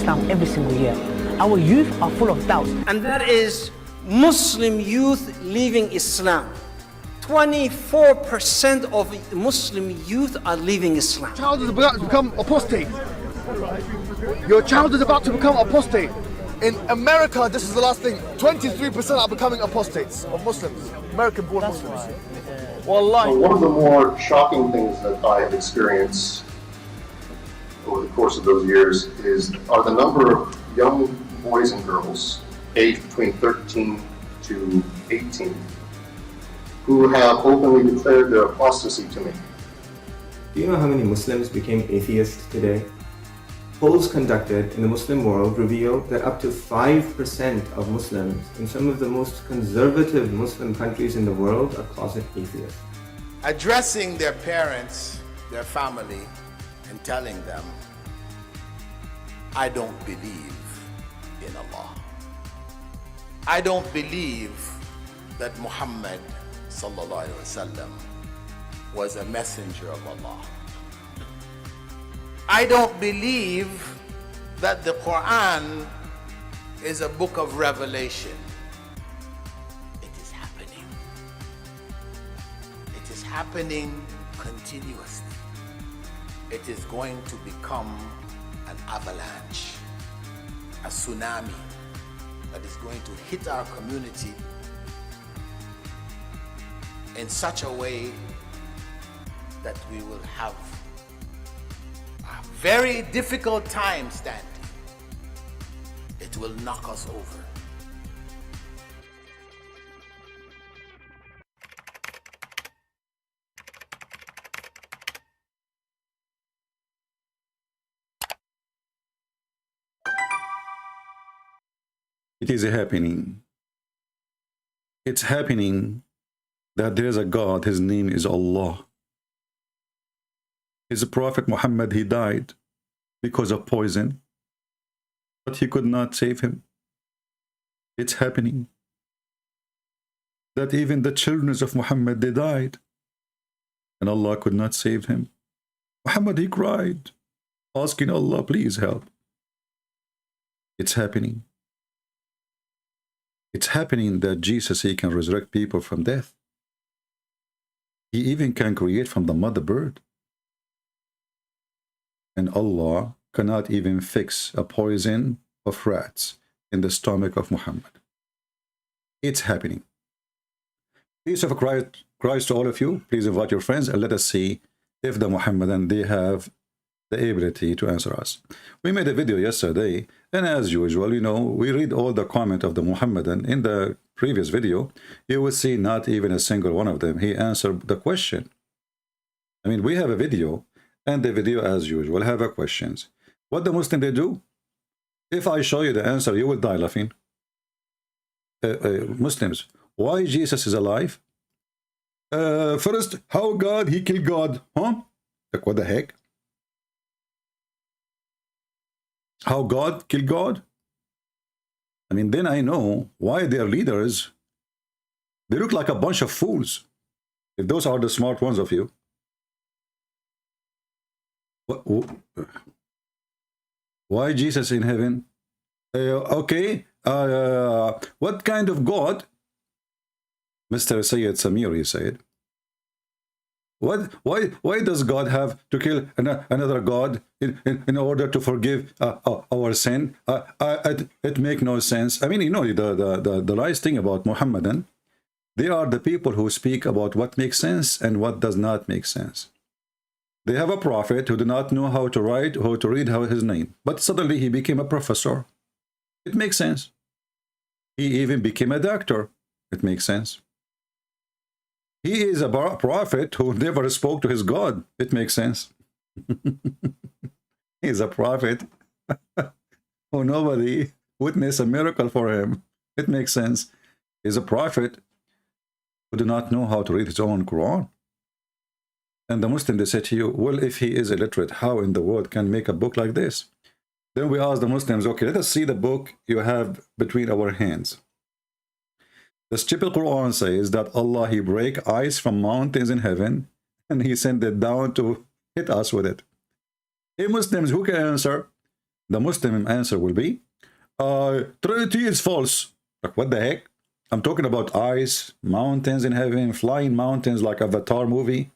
Islam every single year. Our youth are full of doubts. And that is Muslim youth leaving Islam. 24% of Muslim youth are leaving Islam. Child is about to become apostate. Your child is about to become apostate. In America, this is the last thing. 23% are becoming apostates of Muslims, American-born Muslims. Wallahi. One of the more shocking things that I have experienced over the course of those years are the number of young boys and girls aged between 13 to 18 who have openly declared their apostasy to me. Do you know how many Muslims became atheists today? Polls conducted in the Muslim world reveal that up to 5% of Muslims in some of the most conservative Muslim countries in the world are closet atheists. Addressing their parents, their family, and telling them, I don't believe in Allah. I don't believe that Muhammad sallallahu alaihi wasallam was a messenger of Allah. I don't believe that the Quran is a book of revelation. It is happening. It is happening continuously. It is going to become an avalanche, a tsunami that is going to hit our community in such a way that we will have a very difficult time standing. It will knock us over. It is happening. It's happening that there is a God, his name is Allah. His prophet Muhammad, he died because of poison, but he could not save him. It's happening that even the children of Muhammad, they died, and Allah could not save him. Muhammad, he cried, asking Allah, please help. It's happening. It's happening that Jesus, he can resurrect people from death. He even can create from the mother bird. And Allah cannot even fix a poison of rats in the stomach of Muhammad. It's happening. Peace of Christ to all of you. Please invite your friends and let us see if the Muhammadan, they have the ability to answer us. We made a video yesterday, and as usual, you know, we read all the comment of the Muhammadan. In the previous video, you will see not even a single one of them, he answered the question. I mean, we have a video, and the video, as usual, have a questions. What the Muslim they do? If I show you the answer, you will die laughing. Muslims, why Jesus is alive? First, how God, he killed God, huh? Like, what the heck? How God killed God? I mean, then I know why their leaders, they look like a bunch of fools. If those are the smart ones of you. Why Jesus in heaven? Okay, what kind of God? Mr. Sayyid Samir, he said. Why does God have to kill another God in order to forgive our sin? It makes no sense. I mean, you know, the nice thing about Muhammadan, they are the people who speak about what makes sense and what does not make sense. They have a prophet who did not know how to write, how to read his name, but suddenly he became a professor. It makes sense. He even became a doctor. It makes sense. He is a prophet who never spoke to his God. It makes sense. He is a prophet who nobody witnessed a miracle for him. It makes sense. He is a prophet who do not know how to read his own Quran. And the Muslim, they say to you, well, if he is illiterate, how in the world can make a book like this? Then we ask the Muslims, okay, let us see the book you have between our hands. The stupid Quran says that Allah, he break ice from mountains in heaven and he sent it down to hit us with it. Hey Muslims, who can answer? The Muslim answer will be, Trinity is false. Like, what the heck? I'm talking about ice, mountains in heaven, flying mountains like Avatar movie.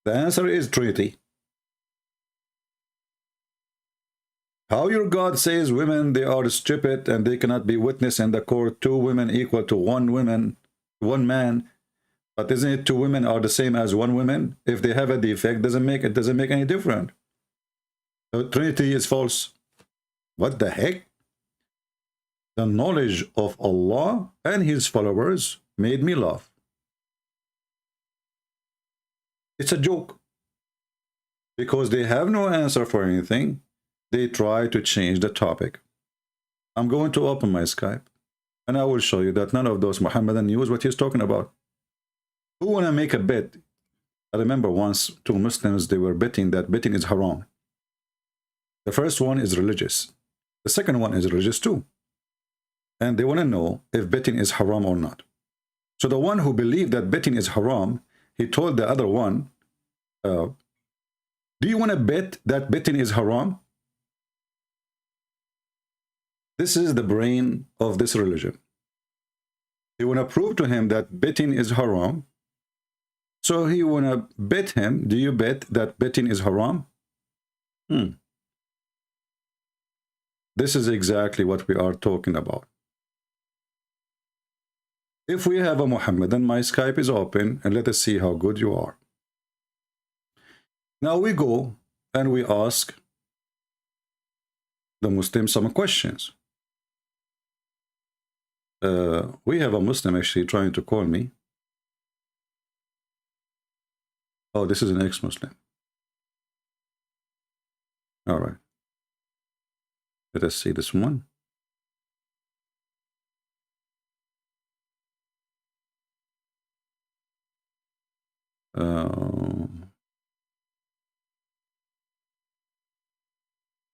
The answer is Trinity. How your God says women, they are stupid and they cannot be witness in the court, 2 women equal to 1 man. But isn't it 2 women are the same as 1 woman? If they have a defect, it doesn't make any difference. The Trinity is false. What the heck? The knowledge of Allah and his followers made me laugh. It's a joke. Because they have no answer for anything, they try to change the topic. I'm going to open my Skype and I will show you that none of those Muhammadan knows what he's talking about. Who want to make a bet? I remember once 2 Muslims, they were betting that betting is haram. The first one is religious. The second one is religious too. And they want to know if betting is haram or not. So the one who believed that betting is haram, he told the other one, do you want to bet that betting is haram? This is the brain of this religion. You want to prove to him that betting is haram. So he want to bet him, do you bet that betting is haram? This is exactly what we are talking about. If we have a Muhammadan, my Skype is open and let us see how good you are. Now we go and we ask the Muslim some questions. We have a Muslim actually trying to call me. Oh, this is an ex-Muslim. All right. Let us see this one.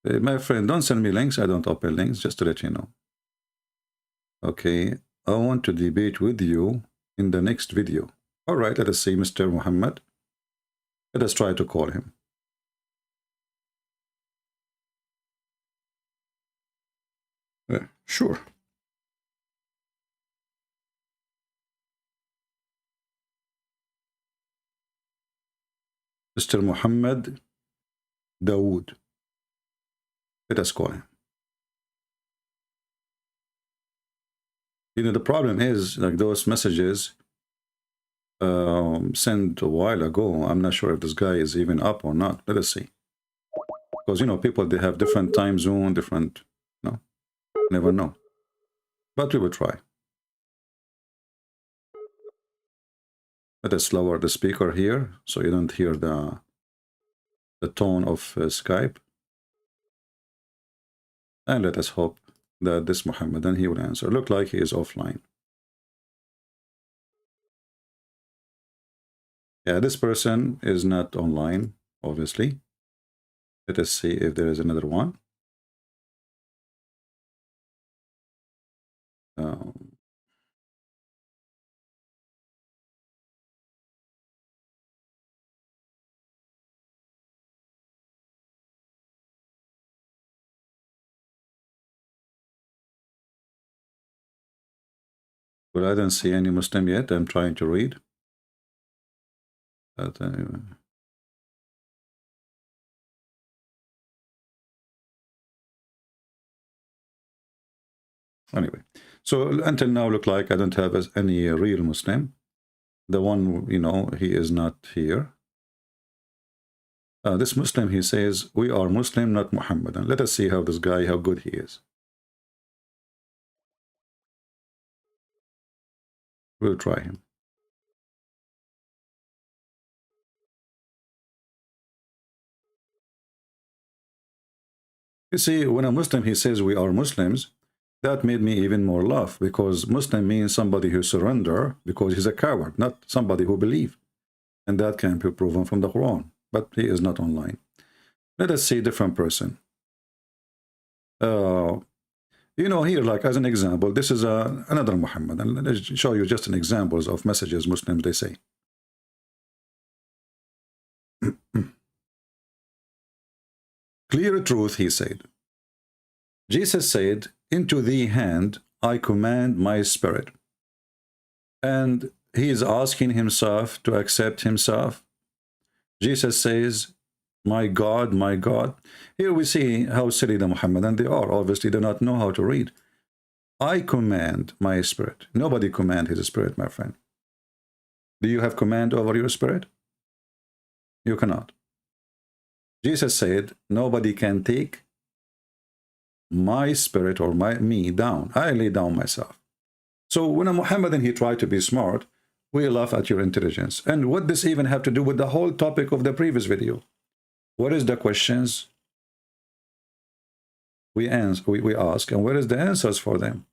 My friend, don't send me links. I don't open links, just to let you know. Okay, I want to debate with you in the next video. All right, let us see Mr. Muhammad. Let us try to call him. Sure. Mr. Muhammad Dawood. Let us call him. You know, the problem is, like those messages sent a while ago, I'm not sure if this guy is even up or not. Let us see. Because, you know, people, they have different time zone, different, no, never know. But we will try. Let us lower the speaker here so you don't hear the tone of Skype. And let us hope that this Muhammadan, he will answer. Look like he is offline. Yeah, this person is not online, obviously. Let us see if there is another one. Well, I don't see any Muslim yet. I'm trying to read. But anyway. Anyway, so until now, look like I don't have any real Muslim. The one, you know, he is not here. This Muslim, he says, we are Muslim, not Muhammadan. Let us see how this guy, how good he is. We'll try him. You see, when a Muslim, he says we are Muslims, that made me even more laugh, because Muslim means somebody who surrender because he's a coward, not somebody who believes. And that can be proven from the Quran, but he is not online. Let us see a different person. You know, here, like as an example, this is another Muhammad, and let me show you just an examples of messages Muslims, they say. Clear truth, he said. Jesus said, into thee hand I command my spirit. And he is asking himself to accept himself. Jesus says, my God, my God. Here we see how silly the Muhammadans they are. Obviously, they do not know how to read. I command my spirit. Nobody command his spirit, my friend. Do you have command over your spirit? You cannot. Jesus said, nobody can take my spirit or me down. I lay down myself. So when a Muhammadan, he tried to be smart, we laugh at your intelligence. And what does even have to do with the whole topic of the previous video? What is the questions we ask, and what is the answers for them?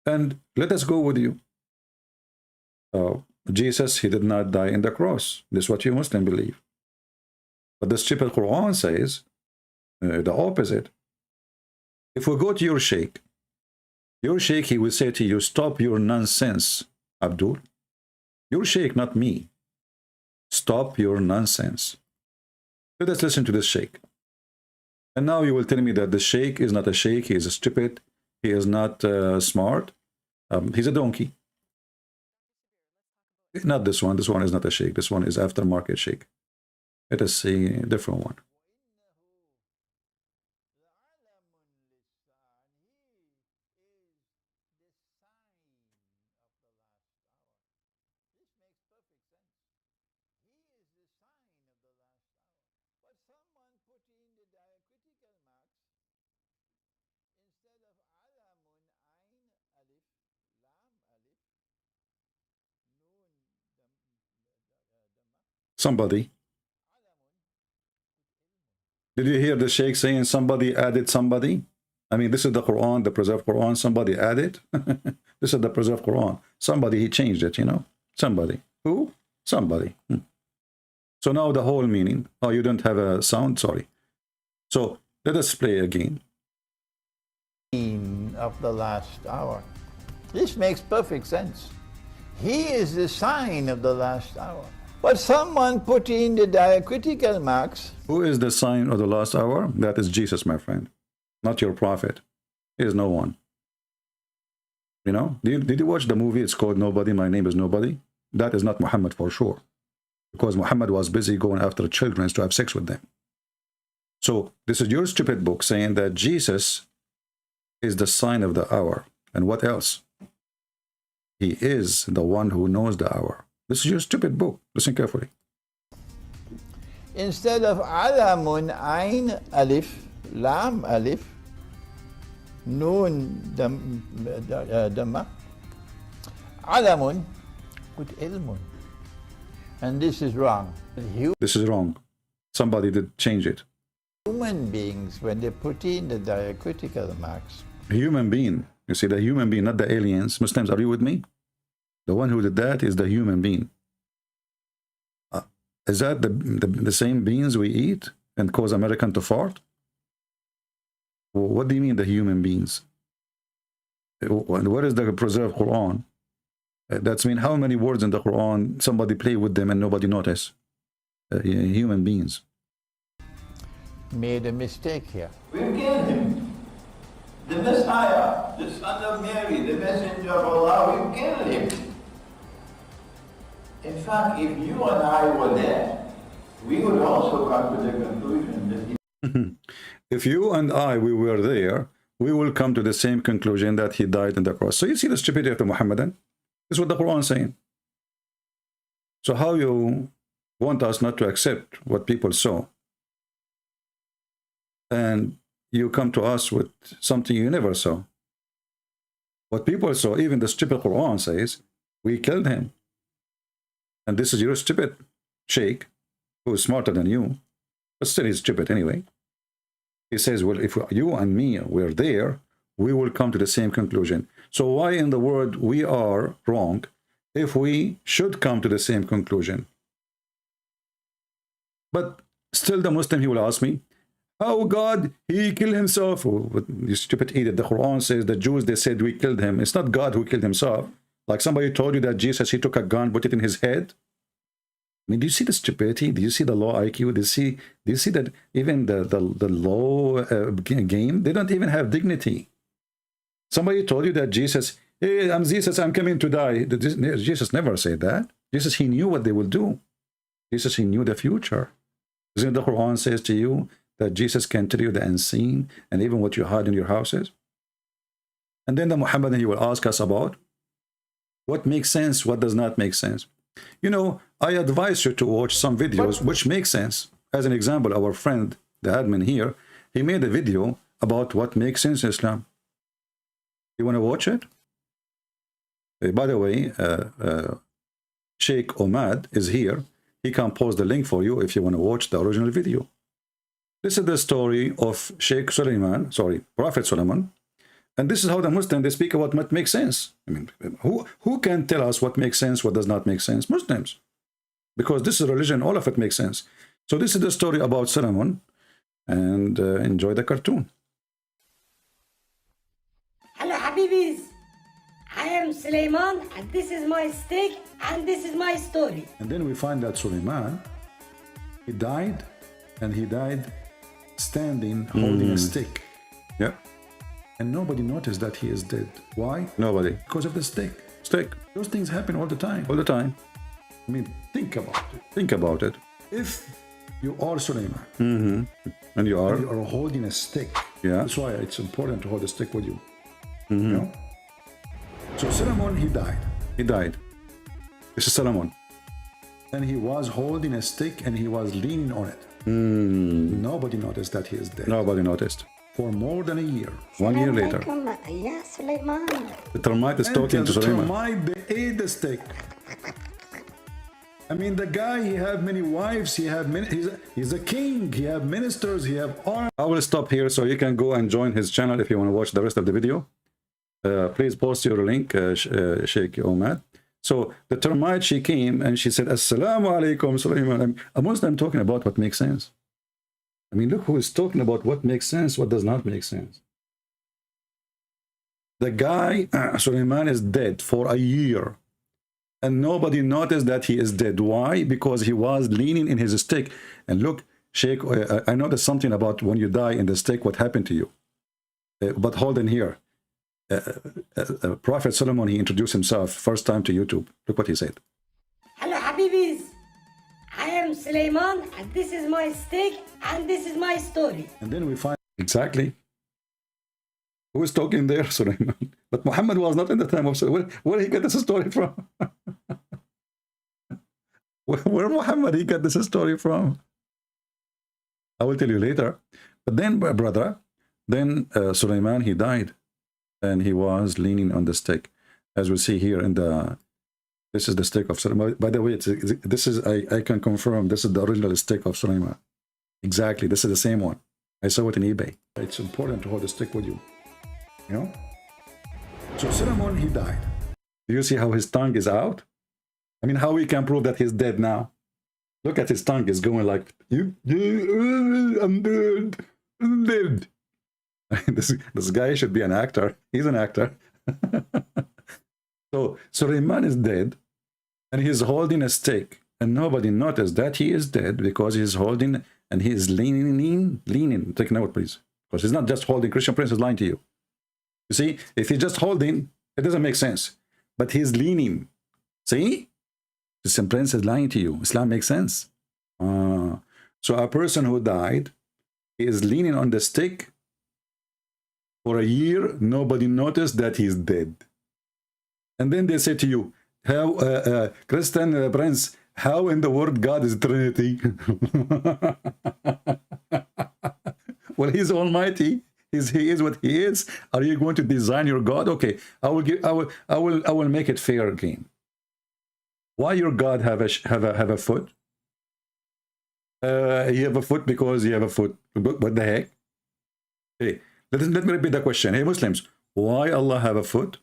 And let us go with you. Jesus, he did not die in the cross. This is what you Muslims believe. But the stupid Quran says the opposite. If we go to your sheikh, he will say to you, stop your nonsense, Abdul. Your sheikh, not me. Stop your nonsense. Let us listen to this sheikh. And now you will tell me that the sheikh is not a sheikh, he is stupid, he is not smart, he's a donkey. Not this one is not a sheikh, this one is aftermarket sheikh. Let us see a different one. Somebody. Did you hear the sheikh saying somebody added somebody? I mean, this is the Quran, the preserved Quran. Somebody added. This is the preserved Quran. Somebody, he changed it, you know. Somebody. Who? Somebody. So now the whole meaning. Oh, you don't have a sound? Sorry. So let us play again. Of the last hour. This makes perfect sense. He is the sign of the last hour. But someone put in the diacritical marks. Who is the sign of the last hour? That is Jesus, my friend. Not your prophet. He is no one. You know, did you watch the movie? It's called Nobody, My Name is Nobody. That is not Muhammad for sure. Because Muhammad was busy going after children to have sex with them. So this is your stupid book saying that Jesus is the sign of the hour. And what else? He is the one who knows the hour. This is your stupid book. Listen carefully. Instead of alamun, ain, alif, lam, alif, nun, dama, alamun, with ilmun. And this is wrong. This is wrong. Somebody did change it. Human beings, when they put in the diacritical marks. Human being. You see, the human being, not the aliens. Muslims, are you with me? The one who did that is the human being. Is that the same beings we eat and cause American to fart? What do you mean the human beings? And what is the preserved Quran? That's mean how many words in the Quran somebody play with them and nobody notice? Human beings. Made a mistake here. We killed him. The Messiah, the son of Mary, the messenger of Allah, we killed him. In fact, if you and I were there, we would also come to the conclusion that he... If you and I, we were there, we will come to the same conclusion that he died on the cross. So you see the stupidity of the Muhammadan? This is what the Quran is saying. So how you want us not to accept what people saw? And you come to us with something you never saw. What people saw, even the stupid Quran says, we killed him. And this is your stupid sheikh, who is smarter than you, but still he's stupid anyway. He says, well, if you and me were there, we will come to the same conclusion. So why in the world we are wrong if we should come to the same conclusion? But still the Muslim, he will ask me, how God, he killed himself? Oh, you stupid idiot. The Quran says the Jews, they said we killed him. It's not God who killed himself. Like somebody told you that Jesus, he took a gun, put it in his head. I mean, do you see the stupidity? Do you see the low IQ? Do you see that even the low game? They don't even have dignity. Somebody told you that Jesus, hey, I'm Jesus, I'm coming to die. Jesus never said that. Jesus, he knew what they will do. Jesus, he knew the future. Isn't the Quran says to you that Jesus can tell you the unseen and even what you hide in your houses? And then the Muhammad, he will ask us about what makes sense, what does not make sense. You know, I advise you to watch some videos which make sense. As an example, our friend, the admin here, he made a video about what makes sense in Islam. You want to watch it? By the way, Sheikh Omad is here. He can post the link for you if you want to watch the original video. This is the story of Sheikh Suleiman, Prophet Solomon. And this is how the Muslims, they speak about what makes sense. I mean, who can tell us what makes sense, what does not make sense? Muslims. Because this is religion, all of it makes sense. So this is the story about Solomon. And enjoy the cartoon. Hello, Habibis. I am Suleiman, and this is my stick, and this is my story. And then we find that Suleiman, he died, and he died standing, holding a stick. Yeah. And nobody noticed that he is dead. Why? Nobody. Because of the stick. Stick. Those things happen all the time. All the time. I mean, think about it. Think about it. If you are Suleiman, and you are holding a stick, yeah. That's why it's important to hold a stick with you. You know? So Solomon, he died. He died. This is Solomon. And he was holding a stick and he was leaning on it. Nobody noticed that he is dead. Nobody noticed. For more than a year. 1 year later. Yeah, Suleiman. The termite is talking to Suleiman. Termite, they ate the stick. I mean, the guy, he had many wives, he's a king, he have ministers, he have arms. I will stop here so you can go and join his channel if you want to watch the rest of the video. Please post your link, Sheikh Omad. So the termite, she came and she said, Assalamu alaikum, Suleiman. A Muslim talking about what makes sense. I mean, look who is talking about what makes sense, what does not make sense. The guy, Suleiman, is dead for a year. And nobody noticed that he is dead. Why? Because he was leaning in his stick. And look, Sheikh, I noticed something about when you die in the stick, what happened to you. But hold on here. Prophet Solomon, he introduced himself first time to YouTube. Look what he said. Hello, Habibis. I am Suleiman, and this is my stick, and this is my story. And then we find exactly who is talking there, Suleiman. But Muhammad was not in the time of Suleiman. Where he got this story from? Where Muhammad he got this story from? I will tell you later. But then, brother, then Suleiman, he died. And he was leaning on the stick. As we see here in the... This is the stick of Suleiman. By the way, this is I can confirm this is the original stick of Suleiman. Exactly, this is the same one. I saw it in eBay. It's important to hold the stick with you. You know? So Solomon, he died. Do you see how his tongue is out? I mean, how we can prove that he's dead now? Look at his tongue is going like, I'm dead, I'm dead. This guy should be an actor. He's an actor. So Suleiman is dead, and he's holding a stick, and nobody noticed that he is dead because he's holding and he is leaning. Take note, please, because he's not just holding. Christian Prince is lying to you. You see, if he's just holding, it doesn't make sense. But he's leaning. See, Christian Prince is lying to you. Islam makes sense. So a person who died, he is leaning on the stick. For a year, nobody noticed that he's dead. And then they say to you, how, Christian Prince, how in the world God is Trinity? Well, he's almighty. He is what he is. Are you going to design your God? Okay, I will make it fair game. Why your God have a foot? He have a foot because he have a foot. What the heck? Hey, let me repeat the question. Hey, Muslims, why Allah have a foot?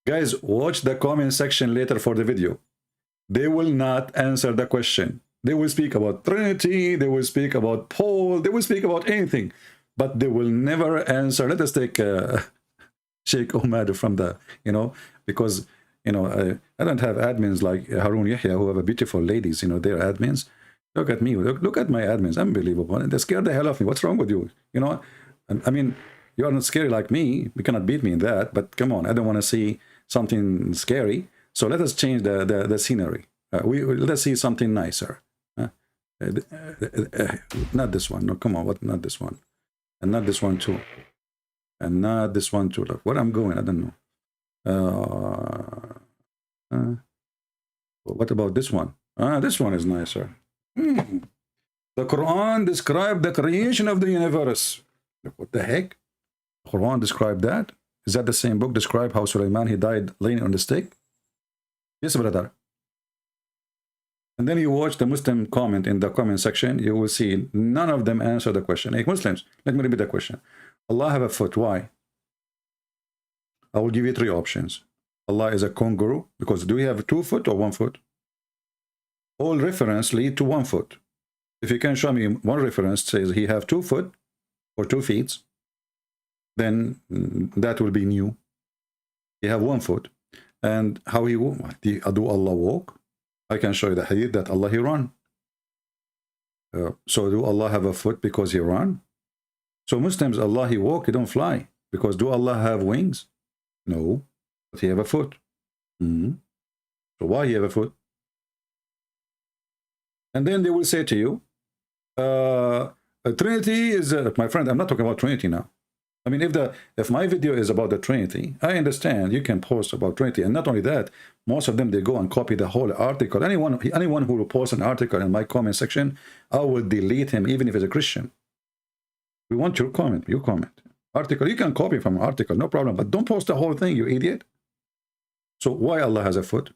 Guys, watch the comment section later for the video. They will not answer the question. They will speak about Trinity, they will speak about Paul, they will speak about anything, but they will never answer. Let us take Sheikh Omad from the, because, You know, I don't have admins like Harun Yahya who have a beautiful ladies. You know, they're admins. Look at me. Look at my admins. Unbelievable. And they scared the hell of me. What's wrong with you? You know, I mean, you are not scary like me. You cannot beat me in that. But come on, I don't want to see something scary. So let us change the scenery. Let's see something nicer. Not this one. No, come on. What? Not this one. And not this one too. And not this one too. Look, where I'm going, I don't know. What about this one? This one is nicer. The Quran described the creation of the universe. What the heck? The Quran described that? Is that the same book describe how Sulaiman, he died laying on the stick? Yes, brother. And then you watch the Muslim comment in the comment section, you will see none of them answer the question. Hey, Muslims, let me repeat the question. Allah have a foot. Why? I will give you 3 options. Allah is a kangaroo, because do we have 2 foot or 1 foot? All reference lead to 1 foot. If you can show me one reference says he have 2 foot or 2 feet, then that will be new. He have 1 foot. And how he walk? Do Allah walk? I can show you the hadith that Allah he run. So do Allah have a foot because he run? So Muslims, Allah he walk, he don't fly. Because do Allah have wings? No, but he have a foot. So why he have a foot? And then they will say to you, Trinity is, my friend, I'm not talking about Trinity now. I mean, if my video is about the Trinity, I understand you can post about Trinity. And not only that, most of them, they go and copy the whole article. Anyone who will post an article in my comment section, I will delete him, even if he's a Christian. We want your comment. You comment. Article, you can copy from an article, no problem. But don't post the whole thing, you idiot. So why Allah has a foot?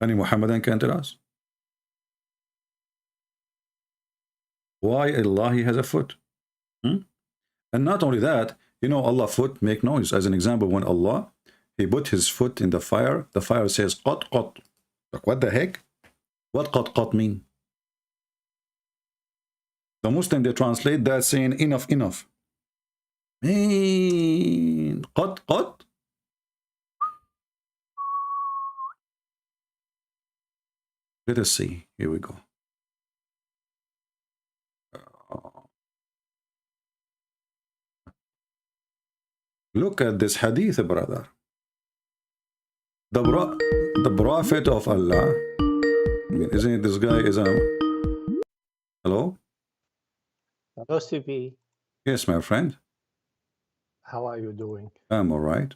Any Muhammadan can tell us? Why Allah he has a foot? And not only that, you know, Allah foot make noise. As an example, when Allah, he put his foot in the fire says, qat, qat. Like, what the heck? What qat, qat mean? The Muslim, they translate that saying, enough, enough. Mean, qat, qat. Let us see. Here we go. Look at this hadith, brother. The prophet of Allah. I mean, isn't it this guy is a... Hello? Hello, CP. Yes, my friend. How are you doing? I'm all right.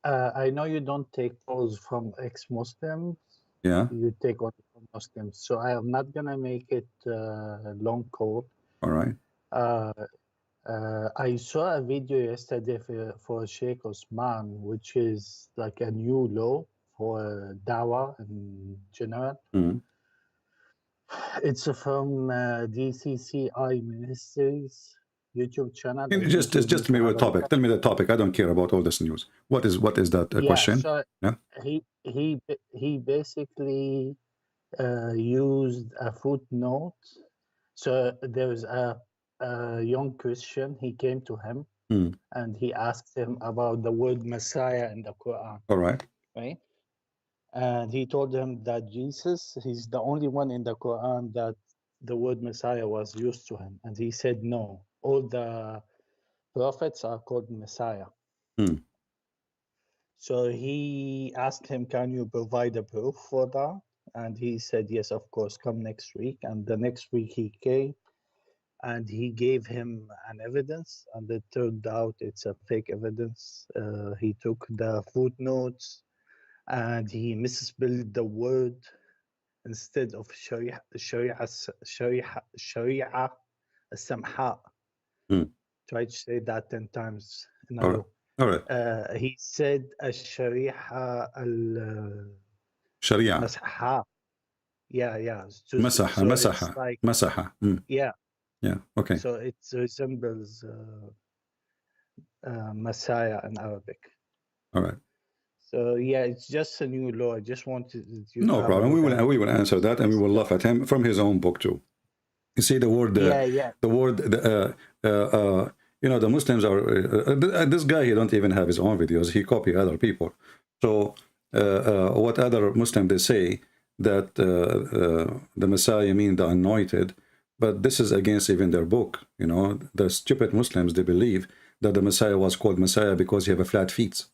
I know you don't take calls from ex-Muslims. Yeah. You take only from Muslims. So I am not going to make it a long call. All right. I saw a video yesterday for Sheikh Osman, which is like a new law for dawah in general. It's from DCCI Ministries YouTube channel. Just me with topic. Tell me the topic. I don't care about all this news. What is that question? So yeah. He basically used a footnote. So there was a young Christian. He came to him and he asked him about the word Messiah in the Quran. All right. Right. And he told him that Jesus, he's the only one in the Quran that the word Messiah was used to him. And he said, no, all the prophets are called Messiah. So he asked him, can you provide a proof for that? And he said, yes, of course, come next week. And the next week he came and he gave him an evidence, and it turned out it's a fake evidence. He took the footnotes and he misspelled the word. Instead of Sharia Samha. Try to say that 10 times in a row. All right. He said Sharia Sharia. Masaha. Yeah. Masaha. Yeah. Okay. So it resembles Messiah in Arabic. All right. So yeah, it's just a new law. I just wanted you. No problem. We will answer that, and we will laugh at him from his own book too. You see the word. The word. You know, the Muslims are. This guy, he don't even have his own videos. He copy other people. So what other Muslims they say that the Messiah means the anointed, but this is against even their book. You know, the stupid Muslims, they believe that the Messiah was called Messiah because he have a flat feet.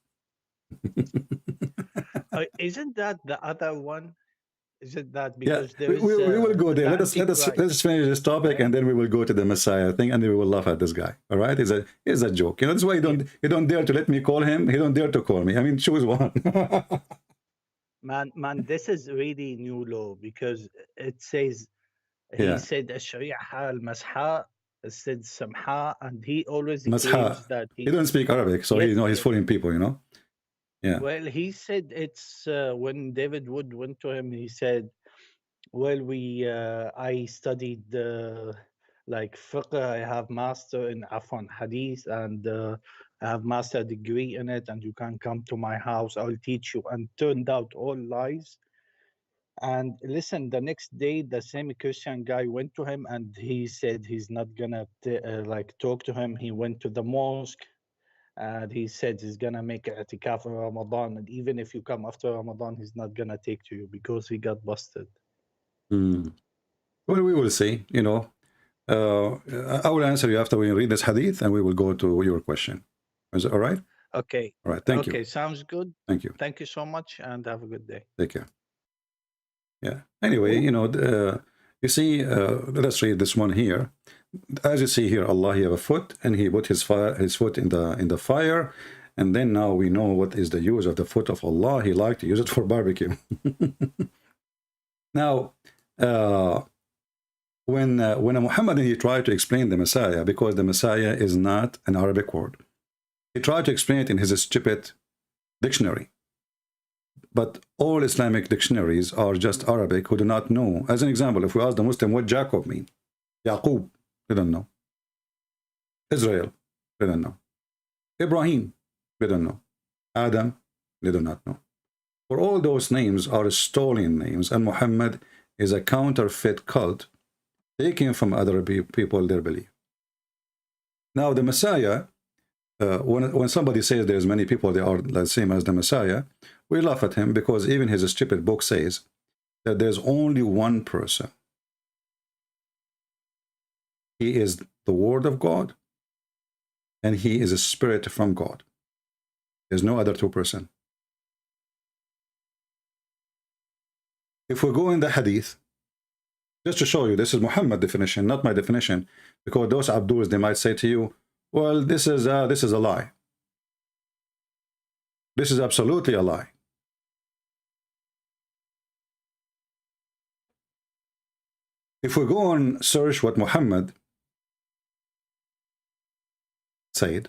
Isn't that the other one? Is it that Yeah, because there is we will go the there. Let us Antichrist? finish this topic, and then we will go to the Messiah thing, and then we will laugh at this guy. All right, it's a joke. You know, that's why you don't dare to let me call him. He don't dare to call me. I mean, choose one. Man, this is really new law because it says he Yeah. said الشريعة المسحة, it said samha, and he always claims Masha. that He don't speak Arabic, so Yes, he's yes. fooling people. You know. Yeah. Well, he said it's when David Wood went to him, he said, well, I studied like fiqh, I have master in Afan Hadith, and I have master degree in it, and you can come to my house, I'll teach you. And turned out all lies. And listen, the next day, the same Christian guy went to him, and he said he's not gonna like talk to him. He went to the mosque, and he said he's gonna make i'tikaf in Ramadan, and even if you come after Ramadan, he's not gonna take to you because he got busted. Hmm. Well, we will see. You know, I will answer you after we read this hadith, and we will go to your question. Is it all right? Okay. All right. Thank you. Okay, sounds good. Thank you. Thank you so much, and have a good day. Take care. Yeah. Anyway, you know, you see, let us read this one here. As you see here, Allah, he have a foot, and he put his foot in the fire, and then now we know what is the use of the foot of Allah. He liked to use it for barbecue. Now, when Muhammad he tried to explain the Messiah, because the Messiah is not an Arabic word, he tried to explain it in his stupid dictionary. But all Islamic dictionaries are just Arabic who do not know. As an example, if we ask the Muslim what Jacob means, Yaqub, they don't know. Israel, they don't know. Ibrahim, they don't know. Adam, they do not know. For all those names are stolen names, and Muhammad is a counterfeit cult taken from other people their belief. Now the Messiah, when somebody says there's many people they are the same as the Messiah, we laugh at him because even his stupid book says that there's only one person. He is the Word of God, and he is a spirit from God. There's no other two person. If we go in the hadith, just to show you, this is Muhammad definition, not my definition, because those Abduls, they might say to you, well, this is a lie. This is absolutely a lie. If we go and search what Muhammad said,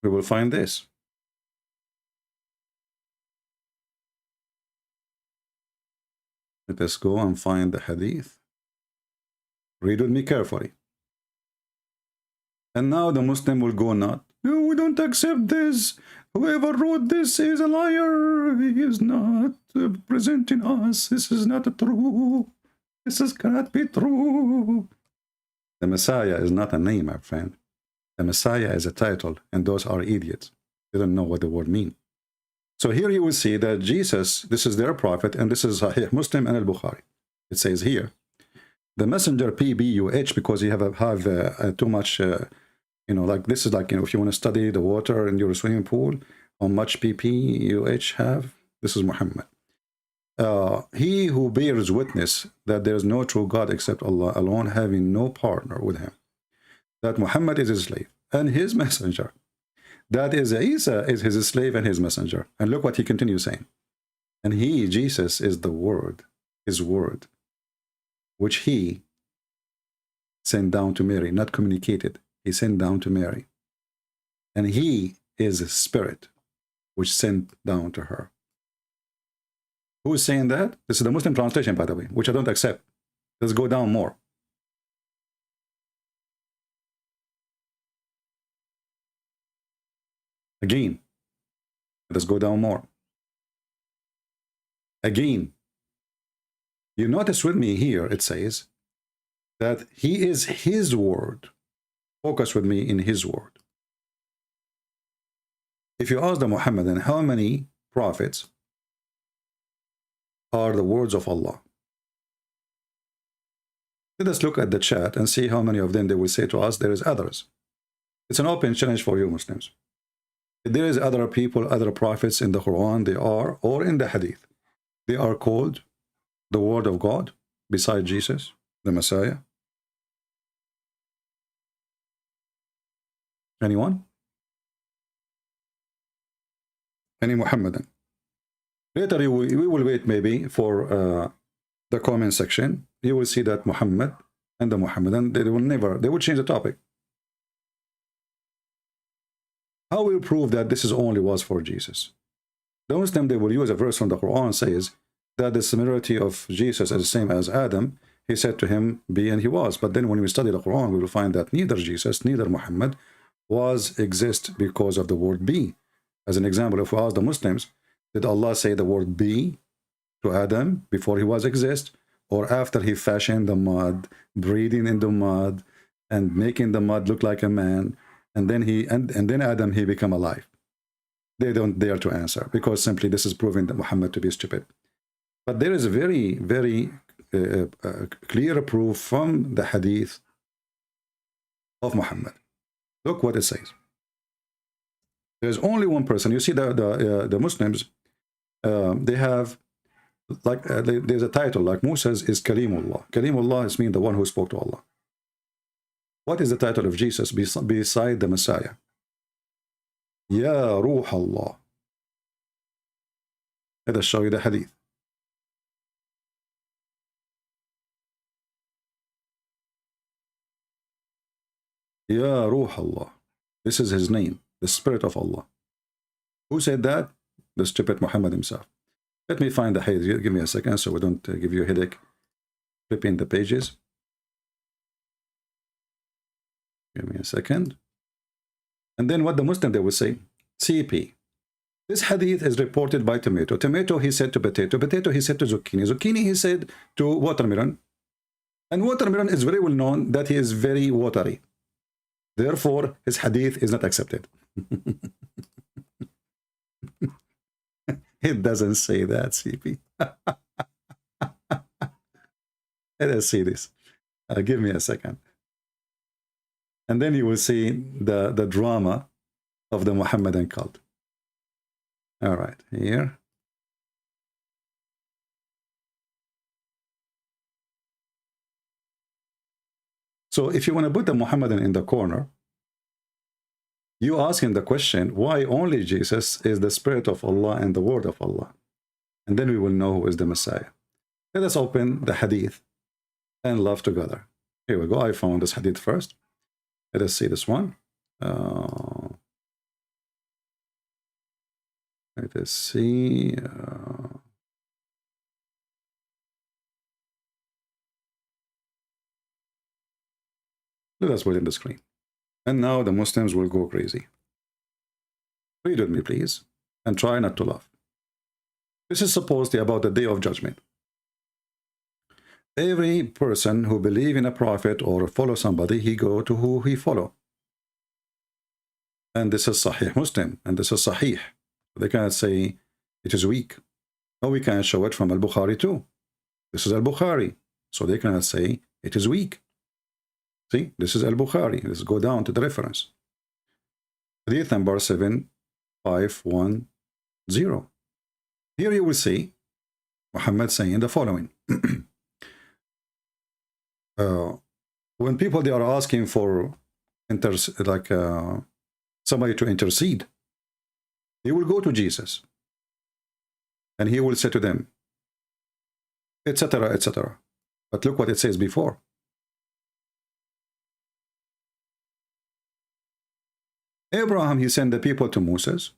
we will find this. Let us go and find the hadith. Read with me carefully. And now the Muslim will go not, no, we don't accept this. Whoever wrote this is a liar. He is not presenting us. This is not true. Cannot be true. The Messiah is not a name, my friend. The Messiah is a title, and those are idiots. They don't know what the word means. So here you will see that Jesus, this is their prophet, and this is Sahih Muslim and Al-Bukhari. It says here, the messenger PBUH, because you have too much, you know, like this is like, you know, if you want to study the water in your swimming pool, how much PPUH have, this is Muhammad. He who bears witness that there is no true God except Allah alone, having no partner with him, that Muhammad is his slave and his messenger, that is Isa is his slave and his messenger. And look what he continues saying. And he, Jesus, is the word, his word, which he sent down to Mary, not communicated. He sent down to Mary. And he is a spirit, which sent down to her. Who is saying that? This is the Muslim translation, by the way, which I don't accept. Let's go down more. Again, let's go down more. Again, you notice with me here, it says that he is his word. Focus with me in his word. If you ask the Muhammadan how many prophets are the words of Allah, let us look at the chat and see how many of them they will say to us there is others. It's an open challenge for you Muslims. If there is other people, other prophets in the Quran, they are, or in the Hadith, they are called the word of God beside Jesus, the Messiah. Anyone? Any Muhammadan? Later we will wait maybe for the comment section. You will see that Muhammad and the Muhammadan, they will change the topic. How will prove that this is only was for Jesus? The Muslim, they will use a verse from the Quran says that the similarity of Jesus is the same as Adam. He said to him, be, and he was. But then when we study the Quran, we will find that neither Jesus, neither Muhammad exist because of the word be. As an example, if we ask the Muslims, did Allah say the word be to Adam before he was exist, or after he fashioned the mud, breathing in the mud, and making the mud look like a man, and then then Adam, he become alive? They don't dare to answer, because simply this is proving that Muhammad to be stupid. But there is a very, very clear proof from the hadith of Muhammad. Look what it says. There's only one person. You see the Muslims, they have, like, there's a title, like Moses is Kalimullah. Kalimullah is mean the one who spoke to Allah. What is the title of Jesus beside the Messiah? Ya Ruh Allah. Let us show you the hadith. Ya Ruh Allah. This is his name, the Spirit of Allah. Who said that? The stupid Muhammad himself. Let me find the hadith. Give me a second so we don't give you a headache flipping the pages. Give me a second. And then what the Muslim, they will say, CP. This hadith is reported by tomato. Tomato, he said to potato. Potato, he said to zucchini. Zucchini, he said to watermelon. And watermelon is very well known that he is very watery. Therefore, his hadith is not accepted. It doesn't say that, CP. Let us see this. Give me a second. And then you will see the drama of the Muhammadan cult. All right, here. So if you want to put the Muhammadan in the corner, you ask him the question, why only Jesus is the Spirit of Allah and the Word of Allah? And then we will know who is the Messiah. Let us open the hadith and laugh together. Here we go. I found this hadith first. Let us see this one. Let us see. Let us put it in the screen. And now the Muslims will go crazy. Read with me, please, and try not to laugh. This is supposedly about the Day of Judgment. Every person who believes in a prophet or follow somebody, he go to who he follow. And this is Sahih Muslim, and this is Sahih. They cannot say it is weak. No, we can show it from Al-Bukhari too. This is Al-Bukhari. So they cannot say it is weak. See, this is Al-Bukhari. Let's go down to the reference. Hadith number 7510. Here you will see Muhammad saying the following. When people, they are asking for somebody to intercede, he will go to Jesus and he will say to them, etc., etc. But look what it says before. Abraham, he sent the people to Moses.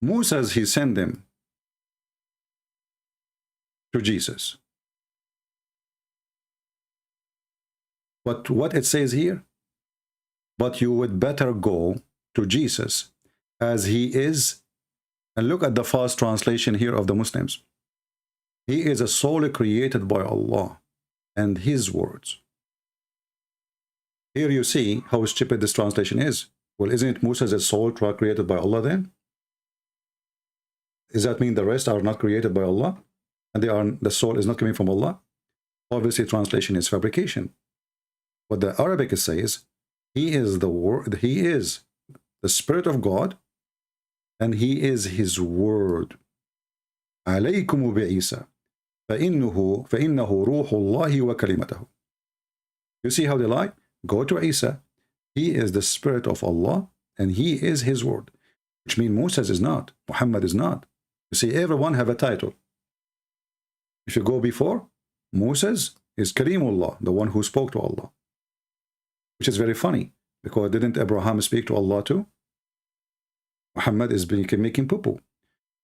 Moses, he sent them to Jesus. But what it says here, but you would better go to Jesus as he is. And look at the fast translation here of the Muslims. He is a soul created by Allah and his words. Here you see how stupid this translation is. Well, isn't Moses' soul created by Allah then? Does that mean the rest are not created by Allah? And the soul is not coming from Allah? Obviously, translation is fabrication. What the Arabic says, he is the word, he is the Spirit of God, and he is his word. عليكم بعيسى فإنه روح الله وكلمته. You see how they lie? Go to Isa. He is the Spirit of Allah, and he is his word. Which means Moses is not, Muhammad is not. You see, everyone have a title. If you go before, Moses is Karimullah, the one who spoke to Allah. Which is very funny, because didn't Abraham speak to Allah too? Muhammad is making poo-poo.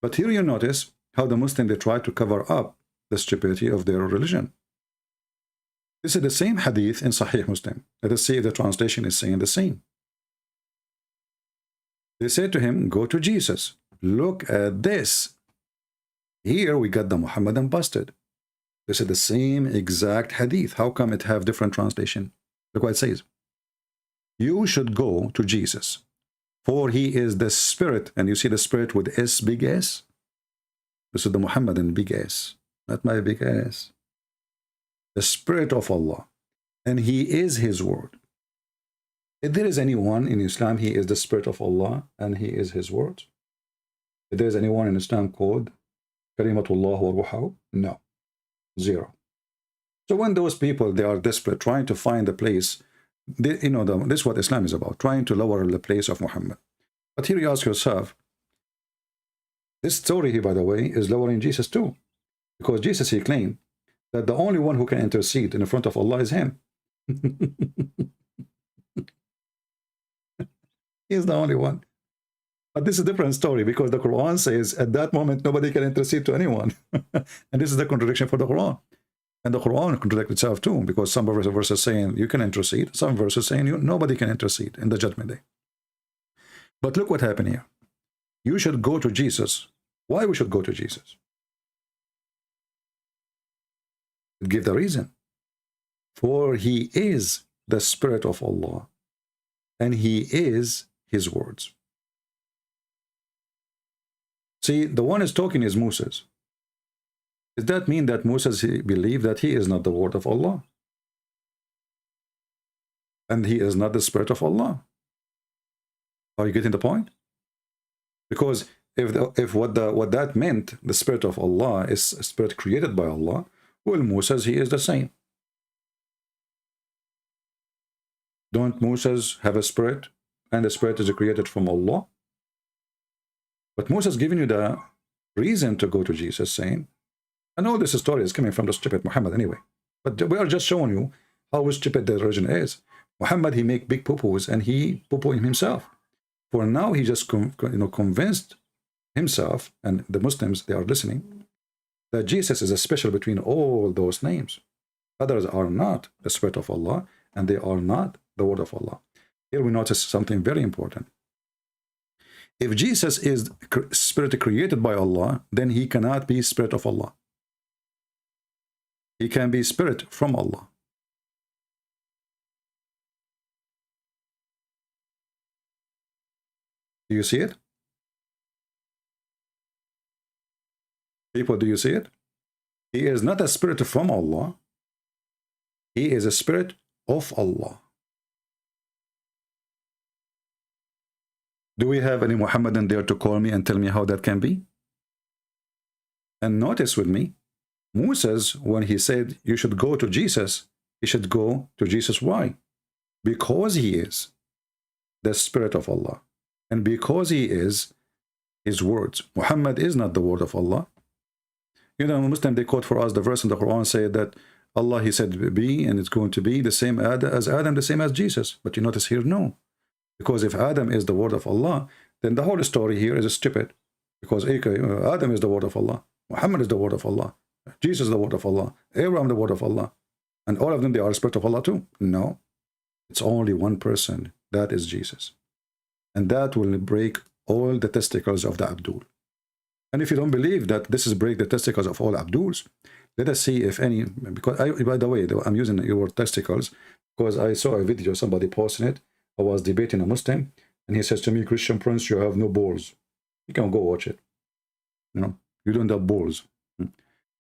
But here you notice how the Muslims, they try to cover up the stupidity of their religion. This is the same hadith in Sahih Muslim. Let us see if the translation is saying the same. They said to him, go to Jesus. Look at this. Here we got the Muhammadan busted. This is the same exact hadith. How come it have different translation? Look what it says. You should go to Jesus, for he is the Spirit. And you see the Spirit with S, big S? This is the Muhammadan big S, not my big S. The Spirit of Allah, and he is his word. If there is anyone in Islam, he is the Spirit of Allah, and he is his word. If there is anyone in Islam called Kalimatullah wa Ruhahu, no, zero. So when those people, they are desperate, trying to find a place, they, this is what Islam is about, trying to lower the place of Muhammad. But here you ask yourself, this story here, by the way, is lowering Jesus too. Because Jesus, he claimed that the only one who can intercede in front of Allah is him. He's the only one. But this is a different story, because the Quran says at that moment nobody can intercede to anyone. And this is the contradiction for the Quran. And the Quran contradicts itself too, because some verses saying you can intercede, some verses saying nobody can intercede in the judgment day. But look what happened here. You should go to Jesus. Why we should go to Jesus? Give the reason. For he is the Spirit of Allah, and he is his words. See, the one is talking is Moses. Does that mean that Moses believed that he is not the word of Allah? And he is not the Spirit of Allah? Are you getting the point? Because if what that meant, the Spirit of Allah is a spirit created by Allah, well, Moses, he is the same. Don't Moses have a spirit, and the spirit is created from Allah? But Moses giving you the reason to go to Jesus, saying, and all this story is coming from the stupid Muhammad anyway. But we are just showing you how stupid the religion is. Muhammad, he make big poo-poos, and he poo-poo himself. For now, he just convinced himself, and the Muslims, they are listening, that Jesus is a special between all those names. Others are not the Spirit of Allah, and they are not the Word of Allah. Here we notice something very important. If Jesus is Spirit created by Allah, then he cannot be Spirit of Allah. He can be Spirit from Allah. Do you see it? People, do you see it? He is not a spirit from Allah. He is a spirit of Allah. Do we have any Muhammadan there to call me and tell me how that can be? And notice with me, Moses, when he said you should go to Jesus, he should go to Jesus. Why? Because he is the Spirit of Allah. And because he is his words. Muhammad is not the word of Allah. Muslim, they quote for us the verse in the Quran, say that Allah, he said be, and it's going to be the same as Adam, the same as Jesus. But you notice here, no. Because if Adam is the word of Allah, then the whole story here is stupid. Because Adam is the word of Allah. Muhammad is the word of Allah. Jesus is the word of Allah. Abraham the word of Allah. And all of them, they are the Spirit of Allah too. No. It's only one person. That is Jesus. And that will break all the testicles of the Abdul. And if you don't believe that this is break the testicles of all Abduls, let us see if any, because by the way, I'm using your testicles because I saw a video, somebody posting it. I was debating a Muslim, and he says to me, Christian Prince, you have no balls. You can go watch it. You know, you don't have balls.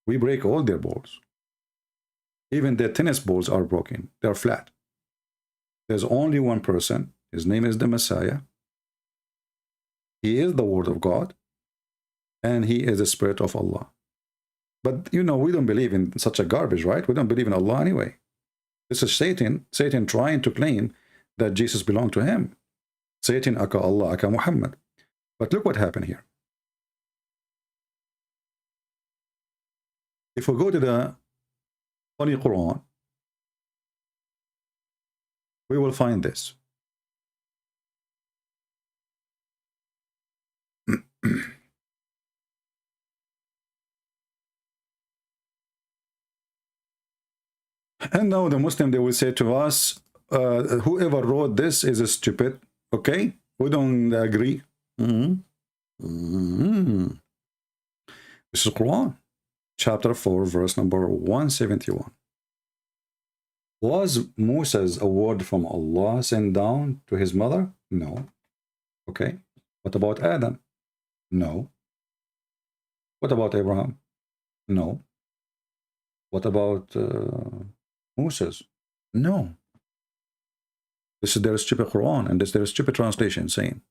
We break all their balls. Even their tennis balls are broken. They're flat. There's only one person. His name is the Messiah. He is the Word of God. And he is the Spirit of Allah. But, you know, we don't believe in such a garbage, right? We don't believe in Allah anyway. This is Satan trying to claim that Jesus belonged to him. Satan aka Allah, aka Muhammad. But look what happened here. If we go to the Holy Quran, we will find this. And now the Muslim, they will say to us, whoever wrote this is stupid. Okay? We don't agree. This is Quran, chapter 4, verse number 171. Was Moses a word from Allah sent down to his mother? No. Okay. What about Adam? No. What about Abraham? No. What about Moses? No. This is their stupid Quran, and this is their stupid translation saying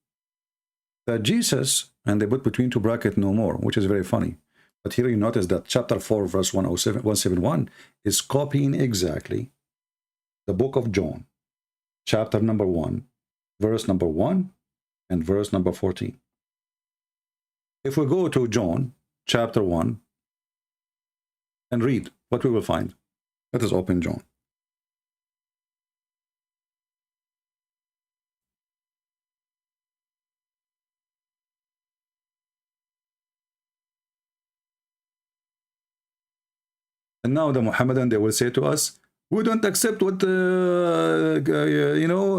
that Jesus, and they put between two brackets no more, which is very funny. But here you notice that chapter 4, verse 171 is copying exactly the book of John, chapter number 1, verse number 1, and verse number 14. If we go to John, chapter 1, and read what we will find. Let us open John. And now the Muhammadan, they will say to us, we don't accept what, you know,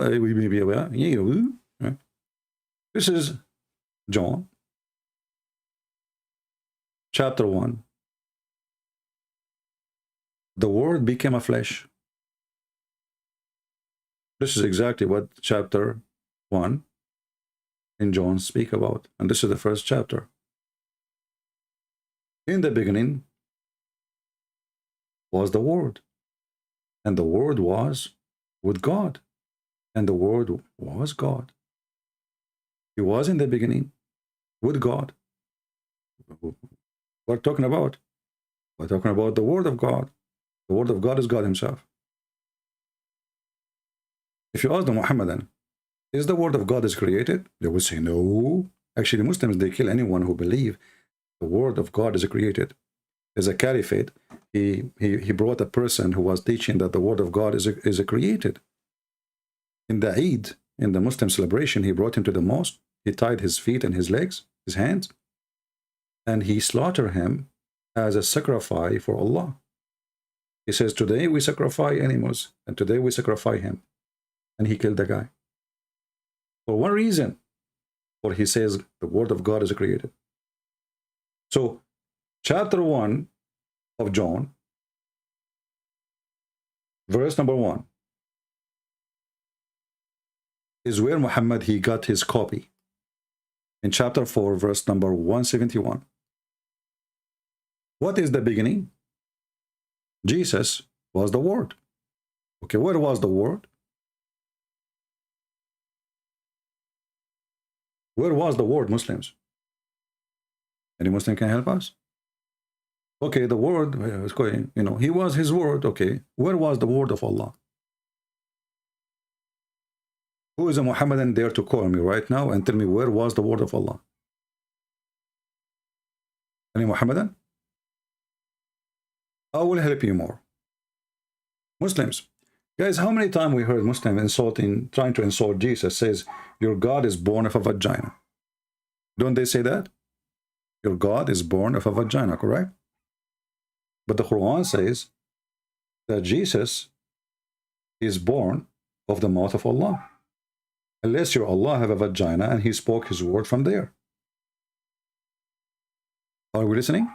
this is John, chapter 1. The Word became a flesh. This is exactly what chapter 1 in John speak about. And this is the first chapter. In the beginning was the Word, and the Word was with God, and the Word was God. He was in the beginning with God. We're talking about? We're talking about the Word of God. The Word of God is God himself. If you ask the Muhammadan, is the Word of God is created? They will say no. Actually, the Muslims, they kill anyone who believe the Word of God is created. There's a caliphate. He brought a person who was teaching that the Word of God is created. In the Eid, in the Muslim celebration, he brought him to the mosque. He tied his feet and his legs, his hands, and he slaughtered him as a sacrifice for Allah. He says, today we sacrifice animals, and today we sacrifice him. And he killed the guy. For one reason, for he says the Word of God is created. So, chapter 1 of John, verse number 1, is where Muhammad, he got his copy. In chapter 4, verse number 171. What is the beginning? Jesus was the Word. Okay, where was the Word? Where was the Word, Muslims? Any Muslim can help us? Okay, the Word is going, you know, he was his Word. Okay, where was the Word of Allah? Who is a Muhammadan there to call me right now and tell me where was the Word of Allah? Any Muhammadan? I will help you more. Muslims, guys, how many times we heard Muslim insulting, trying to insult Jesus, says, your God is born of a vagina. Don't they say that? Your God is born of a vagina, correct? But the Quran says that Jesus is born of the mouth of Allah. Unless your Allah have a vagina and he spoke his word from there. Are we listening?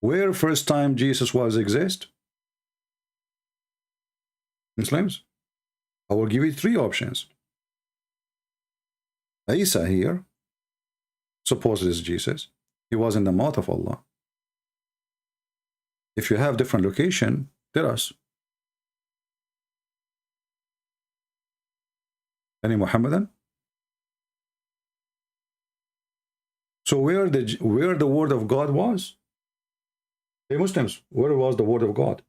Where first time Jesus was exist? Muslims? I will give you three options. Isa here, supposedly is Jesus. He was in the mouth of Allah. If you have different location, tell us. Any Muhammadan? So where the word of God was? Hey Muslims, where was the word of God?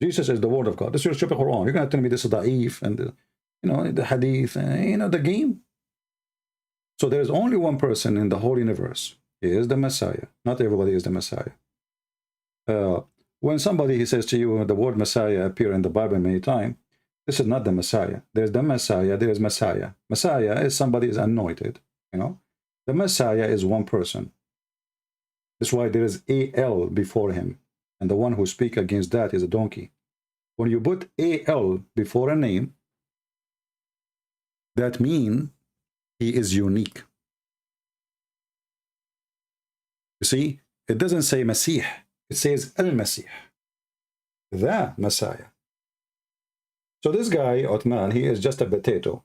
Jesus is the word of God. This is your stupid Quran. You're going to tell me this is da'if and the hadith, the game. So there is only one person in the whole universe. He is the Messiah. Not everybody is the Messiah. When somebody he says to you the word Messiah appear in the Bible many times, this is not the Messiah. There's the Messiah, there is Messiah. Messiah is somebody is anointed, The Messiah is one person. That's why there is A-L before him. And the one who speaks against that is a donkey. When you put A-L before a name, that means he is unique. You see, it doesn't say Masih. It says Al-Masih, the Messiah. So this guy, Uthman, he is just a potato,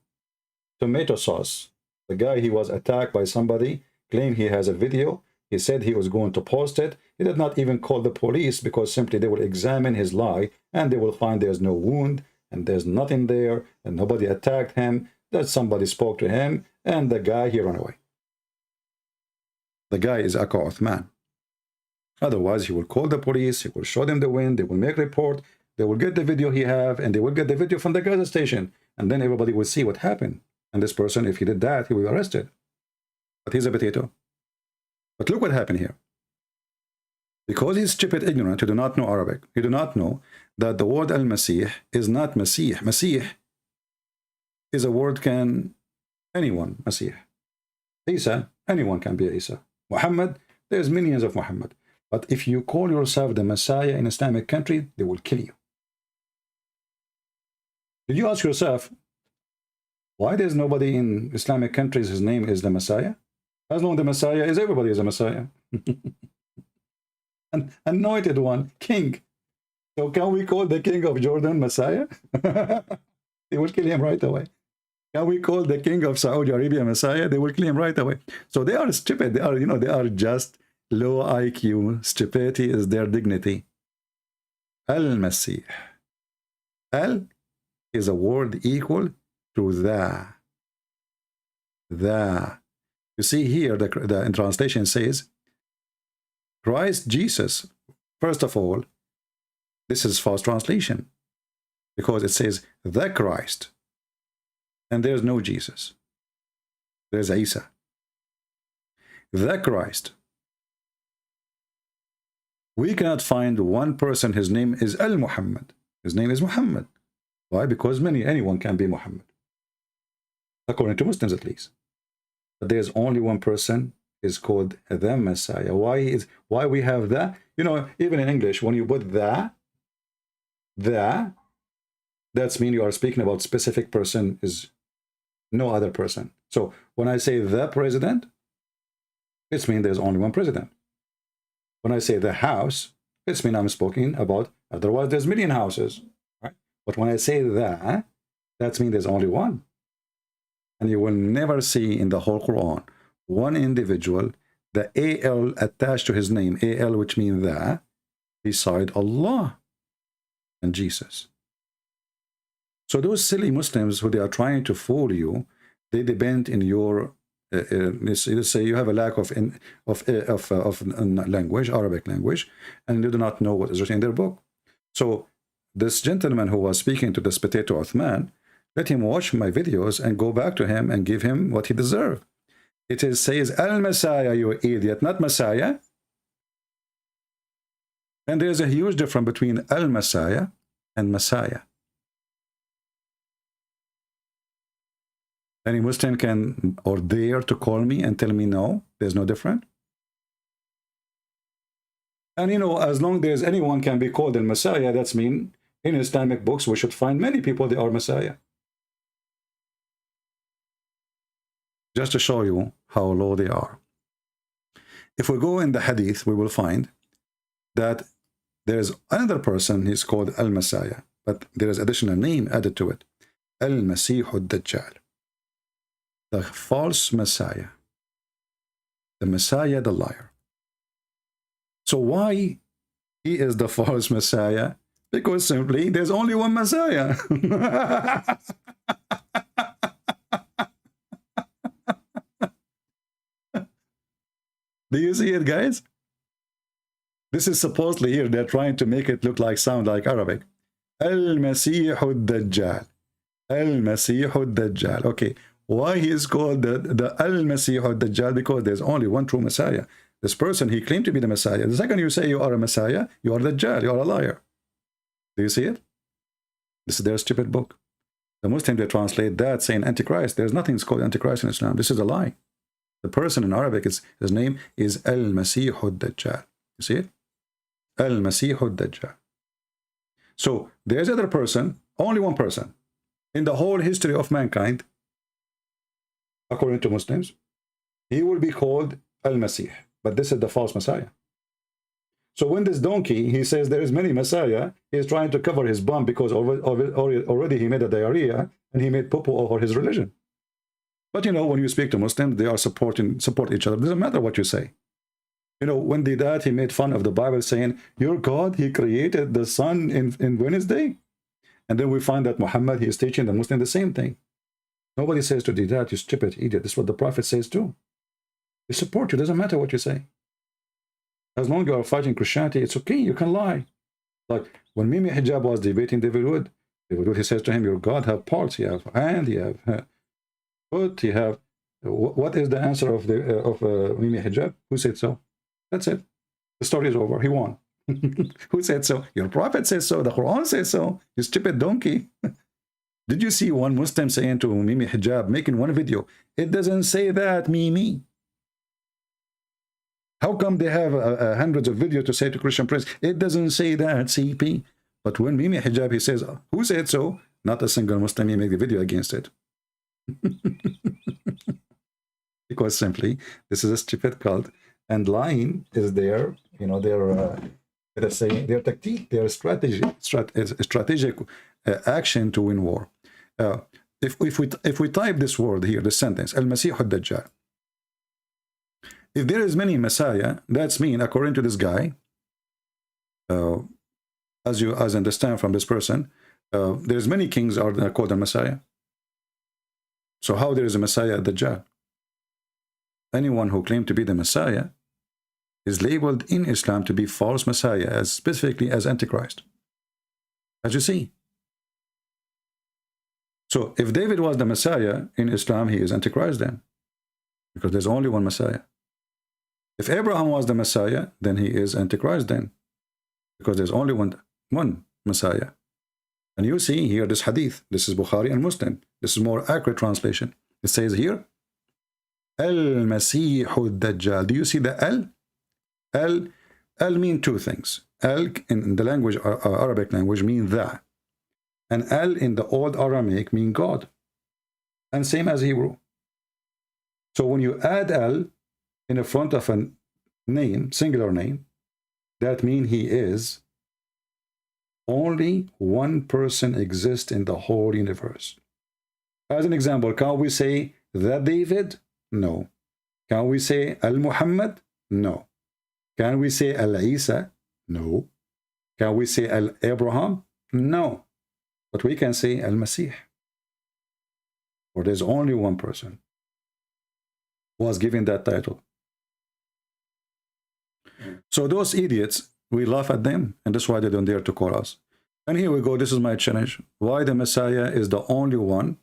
tomato sauce. The guy, he was attacked by somebody, claimed he has a video. He said he was going to post it. He did not even call the police because simply they will examine his lie and they will find there's no wound and there's nothing there and nobody attacked him, that somebody spoke to him, and the guy, he ran away. The guy is Aka Uthman. Otherwise, he will call the police, he will show them the wind, they will make report, they will get the video he have, and they will get the video from the gas station, and then everybody will see what happened. And this person, if he did that, he will be arrested. But he's a potato. But look what happened here. Because he's stupid, ignorant, he do not know Arabic, he do not know that the word Al-Masih is not Masih. Masih is a word can anyone, Masih. Isa, anyone can be Isa. Muhammad, there's millions of Muhammad. But if you call yourself the Messiah in Islamic country, they will kill you. Did you ask yourself, why there's nobody in Islamic countries his name is the Messiah? As long as the Messiah is, everybody is a Messiah. An anointed one, king. So can we call the king of Jordan Messiah? They will kill him right away. Can we call the king of Saudi Arabia Messiah? They will kill him right away. So they are stupid. They are, they are just low IQ. Stupidity is their dignity. Al-Masih. Al is a word equal to the. The. You see here, the in translation says, Christ Jesus. First of all, this is false translation because it says the Christ. And there's no Jesus. There's Isa. The Christ. We cannot find one person, his name is Al-Muhammad. His name is Muhammad. Why? Because anyone can be Muhammad. According to Muslims at least. But there's only one person is called the Messiah. Why we have that? Even in English, when you put that means you are speaking about specific person is no other person. So when I say the president, it means there's only one president. When I say the house, it means I'm speaking about, otherwise there's million houses. Right? But when I say that means there's only one. And you will never see in the whole Quran one individual, the AL attached to his name, AL which means that, beside Allah and Jesus. So those silly Muslims who they are trying to fool you, they depend in your, let's say you have a lack of language, Arabic language, and you do not know what is written in their book. So this gentleman who was speaking to this potato Uthman, let him watch my videos and go back to him and give him what he deserves. It says Al-Messiah, you idiot, not Messiah. And there's a huge difference between Al-Messiah and Messiah. Any Muslim can or dare to call me and tell me no, there's no difference. And as long as anyone can be called a Messiah, that's mean in Islamic books we should find many people they are Messiah. Just to show you how low they are. If we go in the Hadith, we will find that there is another person, he's called Al-Messiah, but there is additional name added to it. Al-Masih al-Dajjal. the false Messiah. The Messiah, the liar. So why he is the false Messiah? Because simply there's only one Messiah. Do you see it, guys? This is supposedly here, they're trying to make it look like, sound like Arabic. Al-Masih al-Dajjal. Al-Masih al-Dajjal. Okay, why he is called the Al-Masih al-Dajjal? Because there's only one true Messiah. This person, he claimed to be the Messiah. The second you say you are a Messiah, you are Dajjal, you are a liar. Do you see it? This is their stupid book. The Muslims, they translate that saying Antichrist. There's nothing called Antichrist in Islam. This is a lie. The person in Arabic, his name is Al-Masih al-Dajjal. You see it? Al-Masih al-Dajjal. So there's another person, only one person, in the whole history of mankind, according to Muslims, he will be called Al-Masih. But this is the false Messiah. So when this donkey, he says there is many Messiah, he is trying to cover his bum because already he made a diarrhea and he made poo-poo over his religion. But you know, when you speak to Muslims, they are support each other. It doesn't matter what you say. You know, when they did that, he made fun of the Bible saying, your God, he created the sun in Wednesday. And then we find that Muhammad, he is teaching the Muslim the same thing. Nobody says to do that, you stupid idiot. This is what the Prophet says too. They support you, doesn't matter what you say. As long as you are fighting Christianity, it's okay, you can lie. Like when Mimi Hijab was debating David Wood, he says to him, your God have parts, you have hand, you have foot, you have... What is the answer of Mimi Hijab? Who said so? That's it. The story is over. He won. Who said so? Your prophet says so. The Quran says so. You stupid donkey. Did you see one Muslim saying to Mimi Hijab, making one video, it doesn't say that, Mimi. How come they have hundreds of videos to say to Christian Prince, it doesn't say that, CP. But when Mimi Hijab, he says, who said so? Not a single Muslim, he make the video against it. Because simply, this is a stupid cult. And lying is their, you know, their, let's say, their tactic, their strategic action to win war. If we type this word here, the sentence, Al-Masih al-Dajjal. If there is many Messiah, that's mean, according to this guy, as you understand from this person, there's many kings are called a Messiah. So how there is a Messiah, Dajjal? Anyone who claimed to be the Messiah is labeled in Islam to be false Messiah, as specifically as Antichrist. As you see. So if David was the Messiah in Islam, he is Antichrist then. Because there's only one Messiah. If Abraham was the Messiah, then he is Antichrist then. Because there's only one Messiah. And you see here this hadith. This is Bukhari and Muslim. This is more accurate translation. It says here, Al-Masih al-Dajjal. Do you see the Al? Al mean two things. Al in the language, Arabic language, mean that. And Al in the old Aramaic mean God. And same as Hebrew. So when you add Al in the front of a name, singular name, that means he is only one person exists in the whole universe. As an example, can we say the David? No. Can we say Al-Muhammad? No. Can we say Al-Isa? No. Can we say Al-Abraham? No. But we can say Al-Masih. For there's only one person who was given that title. So those idiots, we laugh at them, and that's why they don't dare to call us. And here we go, this is my challenge. Why the Messiah is the only one?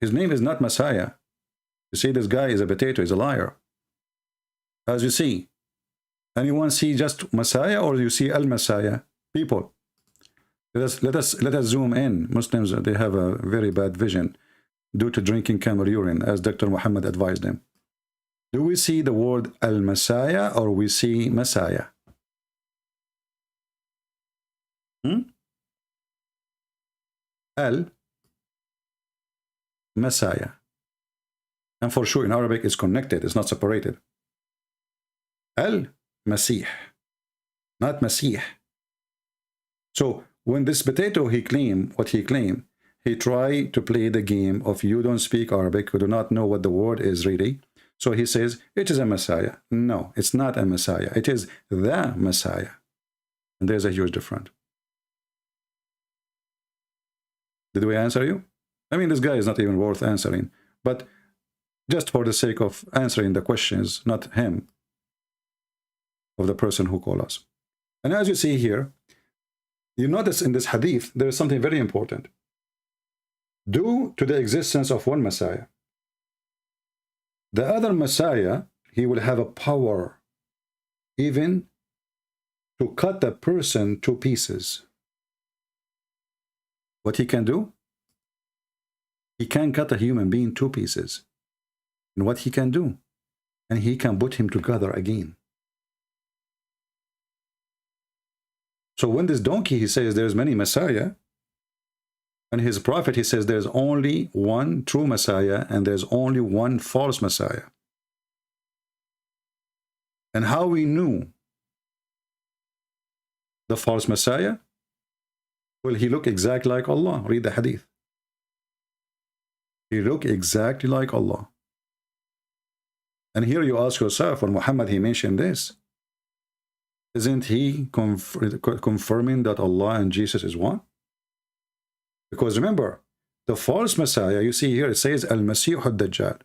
His name is not Messiah. You see, this guy is a potato, he's a liar. As you see, anyone see just Messiah, or you see Al-Messiah? People, let us zoom in. Muslims, they have a very bad vision due to drinking camel urine, as Dr. Muhammad advised them. Do we see the word Al-Messiah, or we see Messiah? Al-Messiah. And for sure in Arabic it's connected, it's not separated. Al-Masih, not Masih. So when this potato he claimed what he claimed, he tried to play the game of you don't speak Arabic, you do not know what the word is really. So he says, it is a Messiah. No, it's not a Messiah. It is the Messiah. And there's a huge difference. Did we answer you? I mean, this guy is not even worth answering. But just for the sake of answering the questions, not him, of the person who called us. And as you see here, you notice in this hadith, there is something very important. Due to the existence of one Messiah, the other Messiah, he will have a power even to cut the person to pieces. What he can do? He can cut a human being to pieces. And what he can do? And he can put him together again. So when this donkey, he says there's many Messiah, and his prophet, he says there's only one true Messiah and there's only one false Messiah. And how we knew the false Messiah? Well, he looked exactly like Allah. Read the hadith. He looked exactly like Allah. And here you ask yourself, when Muhammad, he mentioned this, isn't he confirming that Allah and Jesus is one? Because remember, the false Messiah, you see here, it says Al-Masih al-Dajjal.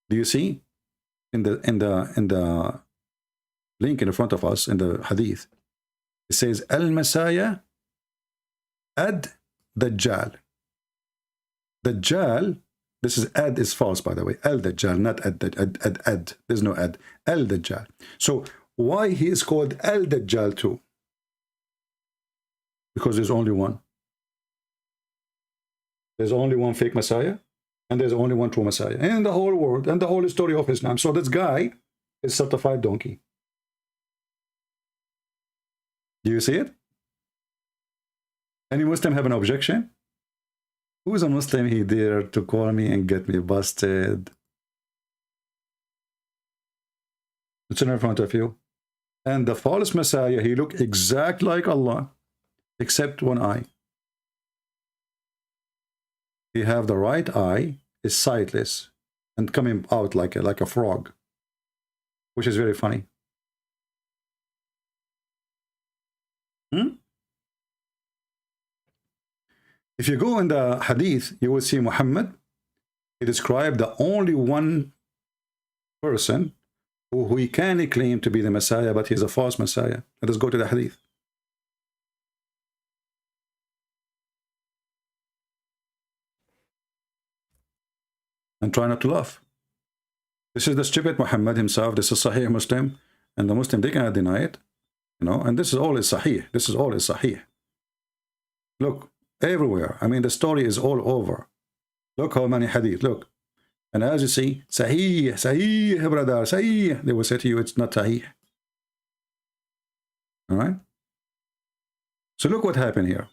Do you see in the link in front of us in the hadith? It says Al-Messiah ad-Dajjal. Dajjal, this is ad is false, by the way. Al-Dajjal, not ad. There's no ad. Al-Dajjal. So why he is called Al-Dajjal too? Because there's only one. There's only one fake Messiah, and there's only one true Messiah in the whole world and the whole story of Islam. So this guy is certified donkey. Do you see it? Any Muslim have an objection? Who is a Muslim he dare to call me and get me busted? It's in front of you. And the false Messiah, he looked exactly like Allah, except one eye. He have the right eye, is sightless, and coming out like a frog, which is very funny. If you go in the hadith, you will see Muhammad, he described the only one person who he can claim to be the Messiah, but he's a false Messiah. Let us go to the hadith. And try not to laugh. This is the stupid Muhammad himself. This is Sahih Muslim. And the Muslim, they cannot deny it. You know, and this is all is Sahih. This is all is Sahih. Look, everywhere. I mean, the story is all over. Look how many hadith. Look. And as you see, Sahih, Sahih, brother, Sahih. They will say to you, it's not Sahih. All right? So look what happened here.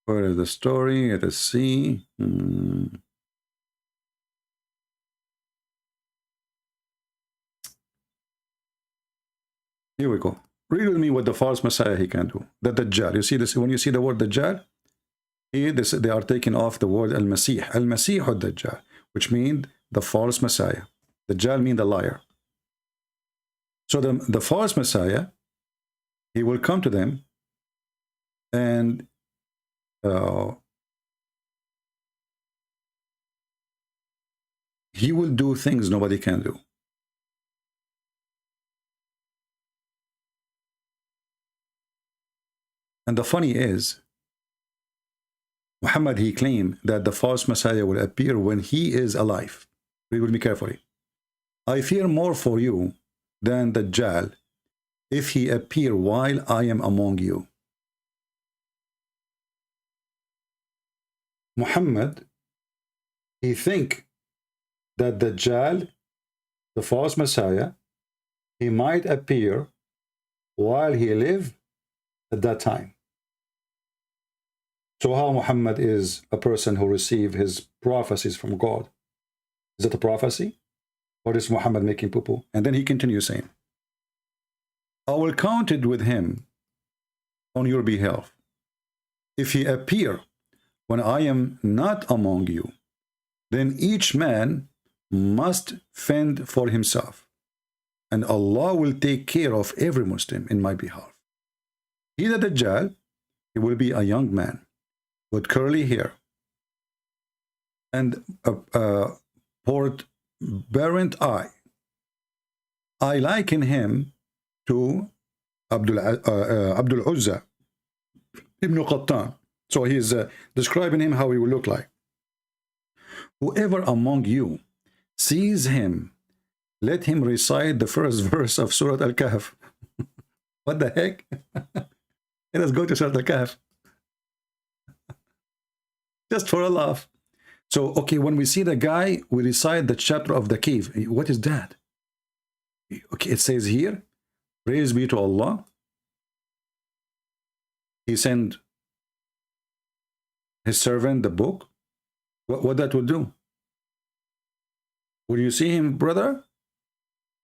Where is the story? Let us see. Here we go. Read with me what the false Messiah he can do. The Dajjal. You see this? When you see the word Dajjal, here they are taking off the word Al-Masih. Al-Masih al-Dajjal, which means the false Messiah. Dajjal means the liar. So the false Messiah, he will come to them and he will do things nobody can do. And the funny is, Muhammad, he claimed that the false Messiah will appear when he is alive. Read with me carefully. I fear more for you than the Dajjal if he appear while I am among you. Muhammad, he think that the Dajjal, the false Messiah, he might appear while he lived at that time. So how Muhammad is a person who received his prophecies from God? Is it a prophecy? Or is Muhammad making poo-poo? And then he continues saying, I will count it with him on your behalf. If he appear when I am not among you, then each man must fend for himself, and Allah will take care of every Muslim in my behalf. He, the Dajjal, he will be a young man with curly hair and a port-parent eye. I liken him to Abdul Uzza ibn Qattan. So he is describing him how he will look like. Whoever among you sees him, let him recite the first verse of Surah Al-Kahf. What the heck? Let us go to Surah Al-Kahf. Just for a laugh. So, okay, when we see the guy, we recite the chapter of the cave. What is that? Okay, it says here, praise be to Allah. He sent his servant the book. What that would do? Will you see him, brother?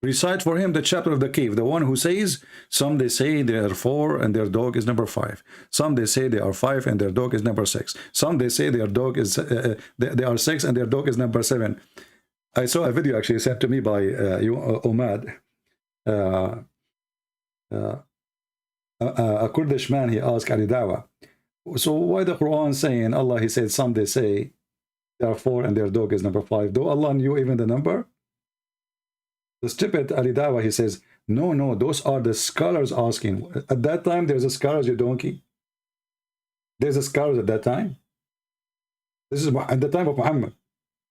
Recite for him the chapter of the cave. The one who says, some they say they are 4 and their dog is number 5. Some they say they are 5 and their dog is number 6. Some they say their dog is they are 6 and their dog is number 7. I saw a video actually sent to me by Omad. A Kurdish man, he asked Ali Dawa, so why the Quran saying Allah, he said, some they say they are 4 and their dog is number 5. Do Allah knew even the number? The stupid Ali Dawa, he says, no, those are the scholars asking. At that time, there's a scholars, you donkey. There's a scholars at that time. This is at the time of Muhammad.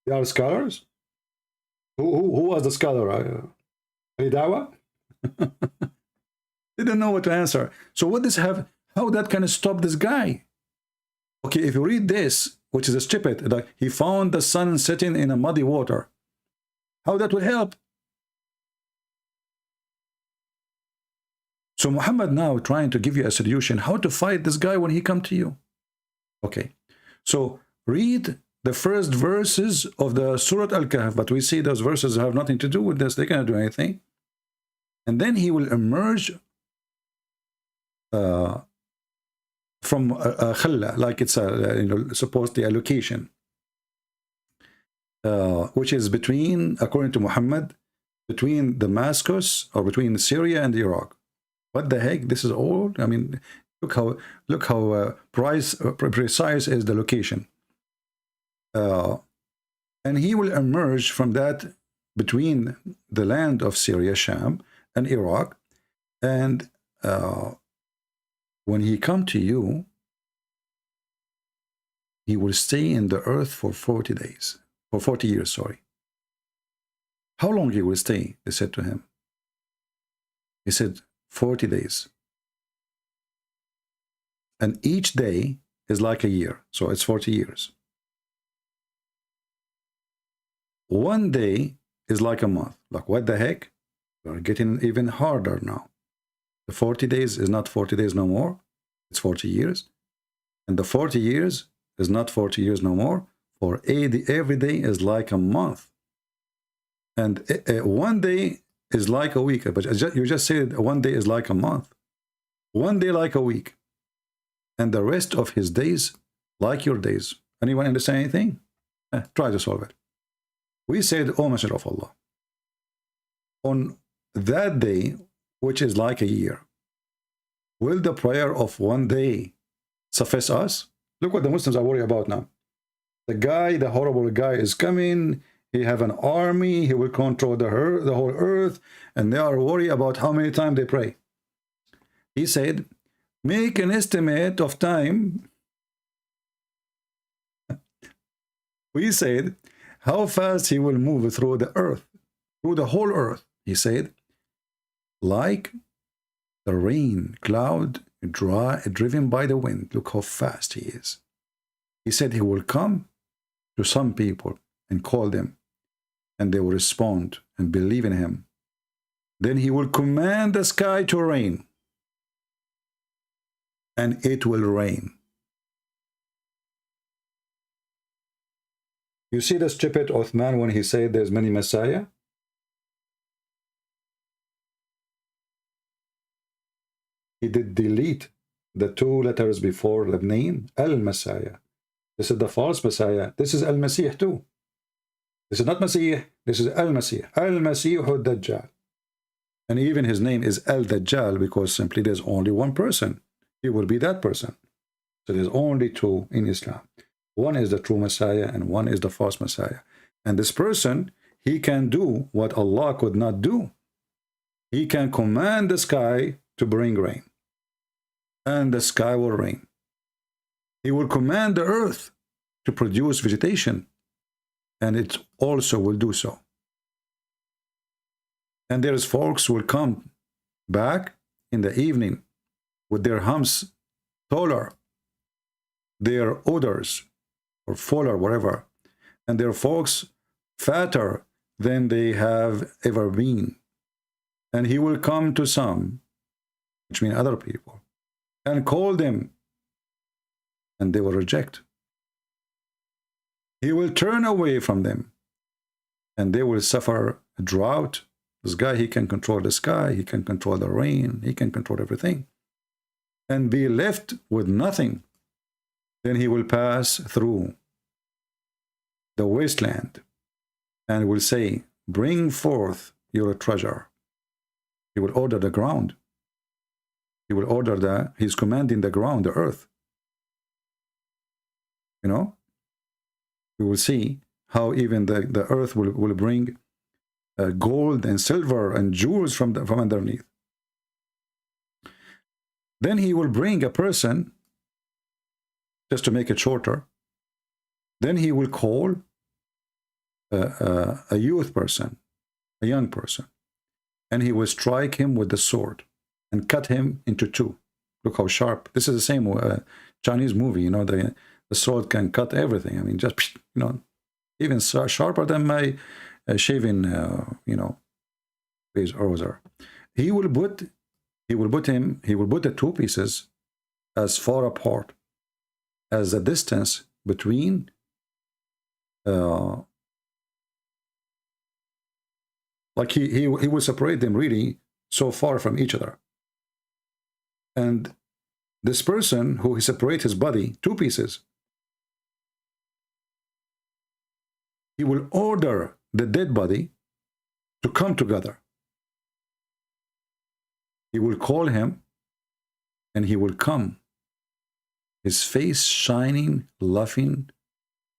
They are scholars. Who was the scholar? Ali Dawa? They don't know what to answer. So what does have? How that can stop this guy? Okay, if you read this, which is a stupid, like he found the sun setting in a muddy water. How that would help? So Muhammad now trying to give you a solution how to fight this guy when he come to you. Okay, so read the first verses of the Surah Al-Kahf, but we see those verses have nothing to do with this. They cannot do anything. And then he will emerge from khalla, like it's a supposedly a location, which is between, according to Muhammad, between Damascus or between Syria and Iraq. What the heck? This is all. I mean, look how precise is the location. And he will emerge from that between the land of Syria, Sham, and Iraq, and when he come to you, he will stay in the earth for 40 days, for 40 years, sorry. How long he will stay? They said to him. He said 40 days. And each day is like a year, so it's 40 years. One day is like a month. Like, what the heck? We're getting even harder now. The 40 days is not 40 days no more. It's 40 years. And the 40 years is not 40 years no more. For every day is like a month. And one day is like a week. But you just said one day is like a month. One day like a week. And the rest of his days like your days. Anyone understand anything? Try to solve it. We said, O Messenger of Allah, on that day, which is like a year, will the prayer of one day suffice us? Look what the Muslims are worried about now. The horrible guy is coming. He have an army. He will control the whole earth. And they are worried about how many times they pray. He said, make an estimate of time. We said, how fast he will move through the earth, through the whole earth. He said, like the rain cloud driven by the wind. Look how fast he is. He said he will come to some people and call them, and they will respond and believe in him. Then he will command the sky to rain, and it will rain. You see the stupid Uthman when he said there's many Messiah? He did delete the 2 letters before the name, Al-Messiah. This is the false Messiah. This is Al-Masih too. This is not Masih. This is Al-Masih. Al-Masih Dajjal. And even his name is Al-Dajjal because simply there's only one person. He will be that person. So there's only 2 in Islam. One is the true Messiah and one is the false Messiah. And this person, he can do what Allah could not do. He can command the sky to bring rain. And the sky will rain. He will command the earth to produce vegetation. And it also will do so. And there's folks will come back in the evening with their humps taller, their odors or fuller, whatever, and their folks fatter than they have ever been. And he will come to some, which means other people, and call them, and they will reject. He will turn away from them, and they will suffer a drought. This guy, he can control the sky, he can control the rain, he can control everything, and be left with nothing. Then he will pass through the wasteland and will say, bring forth your treasure. He will order the ground. He will order he's commanding the ground, the earth. You know, we will see how even the earth will bring gold and silver and jewels from underneath. Then he will bring a person, just to make it shorter, then he will call a youth person, a young person, and he will strike him with the sword and cut him into 2. Look how sharp. This is the same Chinese movie, you know, the sword can cut everything. I mean, just, you know, even sharper than my shaving, you know, razor. He will put the 2 pieces as far apart as the distance between like he will separate them really so far from each other. And this person who he separates his body 2 pieces, he will order the dead body to come together. He will call him and he will come, his face shining, laughing,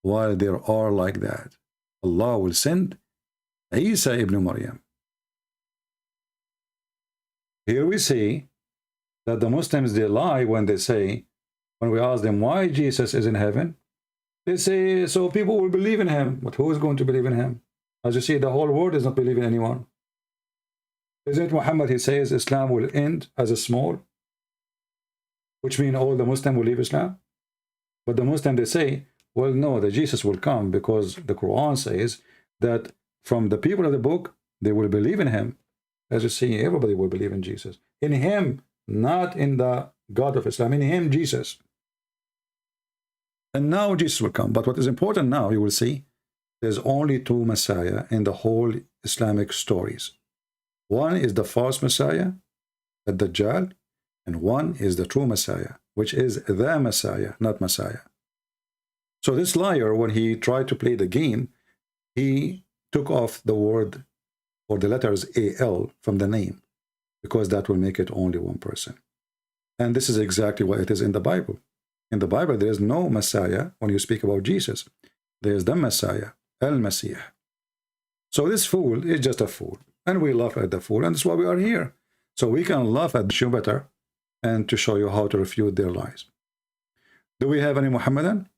while they are like that. Allah will send Isa ibn Maryam. Here we see that the Muslims, they lie when they say, when we ask them why Jesus is in heaven, they say, so people will believe in him. But who is going to believe in him? As you see, the whole world is not believing in anyone. Isn't Muhammad, he says, Islam will end as a small, which means all the Muslims will leave Islam? But the Muslims, they say, well, no, the Jesus will come because the Quran says that from the people of the book, they will believe in him. As you see, everybody will believe in Jesus. In him, not in the God of Islam. In him, Jesus. And now Jesus will come. But what is important now, you will see, there's only 2 Messiah in the whole Islamic stories. One is the false Messiah, the Dajjal, and one is the true Messiah, which is the Messiah, not Messiah. So this liar, when he tried to play the game, he took off the word or the letters AL from the name, because that will make it only one person. And this is exactly what it is in the Bible. In the Bible, there is no Messiah when you speak about Jesus. There is the Messiah, Al-Masih. So this fool is just a fool. And we laugh at the fool, and that's why we are here. So we can laugh at you better and to show you how to refute their lies. Do we have any Muhammadan?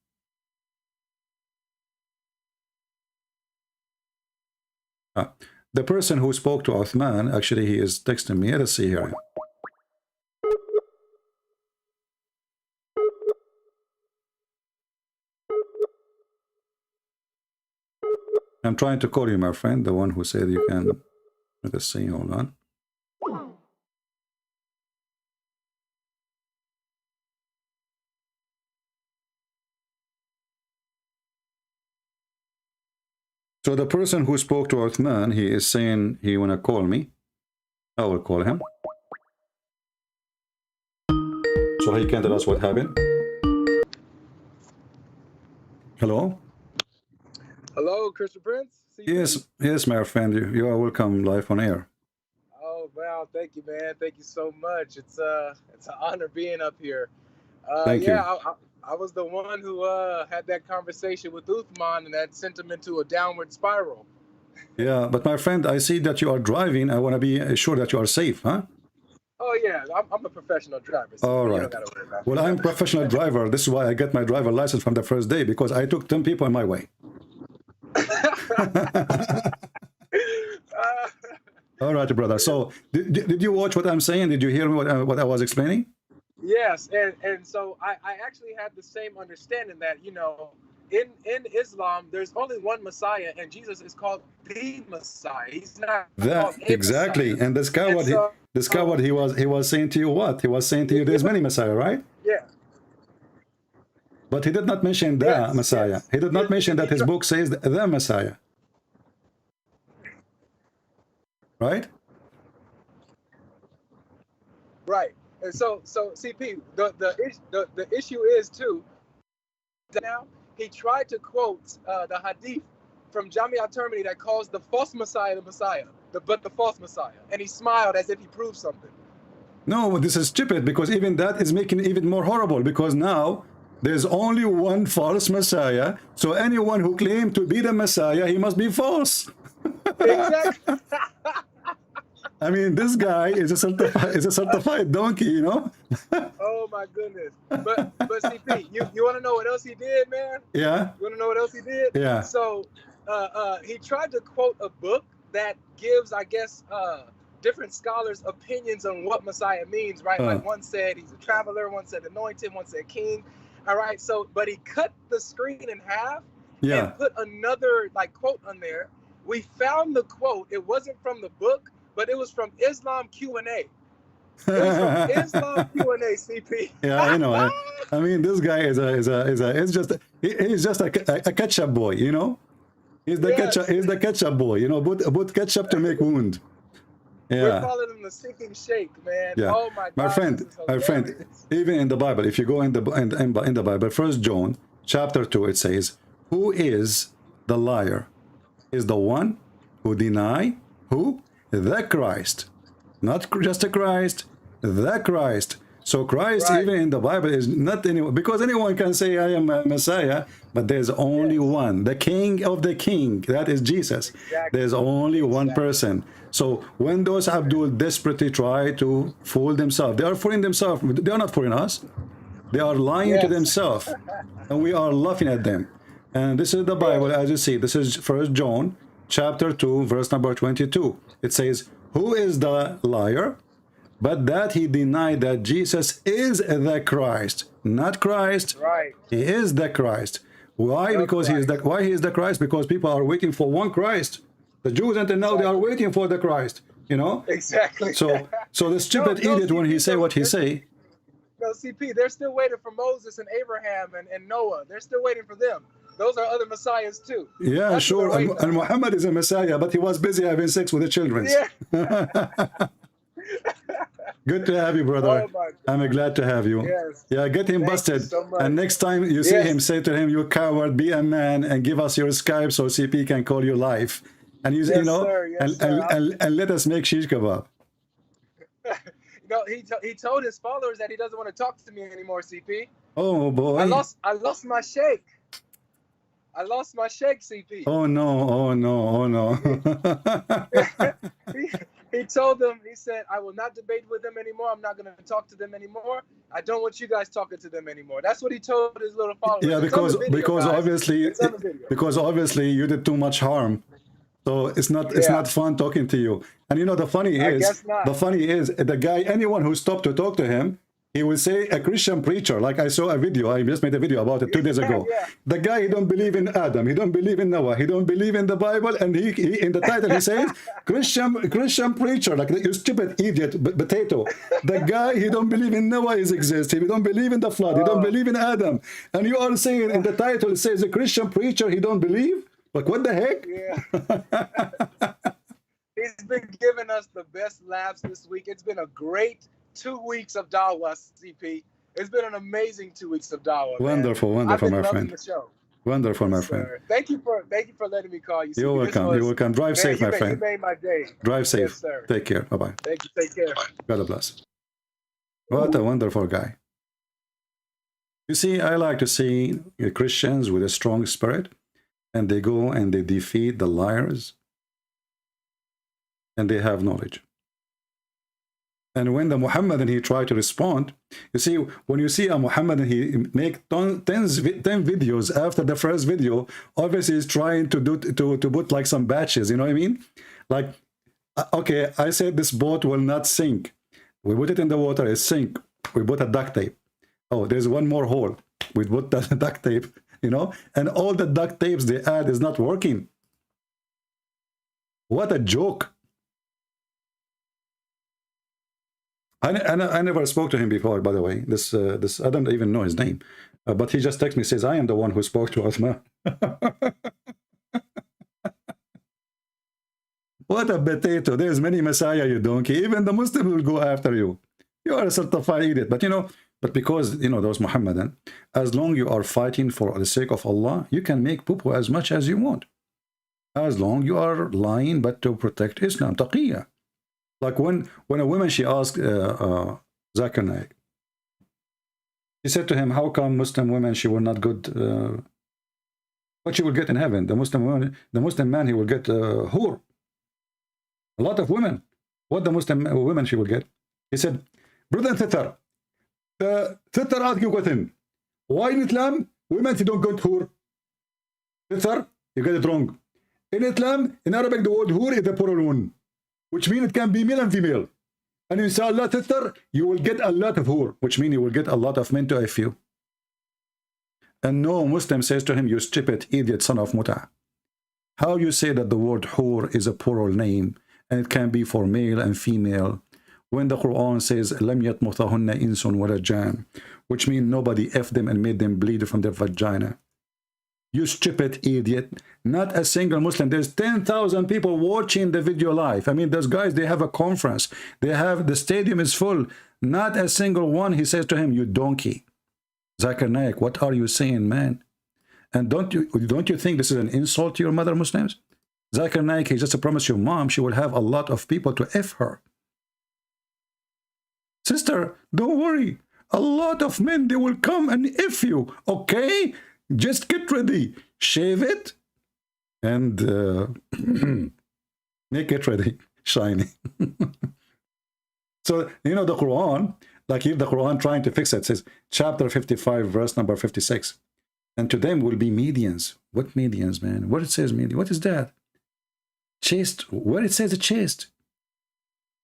The person who spoke to Uthman, actually, he is texting me. Let's see here. I'm trying to call you, my friend, the one who said you can. Let's see, hold on. So the person who spoke to Uthman, he is saying he wanna call me. I will call him. So he can tell us what happened. Hello? Hello, Christian Prince? Yes, my friend. You are welcome live on air. Oh, wow. Thank you, man. Thank you so much. It's an honor being up here. Thank you. I was the one who had that conversation with Uthman, and that sent him into a downward spiral. Yeah, but my friend, I see that you are driving. I want to be sure that you are safe, huh? Oh, yeah. I'm a professional driver. So All you right. don't gotta worry about Well, I'm a professional driver. This is why I got my driver license from the first day, because I took 10 people in my way. All right, brother. So did you watch what I'm saying? Did you hear me what I was explaining? Yes, and so I actually had the same understanding that, you know, in Islam, there's only one Messiah, and Jesus is called the Messiah. He's not called a Exactly. Messiah. And this guy, what he was saying to you, what? He was saying to you, there's many Messiah, right? Yeah. But he did not mention the Messiah. Yes. He did not mention that his book says the Messiah. Right? Right. And so CP, the issue is too, now he tried to quote the hadith from Jamia Termini that calls the false Messiah the Messiah, but the false Messiah. And he smiled as if he proved something. No, this is stupid, because even that is making it even more horrible, because now there's only one false Messiah. So anyone who claimed to be the Messiah, he must be false. Exactly. I mean, this guy is a certified donkey, you know? Oh my goodness. But CP, you want to know what else he did, man? Yeah. You want to know what else he did? Yeah. So he tried to quote a book that gives, I guess, different scholars' opinions on what Messiah means, right? Like one said he's a traveler, one said anointed, one said king. All right. So, but he cut the screen in half and put another like quote on there. We found the quote. It wasn't from the book, but it was from Islam Q&A. It was from Islam Q&A, CP. Yeah, I know. I mean, this guy he's just a ketchup boy, you know? He's the ketchup boy, you know, put ketchup to make wound. Yeah. We're calling him the sinking shake, man. Yeah. Oh my God. My friend, even in the Bible, if you go in the Bible, 1 John chapter 2, it says, who is the liar? Is the one who deny who? The Christ. Not just a Christ, the Christ. So Christ, even in the Bible, is not anyone, because anyone can say I am a Messiah, but there's only one, the King of the King, that is Jesus. There's only one person. So when those Abdul desperately try to fool themselves, they are fooling themselves. They are not fooling us. They are lying to themselves, and we are laughing at them. And this is the Bible, as you see. This is 1 John chapter 2, verse number 22. It says, who is the liar? But that he denied that Jesus is the Christ, not Christ. Right. He is the Christ. Why? Because he is the Christ? Because people are waiting for one Christ. The Jews until now, they are waiting for the Christ, you know? Exactly. So the stupid idiot, when he say what he say. No, CP, they're still waiting for Moses and Abraham and Noah. They're still waiting for them. Those are other messiahs too. Yeah, that's sure. And Muhammad is a messiah, but he was busy having sex with the children. Yeah. Good to have you, brother. Oh I'm glad to have you. Yes. Yeah, get him busted. So and next time you see him, say to him, you coward, be a man, and give us your Skype so CP can call you live. And you know, and let us make shish kebab. You know, he told his followers that he doesn't want to talk to me anymore, CP. Oh boy. I lost my sheikh. I lost my sheikh, CP. Oh no, oh no, oh no. He told them, he said, I will not debate with them anymore. I'm not going to talk to them anymore. I don't want you guys talking to them anymore. That's what he told his little followers. Yeah, because obviously you did too much harm. So it's not fun talking to you. And you know, the funny is the guy, anyone who stopped to talk to him, he will say a Christian preacher. Like I saw a video, I just made a video about it 2 days ago. The guy, he don't believe in Adam, he don't believe in Noah, he don't believe in the Bible, and he in the title he says Christian preacher, like you stupid idiot potato. The guy, he don't believe in Noah exists, he don't believe in the flood, he don't believe in Adam, and you are saying in the title it says a Christian preacher, he don't believe. Like, what the heck? Yeah. He's been giving us the best laughs this week. It's been a great 2 weeks of Dawah, CP. It's been an amazing 2 weeks of Dawah. Wonderful, man. wonderful, I've been my loving friend. the show. Wonderful, my Yes, friend. sir. Thank you for letting me call you. CP. You're welcome. You're welcome. Drive safe, my friend. You made my day. Drive safe. Yes, sir. Take care. Bye-bye. Thank you. Take care. God bless. What a wonderful guy. You see, I like to see Christians with a strong spirit, and they go and they defeat the liars, and they have knowledge. And when the Muhammadan, he tried to respond, you see, when you see a Muhammadan, he make 10 videos after the first video, obviously he's trying to put like some batches, you know what I mean? Like, okay, I said this boat will not sink. We put it in the water, it sink. We put a duct tape. Oh, there's one more hole. We put the duct tape, you know, and all the duct tapes they add is not working. What a joke. I never spoke to him before, by the way. This I don't even know his name. But he just texts me, says, I am the one who spoke to Uthman. What a potato. There's many Messiah, you donkey. Even the Muslim will go after you. You are a certified idiot. But, you know, but because, you know, those Muhammadan, as long you are fighting for the sake of Allah, you can make poo-poo as much as you want. As long you are lying, but to protect Islam. Taqiyya. Like when a woman, she asked Zakir Naik, she said to him, how come Muslim women, she will not get what she will get in heaven? The Muslim man, he will get hur. A lot of women. What the Muslim women she will get? He said, brother Thithar, Thithar asked you question. Why in Islam, women, she don't get hur? Thithar, you get it wrong. In Islam, in Arabic, the word hur is a plural one, which means it can be male and female. And inshallah, Thithar, you will get a lot of hur, which means you will get a lot of men to F you. And no Muslim says to him, you stupid idiot son of Muta. How you say that the word hur is a plural name and it can be for male and female when the Quran says لَمْ يَطْمُثَهُنَّ إِنسٌ وَلَا جَانٌ, which means nobody F them and made them bleed from their vagina. You stupid idiot. Not a single Muslim. There's 10,000 people watching the video live. I mean, those guys, they have a conference. The stadium is full. Not a single one. He says to him, you donkey. Zakir Naik, what are you saying, man? And don't you think this is an insult to your mother Muslims? Zakir Naik, he just promised your mom she will have a lot of people to F her. Sister, don't worry. A lot of men, they will come and F you, okay? Just get ready. Shave it and make it ready. Shiny. So, you know, the Quran, like if the Quran trying to fix it, says chapter 55, verse number 56. And to them will be medians. What medians, man? What it says median? What is that? Chaste. Where it says a chaste?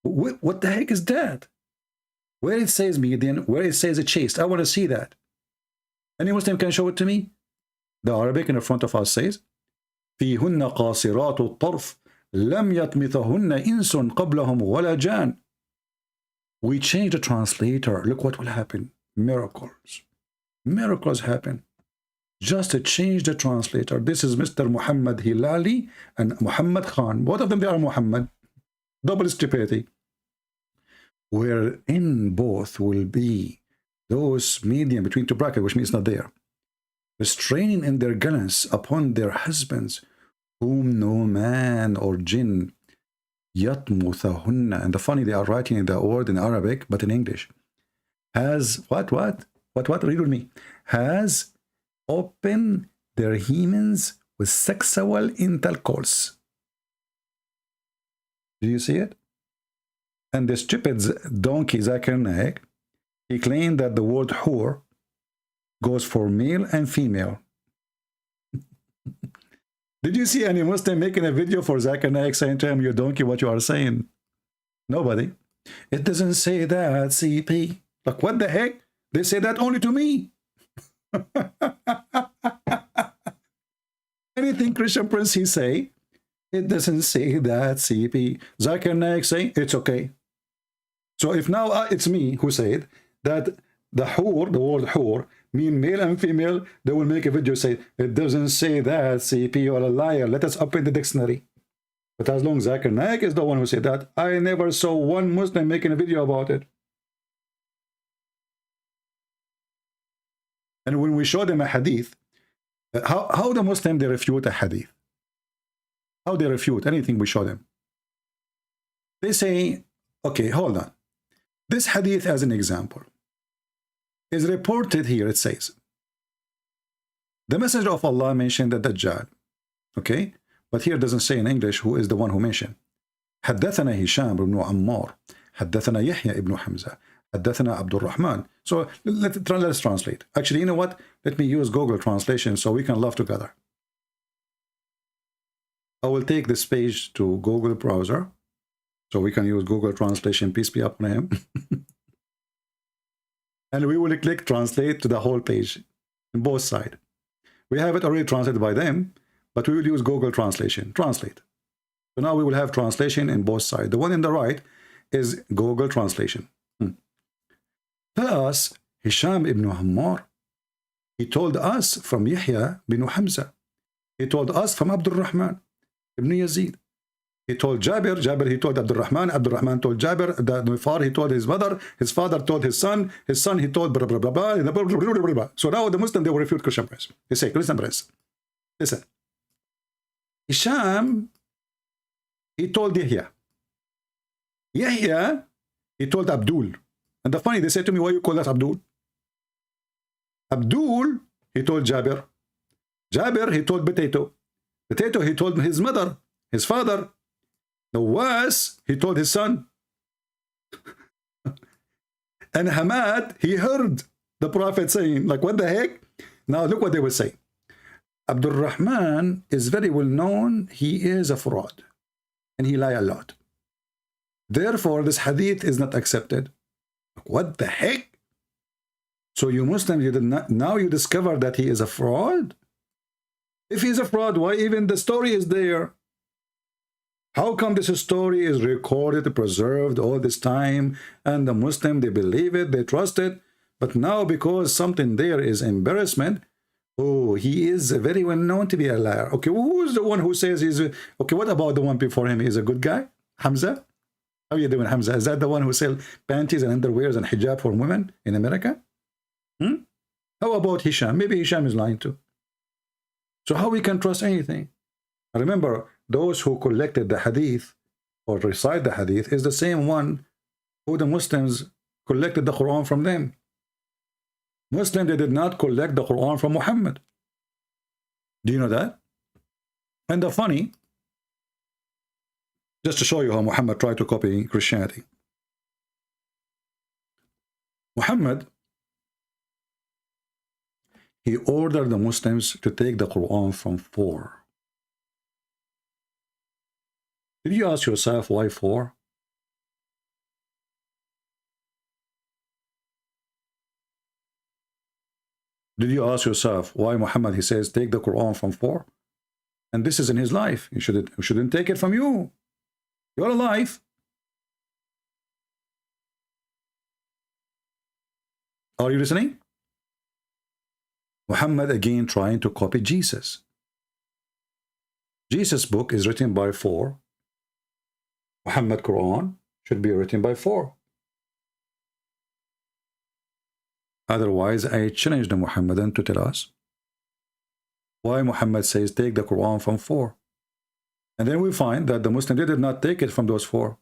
What the heck is that? Where it says median, where it says a chaste? I want to see that. Any Muslim can show it to me? The Arabic in the front of us says, فِيهُنَّ قَاصِرَاتُ الطَّرْفِ لَمْ يَطْمِثَهُنَّ إِنسٌ قَبْلَهُمْ وَلَا جَانٌ. We change the translator. Look what will happen. Miracles. Miracles happen. Just to change the translator. This is Mr. Muhammad Hilali and Muhammad Khan. Both of them, they are Muhammad. Double stupidity. Wherein both will be those medium between two brackets, which means not there, restraining in their gallants upon their husbands, whom no man or jinn yatmuthahunna. And the funny, they are writing in the word in Arabic, but in English. Has what? Read with me. Has opened their hymens with sexual intercourse. Do you see it? And the stupid donkey Zakir Naik, he claimed that the word whore goes for male and female. Did you see any Muslim making a video for Zakir Naik saying to him, you donkey, what you are saying? Nobody. It doesn't say that, CP. Like, what the heck? They say that only to me. Anything Christian Prince he say, it doesn't say that, CP. Zakir Naik say, it's okay. So if now it's me who said that the whore, the word whore, mean male and female, they will make a video say, it doesn't say that, CP, you're a liar. Let us open the dictionary. But as long as Zakir Naik is the one who said that, I never saw one Muslim making a video about it. And when we show them a hadith, how the Muslim, they refute a hadith? How they refute anything we show them? They say, okay, hold on. This hadith as an example is reported here. It says, the Messenger of Allah mentioned the Dajjal. Okay? But here it doesn't say in English who is the one who mentioned. حدثنا هشام بن عمار حدثنا يحيى ابن حمزة حدثنا عبد الرحمن. So let's translate. Actually, you know what? Let me use Google Translation so we can laugh together. I will take this page to Google browser so we can use Google Translation. Peace be upon him. And we will click translate to the whole page in both sides. We have it already translated by them, but we will use Google Translation. Translate. So now we will have translation in both sides. The one in the right is Google Translation. Tell us, Hisham ibn Ammar, he told us from Yahya bin Hamza. He told us from Abdul Rahman ibn Yazid. He told Jabir, he told Abdul Rahman told Jabir, the Nufar, he told his mother, his father told his son he told blah, blah, blah, blah, blah, blah, blah, blah. So now the Muslim, they will refute Christian Prince. They say, Christian Prince, listen. Hisham, he told Yahya. Yahya, he told Abdul. And the funny, they said to me, why you call us Abdul? Abdul, he told Jabir. Jabir, he told Potato. Potato, he told his mother, his father. Nawas, he told his son. And Hamad, he heard the Prophet saying, like, what the heck? Now look what they will say. Abdul Rahman is very well known. He is a fraud. And he lied a lot. Therefore, this hadith is not accepted. What the heck? So you Muslims, you did not, now you discover that he is a fraud? If he's a fraud, why even the story is there? How come this story is recorded, preserved all this time, and the Muslim, they believe it, they trust it, but now because something there is embarrassment, oh, he is very well known to be a liar. Okay, who's the one who says he's okay? What about the one before him? He's a good guy, Hamza. How are you doing, Hamza? Is that the one who sells panties and underwears and hijab for women in America? How about Hisham? Maybe Hisham is lying too. So how we can trust anything? Remember, those who collected the hadith or recite the hadith is the same one who the Muslims collected the Quran from them. Muslims, they did not collect the Quran from Muhammad. Do you know that? And the funny, just to show you how Muhammad tried to copy Christianity. Muhammad, he ordered the Muslims to take the Quran from 4. Did you ask yourself why 4? Did you ask yourself why Muhammad, he says, take the Quran from 4? And this is in his life. He shouldn't take it from you. You're alive. Are you listening? Muhammad again trying to copy Jesus. Jesus' book is written by 4. Muhammad Quran should be written by 4. Otherwise, I challenge the Muhammadan to tell us why Muhammad says take the Quran from 4. And then we find that the Muslims did not take it from those 4.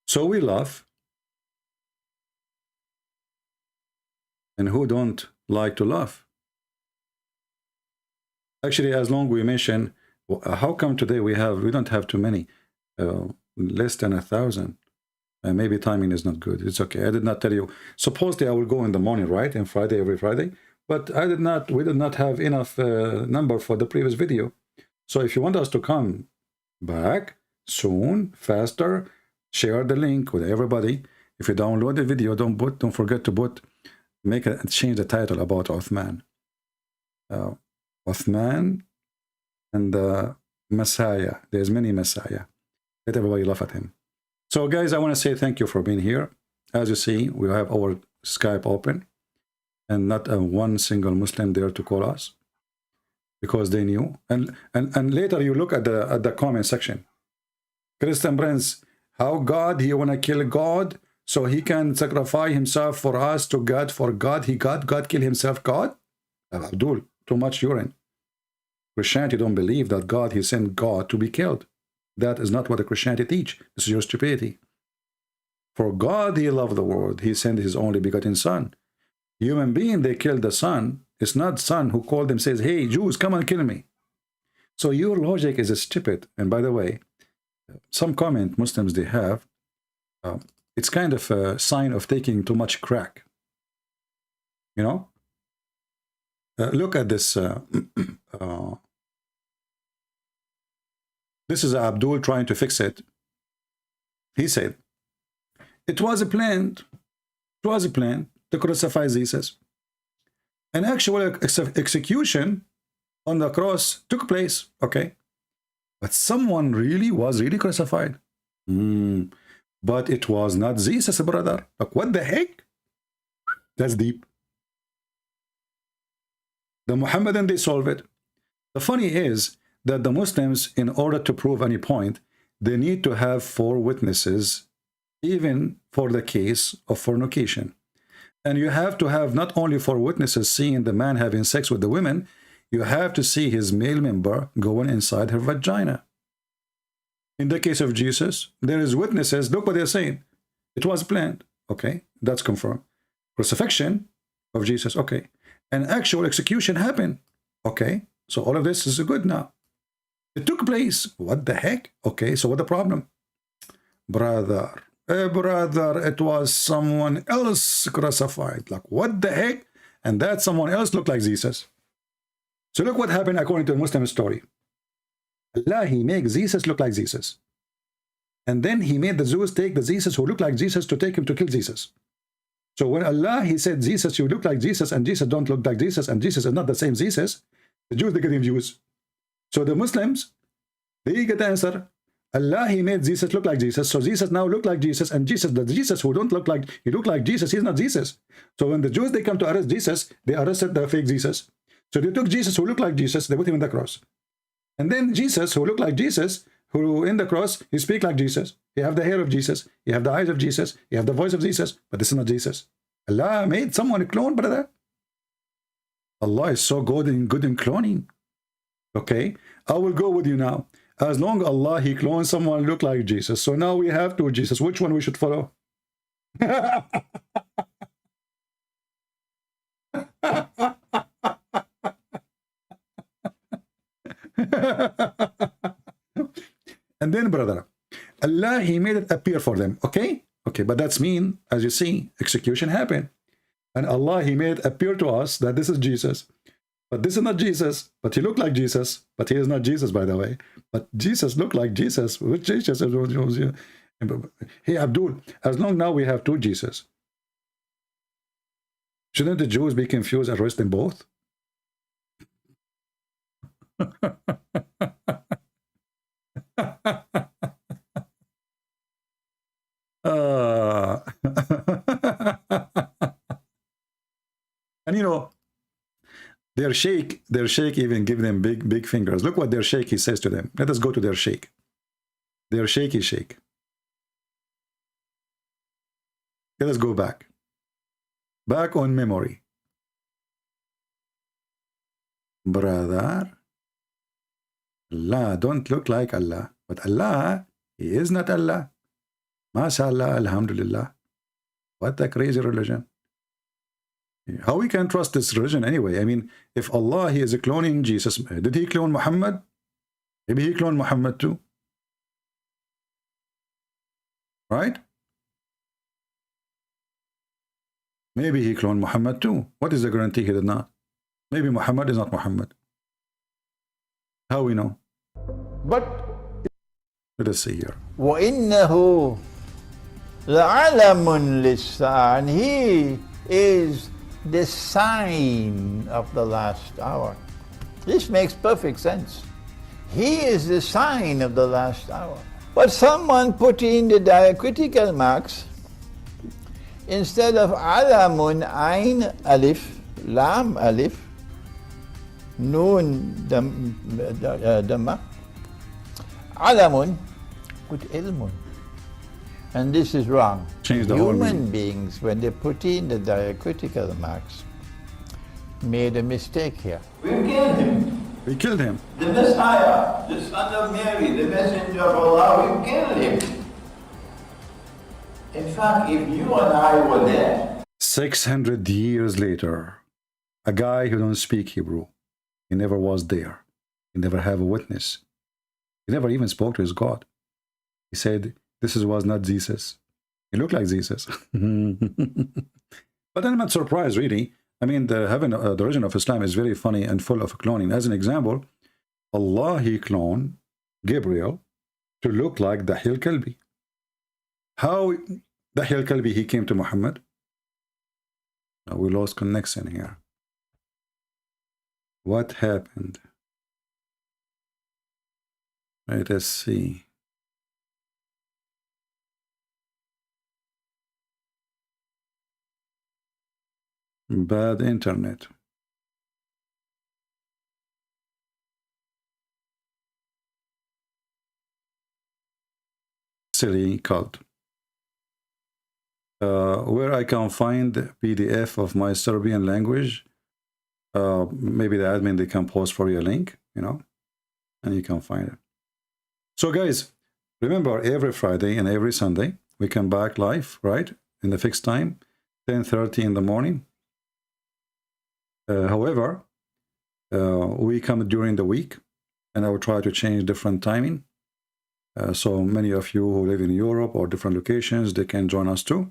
So we laugh. And who don't like to laugh? Actually, as long as we mention, how come today we don't have too many, less than 1,000? Maybe timing is not good. It's okay. I did not tell you. Supposedly I will go in the morning, right? And Friday, every Friday. But we did not have enough number for the previous video. So if you want us to come back soon, faster, share the link with everybody. If you download the video, don't forget to change the title about Uthman. Uthman and Messiah. There's many Messiah. Let everybody laugh at him. So guys, I want to say thank you for being here. As you see, we have our Skype open and not one single Muslim there to call us because they knew. And later you look at the comment section. Christian Prince, how God, he want to kill God so he can sacrifice himself for us to God, for God. God kill himself, God? Abdul, too much urine. Christianity don't believe that God, he sent God to be killed. That is not what the Christianity teach. This is your stupidity. For God, he loved the world. He sent his only begotten son. Human being, they killed the son. It's not son who called them, says, hey, Jews, come and kill me. So your logic is stupid. And by the way, some comment Muslims they have, it's kind of a sign of taking too much crack. You know? Look at this. This is Abdul trying to fix it. He said, it was a plan to crucify Jesus. An actual execution on the cross took place, okay? But someone was really crucified. But it was not Jesus, brother. Like, what the heck? That's deep. The Muhammadan, they solve it. The funny is that the Muslims, in order to prove any point, they need to have 4 witnesses, even for the case of fornication. And you have to have not only 4 witnesses seeing the man having sex with the women, you have to see his male member going inside her vagina. In the case of Jesus, there is witnesses. Look what they're saying. It was planned. Okay, that's confirmed. Crucifixion of Jesus. Okay. An actual execution happened. Okay, so all of this is good now. It took place. What the heck? Okay, so what the problem? Brother, it was someone else crucified. Like, what the heck? And that someone else looked like Jesus. So look what happened according to the Muslim story. Allah, he makes Jesus look like Jesus. And then he made the Jews take the Jesus who looked like Jesus to take him to kill Jesus. So when Allah, he said, Jesus, you look like Jesus, and Jesus don't look like Jesus, and Jesus is not the same Jesus, the Jews, they get him Jews. So the Muslims, they get the answer. Allah, he made Jesus look like Jesus, so Jesus now look like Jesus, and Jesus, the Jesus who don't look like, he look like Jesus, he's not Jesus. So when the Jews, they come to arrest Jesus, they arrested the fake Jesus. So they took Jesus who looked like Jesus, they put him in the cross. And then Jesus, who looked like Jesus, who in the cross, he speak like Jesus. You have the hair of Jesus, you have the eyes of Jesus, you have the voice of Jesus, but this is not Jesus. Allah made someone a clone, brother. Allah is so good in cloning. Okay, I will go with you now. As long as Allah, he clones someone look like Jesus. So now we have 2 Jesus. Which one we should follow? And then, brother, Allah, he made it appear for them. Okay? Okay, but that's mean, as you see, execution happened. And Allah, he made it appear to us that this is Jesus. But this is not Jesus, but he looked like Jesus. But he is not Jesus, by the way. But Jesus looked like Jesus. Which Jesus? Hey, Abdul, as long now we have 2 Jesus. Shouldn't the Jews be confused and arrest them both? And you know, their sheikh even give them big fingers. Look what their sheikh, he says to them. Let us go to their sheikh. Their shaky sheikh. Let us go back on memory. Brother, Allah don't look like Allah, but Allah, he is not Allah. MashaAllah, Alhamdulillah. What a crazy religion. How we can trust this religion anyway? I mean, if Allah, he is cloning Jesus, did he clone Muhammad? Maybe he cloned Muhammad too. Right? Maybe he cloned Muhammad too. What is the guarantee he did not? Maybe Muhammad is not Muhammad. How we know? But let us see here. وَإِنَّهُ لَعَلَمٌ لِلسَّاعَةِ, and he is the sign of the last hour. This makes perfect sense. He is the sign of the last hour. But someone put in the diacritical marks instead of alamun, ain, alif, lam, alif, noon, dhamma, alamun, put ilmun. And this is wrong. Change the whole Human meaning. beings, when they put in the diacritical marks, made a mistake here. We killed him. We killed him. The Messiah, the son of Mary, the messenger of Allah, we killed him. In fact, if you and I were there, 600 years later, a guy who don't speak Hebrew, he never was there. He never have a witness. He never even spoke to his God. He said, this was not Jesus. He looked like Jesus. But I'm not surprised, really. I mean, the religion of Islam is very funny and full of cloning. As an example, Allah, he cloned Gabriel to look like Dahil Kalbi. How Dahil Kalbi, he came to Muhammad? We lost connection here. What happened? Let us see. Bad internet. Silly cult. Where I can find PDF of my Serbian language, maybe the admin, they can post for you a link, you know, and you can find it. So guys, remember, every Friday and every Sunday, we come back live, right, in the fixed time, 10:30 in the morning. However, we come during the week, and I will try to change different timing. So many of you who live in Europe or different locations, they can join us too.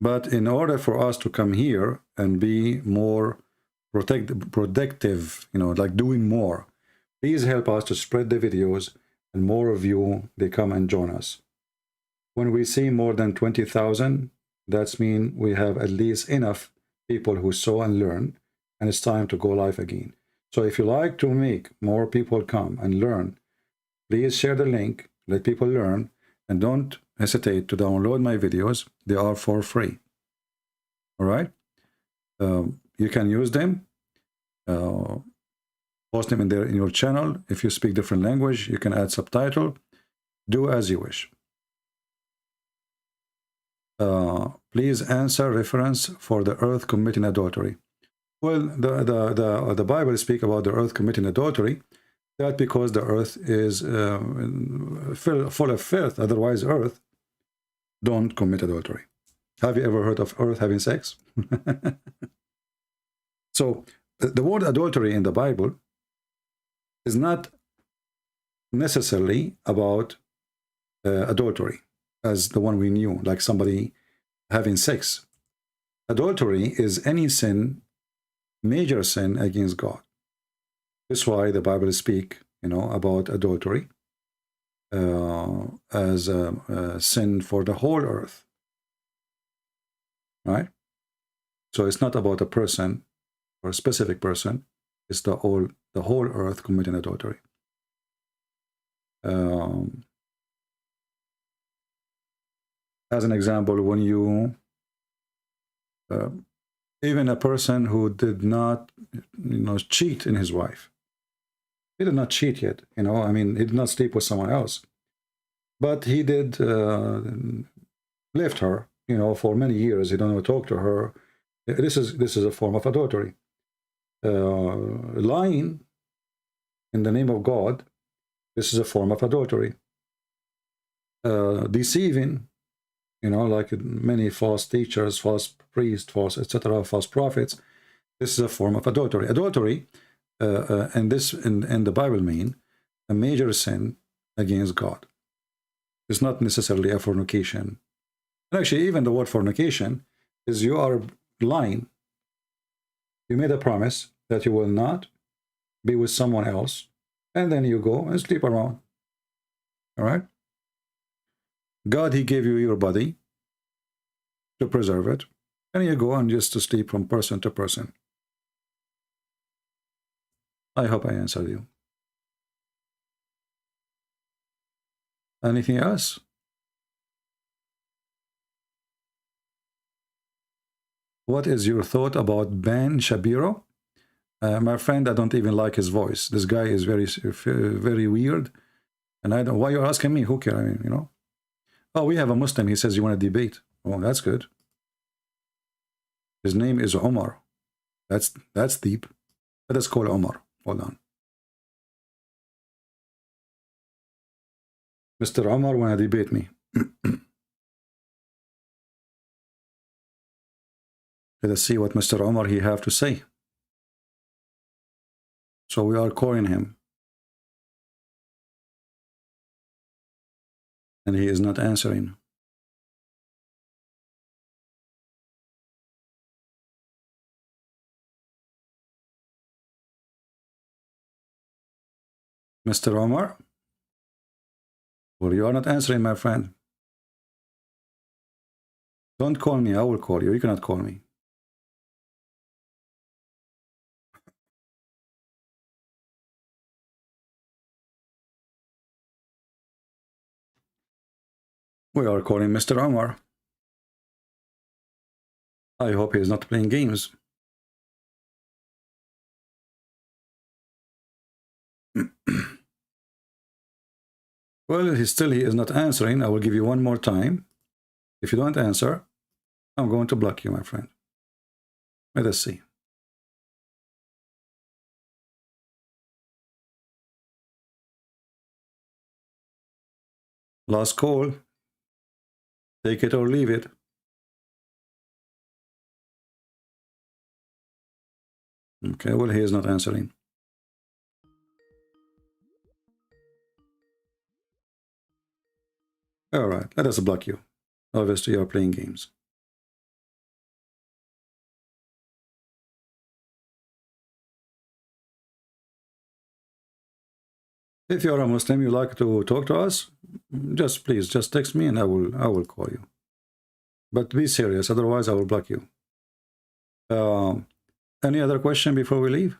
But in order for us to come here and be more protective, you know, like doing more, please help us to spread the videos, and more of you, they come and join us. When we see more than 20,000, that's mean we have at least enough people who saw and learn, and it's time to go live again. So if you like to make more people come and learn, please share the link, let people learn, and don't hesitate to download my videos. They are for free. All right? You can use them, post them in your channel. If you speak different language, you can add subtitle. Do as you wish. Please answer reference for the earth committing adultery. Well, the Bible speaks about the earth committing adultery. That because the earth is full of filth. Otherwise, earth don't commit adultery. Have you ever heard of earth having sex? So the word adultery in the Bible is not necessarily about adultery as the one we knew, like somebody having sex. Adultery is any sin, major sin against God. That's why the Bible speaks, you know, about adultery as a sin for the whole earth, right? So it's not about a person or a specific person; it's the whole earth committing adultery. As an example, when you even a person who did not, you know, cheat in his wife. He did not cheat yet, you know. I mean, he did not sleep with someone else, but he did left her, you know, for many years. He don't talk to her. This is a form of adultery. Lying in the name of God. This is a form of adultery. Deceiving, you know, like many false teachers, false priests, false etc., false prophets. This is a form of adultery. Adultery. And this in the Bible mean a major sin against God. It's not necessarily a fornication. And actually, even the word fornication is you are lying. You made a promise that you will not be with someone else, and then you go and sleep around. All right? God, he gave you your body to preserve it, and you go and just to sleep from person to person. I hope I answered you. Anything else? What is your thought about Ben Shapiro? My friend, I don't even like his voice. This guy is very weird. And I don't, why you're asking me? Who cares? I mean, you know. Oh, we have a Muslim. He says you want to debate. Oh, that's good. His name is Omar. That's deep. Let us call Omar. Hold on. Mr. Omar want to debate me. Let us see what Mr. Omar he have to say. So we are calling him. And he is not answering. Mr. Omar? Well, you are not answering, my friend. Don't call me. I will call you. You cannot call me. We are calling Mr. Omar. I hope he is not playing games. Well, he is not answering. I will give you one more time. If you don't answer, I'm going to block you, my friend. Let us see. Last call. Take it or leave it. Okay, well, he is not answering. All right, let us block you. Obviously, you are playing games. If you are a Muslim, you like to talk to us, please text me and I will call you. But be serious, otherwise I will block you. Any other question before we leave?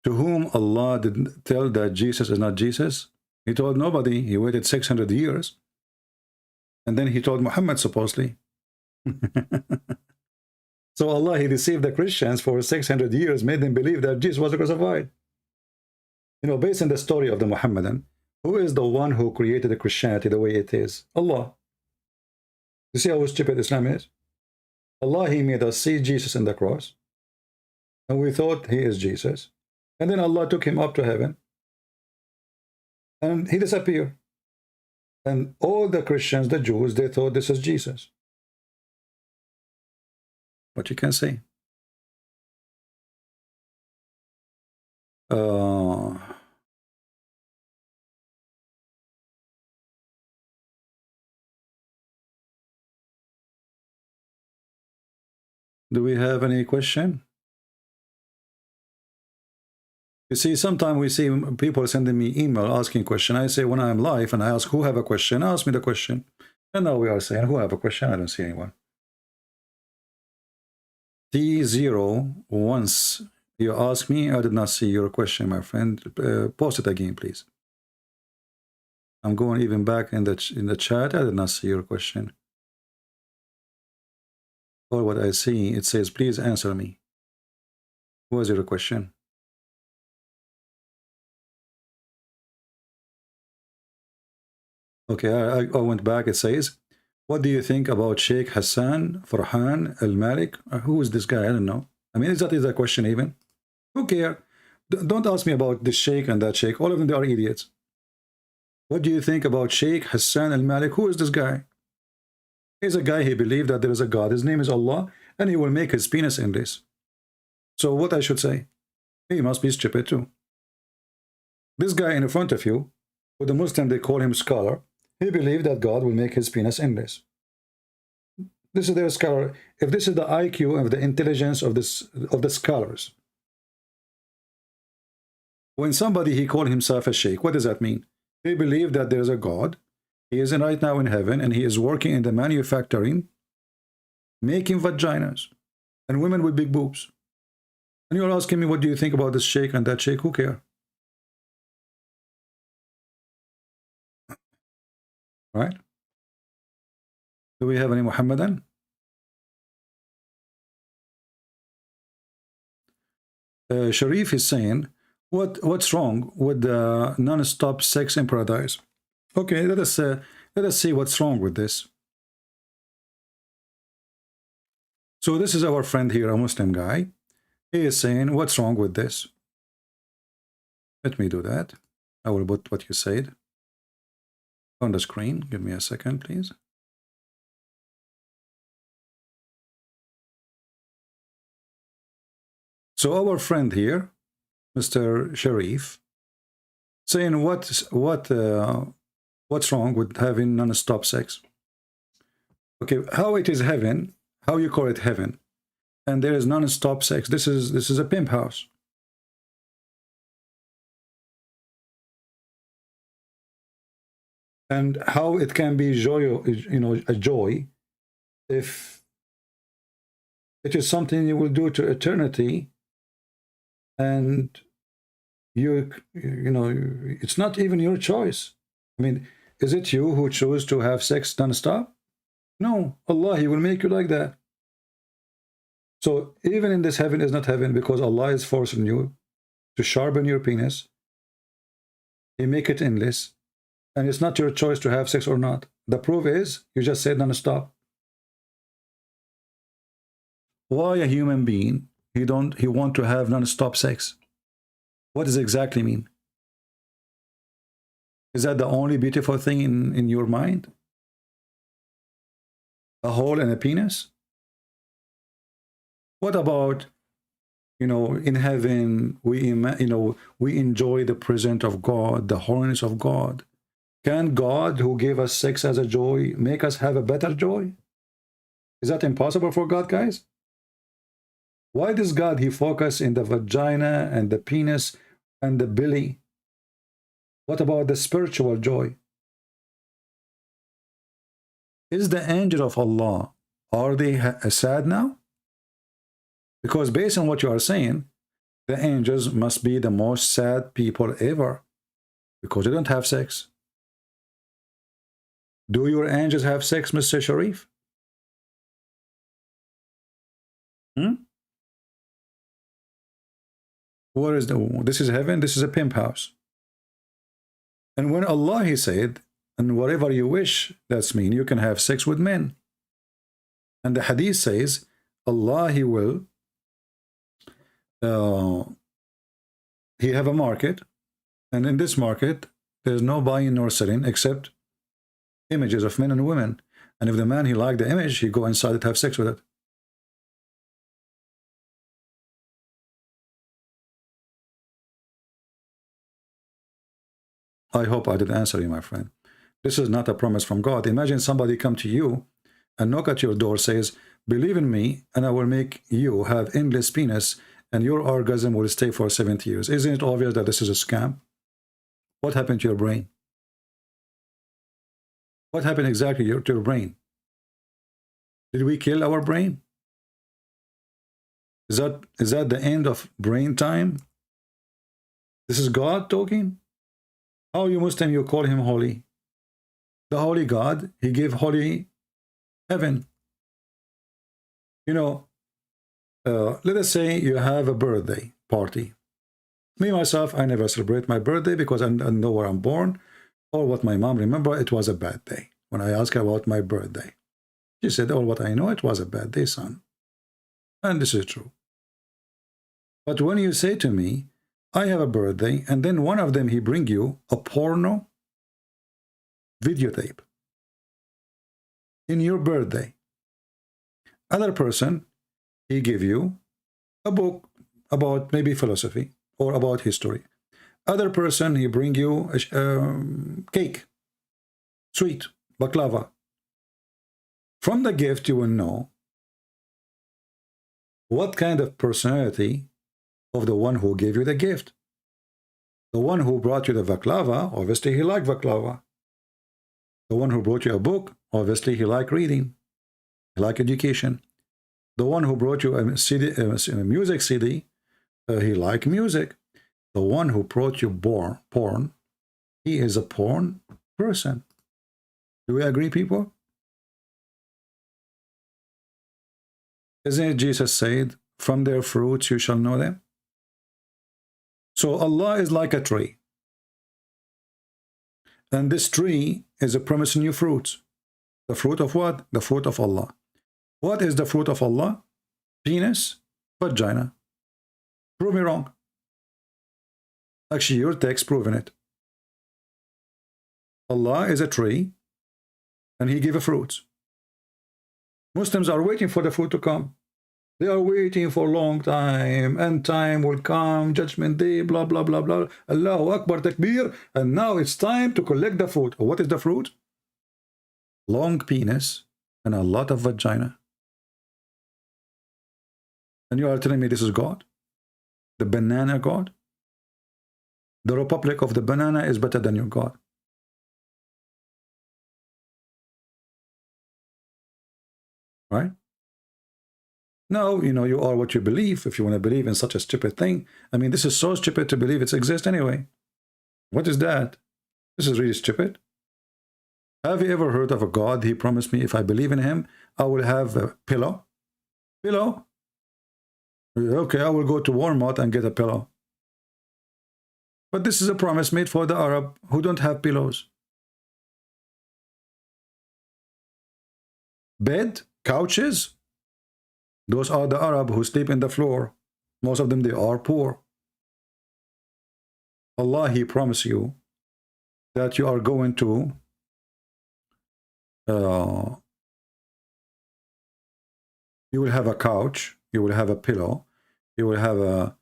To whom Allah did tell that Jesus is not Jesus? He told nobody. He waited 600 years. And then he told Muhammad, supposedly. So Allah, he deceived the Christians for 600 years, made them believe that Jesus was crucified. You know, based on the story of the Muhammadan, who is the one who created the Christianity the way it is? Allah. You see how stupid Islam is? Allah, he made us see Jesus in the cross. And we thought he is Jesus. And then Allah took him up to heaven. And he disappeared. And all the Christians, the Jews, they thought this is Jesus. What you can say. Do we have any question? You see, sometimes we see people sending me email asking question. I say when I'm live and I ask who have a question, ask me the question. And now we are saying who have a question. I don't see anyone. T0 once you ask me, I did not see your question, my friend. Post it again, please. I'm going even back in the chat. I did not see your question. Or what I see, it says, please answer me. What was your question? Okay, I went back. It says, what do you think about Sheikh Hassan Farhan Al-Malik? Who is this guy? I don't know. I mean, is that a question even? Who cares? Don't ask me about this sheikh and that sheikh. All of them, they are idiots. What do you think about Sheikh Hassan Al-Malik? Who is this guy? He's a guy, he believed that there is a God. His name is Allah, and he will make his penis in this. So what I should say? He must be stupid too. This guy in front of you, with the Muslim, they call him scholar. He believed that God will make his penis endless. This is their scholar. If this is the IQ of the intelligence of the scholars. When somebody, he called himself a sheikh, what does that mean? He believed that there is a God. He is right now in heaven, and he is working in the manufacturing, making vaginas, and women with big boobs. And you're asking me, what do you think about this sheikh and that sheikh? Who care? Right? Do we have any Muhammadan? Sharif is saying, what's wrong with the non-stop sex in paradise? Okay, let us see what's wrong with this. So this is our friend here, a Muslim guy. He is saying, what's wrong with this? Let me do that. I will put what you said on the screen. Give me a second, please. So our friend here, Mr. Sharif, saying what's wrong with having non-stop sex? Okay, how it is heaven? How you call it heaven? And there is non-stop sex. This is a pimp house. And how it can be joy, a joy, if it is something you will do to eternity, and it's not even your choice. I mean, is it you who chose to have sex non-stop? No, Allah, He will make you like that. So even in this heaven is not heaven, because Allah is forcing you to sharpen your penis. He make it endless, and it's not your choice to have sex or not. The proof is you just said non-stop. Why a human being he want to have non-stop sex? What does it exactly mean? Is that the only beautiful thing in your mind? A hole and a penis? What about, in heaven, we enjoy the presence of God, the holiness of God. Can God, who gave us sex as a joy, make us have a better joy? Is that impossible for God, guys? Why does God, He focus in the vagina and the penis and the belly? What about the spiritual joy? Is the angel of Allah, are they sad now? Because based on what you are saying, the angels must be the most sad people ever, because they don't have sex. Do your angels have sex, Mr. Sharif? Where is this is heaven, this is a pimp house. And when Allah, He said, and whatever you wish, that's mean you can have sex with men. And the hadith says, Allah, He will, He have a market, and in this market, there's no buying nor selling except images of men and women. And if the man, he liked the image, he go inside it, have sex with it. I hope I did answer you, my friend. This is not a promise from God. Imagine somebody come to you and knock at your door, says, believe in me, and I will make you have endless penis, and your orgasm will stay for 70 years. Isn't it obvious that this is a scam? What happened to your brain? What happened exactly to your brain? Did we kill our brain? Is that the end of brain time? This is God talking? How you Muslim, you call Him holy? The holy God, He gave holy heaven. Let us say you have a birthday party. Me, myself, I never celebrate my birthday because I don't know where I'm born or what my mom remember. It was a bad day. When I asked her about my birthday, she said, oh, what I know, it was a bad day, son. And this is true. But when you say to me, I have a birthday, and then one of them, he bring you a porno videotape in your birthday. Other person, he give you a book about maybe philosophy or about history. Other person, he bring you a cake, sweet, baklava. From the gift, you will know what kind of personality of the one who gave you the gift. The one who brought you the baklava, obviously he liked baklava. The one who brought you a book, obviously he liked reading, he liked education. The one who brought you a CD, a music CD, He like music. The one who brought you porn, he is a porn person. Do we agree, people? Isn't it Jesus said, from their fruits you shall know them? So Allah is like a tree. And this tree is promising you fruits. The fruit of what? The fruit of Allah. What is the fruit of Allah? Penis, vagina. Prove me wrong. Actually, your text proving it. Allah is a tree, and He gives fruits. Muslims are waiting for the fruit to come. They are waiting for a long time, and time will come, judgment day, blah, blah, blah, blah. Allahu Akbar, takbir, and now it's time to collect the fruit. What is the fruit? Long penis and a lot of vagina. And you are telling me this is God? The banana God? The Republic of the Banana is better than your God. Right? No, you know, you are what you believe. If you want to believe in such a stupid thing, I mean, this is so stupid to believe it exists anyway. What is that? This is really stupid. Have you ever heard of a God? He promised me if I believe in Him, I will have a pillow. Pillow? Okay, I will go to Walmart and get a pillow. But this is a promise made for the Arab who don't have pillows. Bed, couches, those are the Arab who sleep in the floor. Most of them, they are poor. Allah, He promised you that you are going to you will have a couch, you will have a pillow, you will have a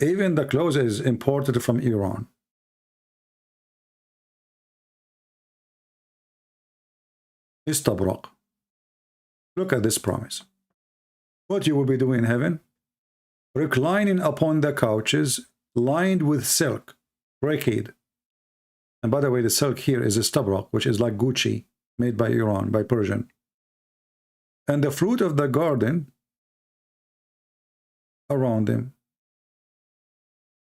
even the clothes is imported from Iran. Istabraq. Look at this promise. What you will be doing in heaven? Reclining upon the couches lined with silk, brocade. And by the way, the silk here is istabraq, which is like Gucci, made by Iran, by Persian. And the fruit of the garden around them.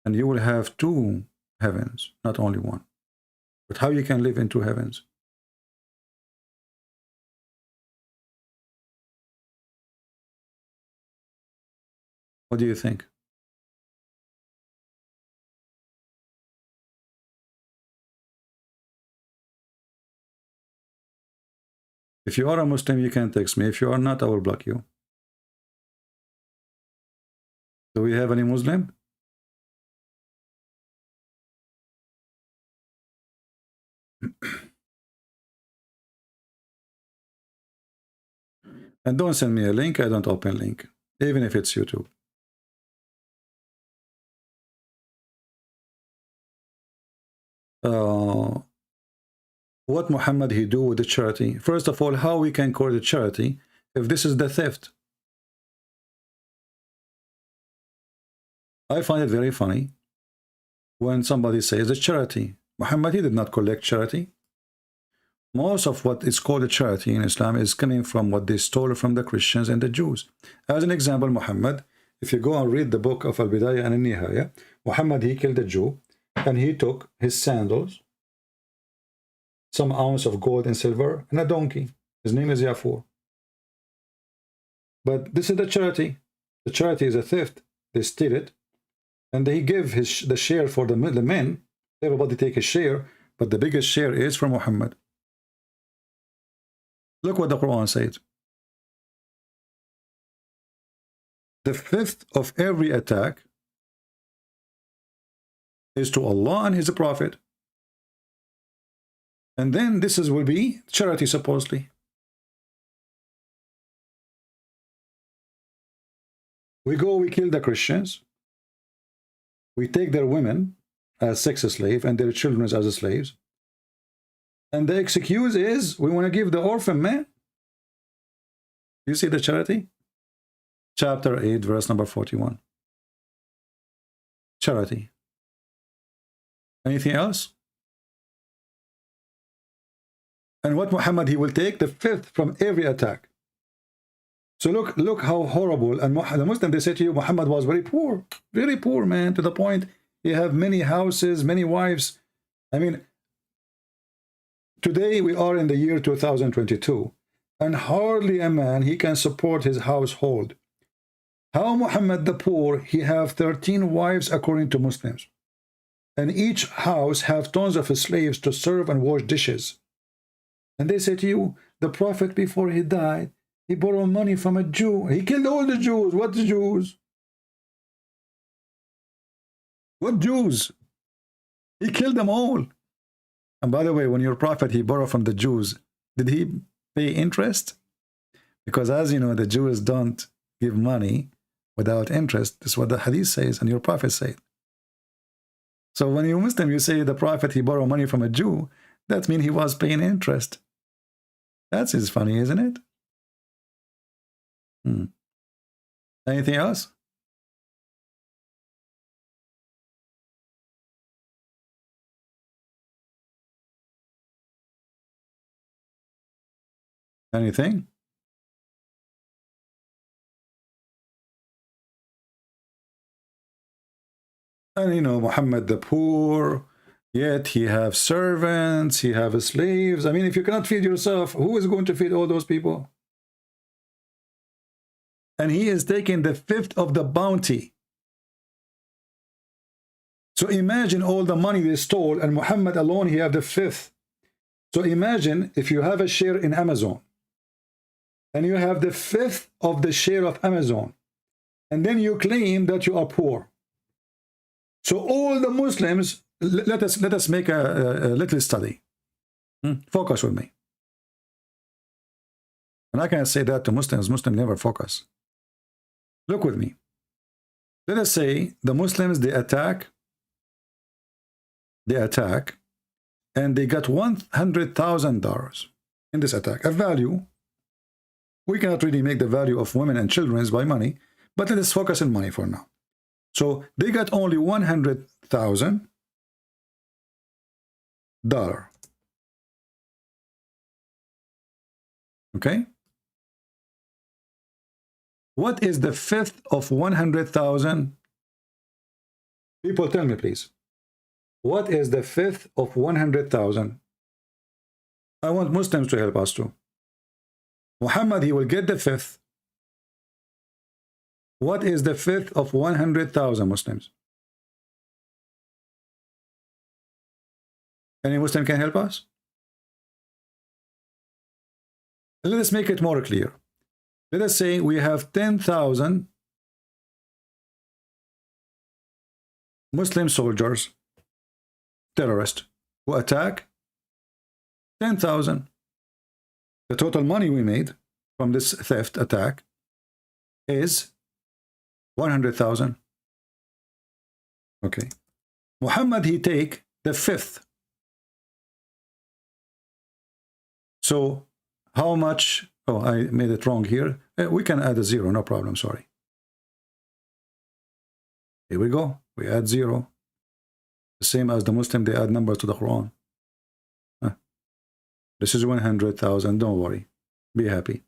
And you will have two heavens, not only one. But how you can live in two heavens? What do you think? If you are a Muslim, you can text me. If you are not, I will block you. Do we have any Muslim? And don't send me a link. I don't open link, even if it's YouTube. What Muhammad he do with the charity? First of all, how we can call it charity if this is the theft? I find it very funny when somebody says it's charity. Muhammad, he did not collect charity. Most of what is called a charity in Islam is coming from what they stole from the Christians and the Jews. As an example, Muhammad, if you go and read the book of Al-Bidayah and Al-Nihaya, Muhammad, he killed a Jew and he took his sandals, some ounce of gold and silver, and a donkey. His name is Yafur. But this is the charity. The charity is a theft. They steal it, and they give the share for the men. Everybody take a share, but the biggest share is from Muhammad. Look what the Quran says. The fifth of every attack is to Allah and His Prophet. And then this will be charity, supposedly. We kill the Christians. We take their women as sex slave and their children as slaves. And the excuse is, we want to give the orphan man. You see the charity? Chapter 8, verse number 41. Charity. Anything else? And what Muhammad, he will take the fifth from every attack. So look how horrible. And the Muslim, they say to you, Muhammad was very poor, man, to the point he have many houses, many wives. I mean, today we are in the year 2022, and hardly a man he can support his household. How Muhammad the poor, he have 13 wives according to Muslims, and each house have tons of slaves to serve and wash dishes. And they say to you, the Prophet before he died, he borrowed money from a Jew. He killed all the Jews. What Jews? What Jews? He killed them all. And by the way, when your Prophet, he borrowed from the Jews, did he pay interest? Because as you know, the Jews don't give money without interest. This is what the Hadith says and your Prophet said. So when you're Muslim, you say the Prophet, he borrowed money from a Jew, that means he was paying interest. That's funny, isn't it? Anything else? Anything? And you know, Muhammad the poor, yet he have servants, he have slaves. I mean, if you cannot feed yourself, who is going to feed all those people? And he is taking the fifth of the bounty. So imagine all the money they stole, and Muhammad alone, he have the fifth. So imagine if you have a share in Amazon, and you have the fifth of the share of Amazon, and then you claim that you are poor. So all the Muslims, let us make a little study. Focus with me. And I can say that to Muslims. Muslims never focus. Look with me. Let us say the Muslims, they attack, and they got $100,000 in this attack. A value. We cannot really make the value of women and children by money, but let us focus on money for now. So they got only $100,000. Okay? What is the fifth of 100,000? People tell me, please. What is the fifth of 100,000? I want Muslims to help us too. Muhammad, he will get the fifth. What is the fifth of 100,000 Muslims? Any Muslim can help us? Let us make it more clear. Let us say we have 10,000 Muslim soldiers, terrorists, who attack 10,000. The total money we made from this theft attack is 100,000. Okay. Muhammad, he take the fifth. So how much? Oh, I made it wrong here. We can add a zero, no problem, sorry. Here we go. We add zero. The same as the Muslim, they add numbers to the Quran. This is 100,000, don't worry. Be happy.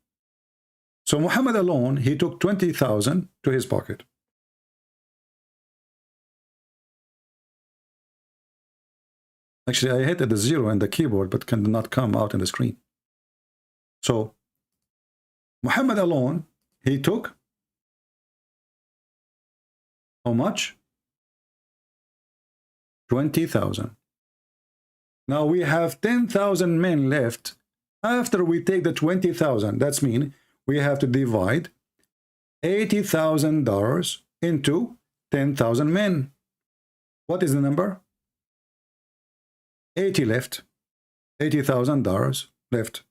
So Muhammad alone, he took 20,000 to his pocket. Actually, I hit the zero in the keyboard, but cannot come out in the screen. So Muhammad alone, he took how much? 20,000. Now we have 10,000 men left. After we take the 20,000, that's mean we have to divide $80,000 into 10,000 men. What is the number? 80 left. $80,000 left.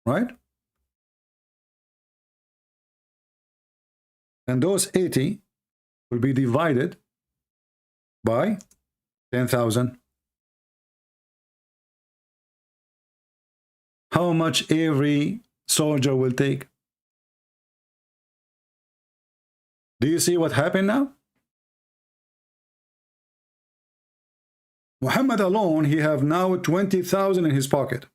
Right? And those 80 will be divided by 10,000. How much every soldier will take? Do you see what happened now? Muhammad alone, he have now 20,000 in his pocket.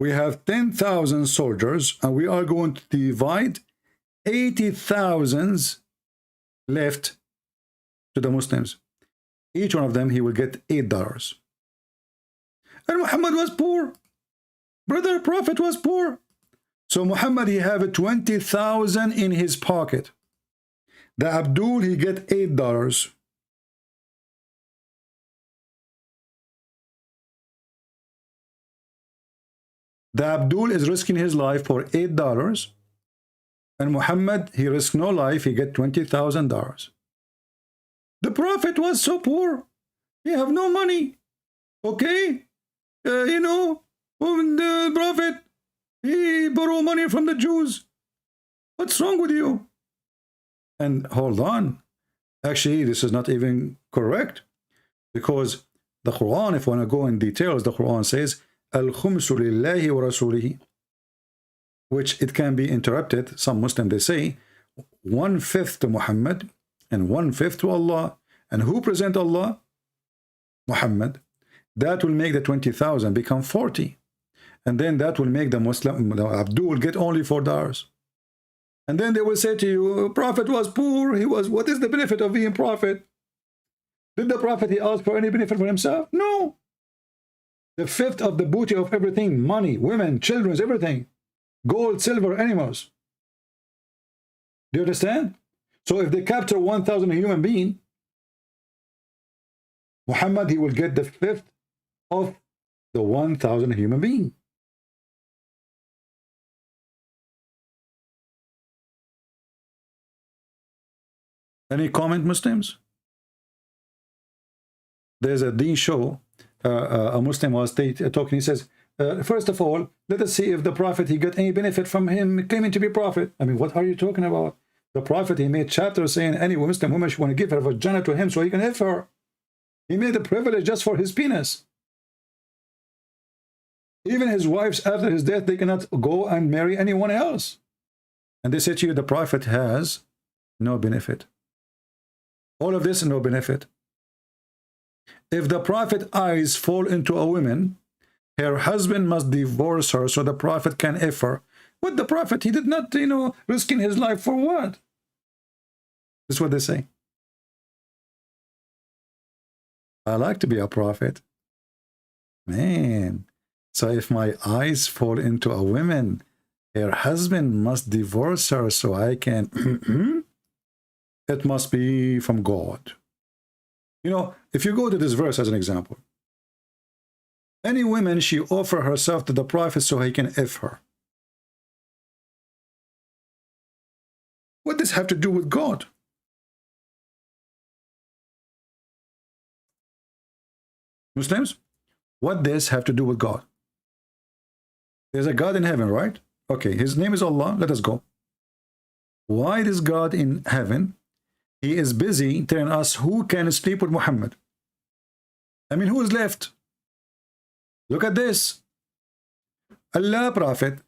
We have 10,000 soldiers, and we are going to divide 80,000 left to the Muslims. Each one of them, he will get $8. And Muhammad was poor. Brother Prophet was poor. So Muhammad, he have 20,000 in his pocket. The Abdul, he get $8. The Abdul is risking his life for $8. And Muhammad, he risked no life, he get $20,000. The Prophet was so poor. He have no money. Okay? You know, the Prophet, he borrow money from the Jews. What's wrong with you? And hold on. Actually, this is not even correct. Because the Quran, if you want to go in details, the Quran says, Al-Khumsu lillahi wa rasulihi, which it can be interrupted. Some Muslims, they say, 1/5 to Muhammad and 1/5 to Allah. And who present Allah? Muhammad. That will make the 20,000 become 40. And then that will make the Muslim, the Abdul, get only $4. And then they will say to you, Prophet was poor. He was, what is the benefit of being Prophet? Did the Prophet, he ask for any benefit for himself? No. The 1/5 of the booty of everything, money, women, children, everything. Gold, silver, animals. Do you understand? So if they capture 1,000 human being, Muhammad, he will get the 1/5 of the 1,000 human being. Any comment, Muslims? There's a Deen show. A Muslim was talking. He says, first of all, let us see if the Prophet, he got any benefit from him claiming to be Prophet. I mean, what are you talking about? The Prophet, he made chapters saying any Muslim woman should want to give her vagina to him so he can have her. He made the privilege just for his penis. Even his wives, after his death, they cannot go and marry anyone else. And they say to you, the Prophet has no benefit. All of this, no benefit. If the Prophet's eyes fall into a woman, her husband must divorce her so the Prophet can F her. What the Prophet, he did not, you know, risking his life for what? That's what they say. I like to be a prophet. Man. So if my eyes fall into a woman, her husband must divorce her so I can... It must be from God. You know, if you go to this verse as an example, any woman, she offer herself to the Prophet so he can F her. What does this have to do with God? Muslims, what does this have to do with God? There's a God in heaven, right? Okay, his name is Allah. Let us go. Why is God in heaven? He is busy telling us who can sleep with Muhammad. I mean, who is left? Look at this. Allah, Prophet,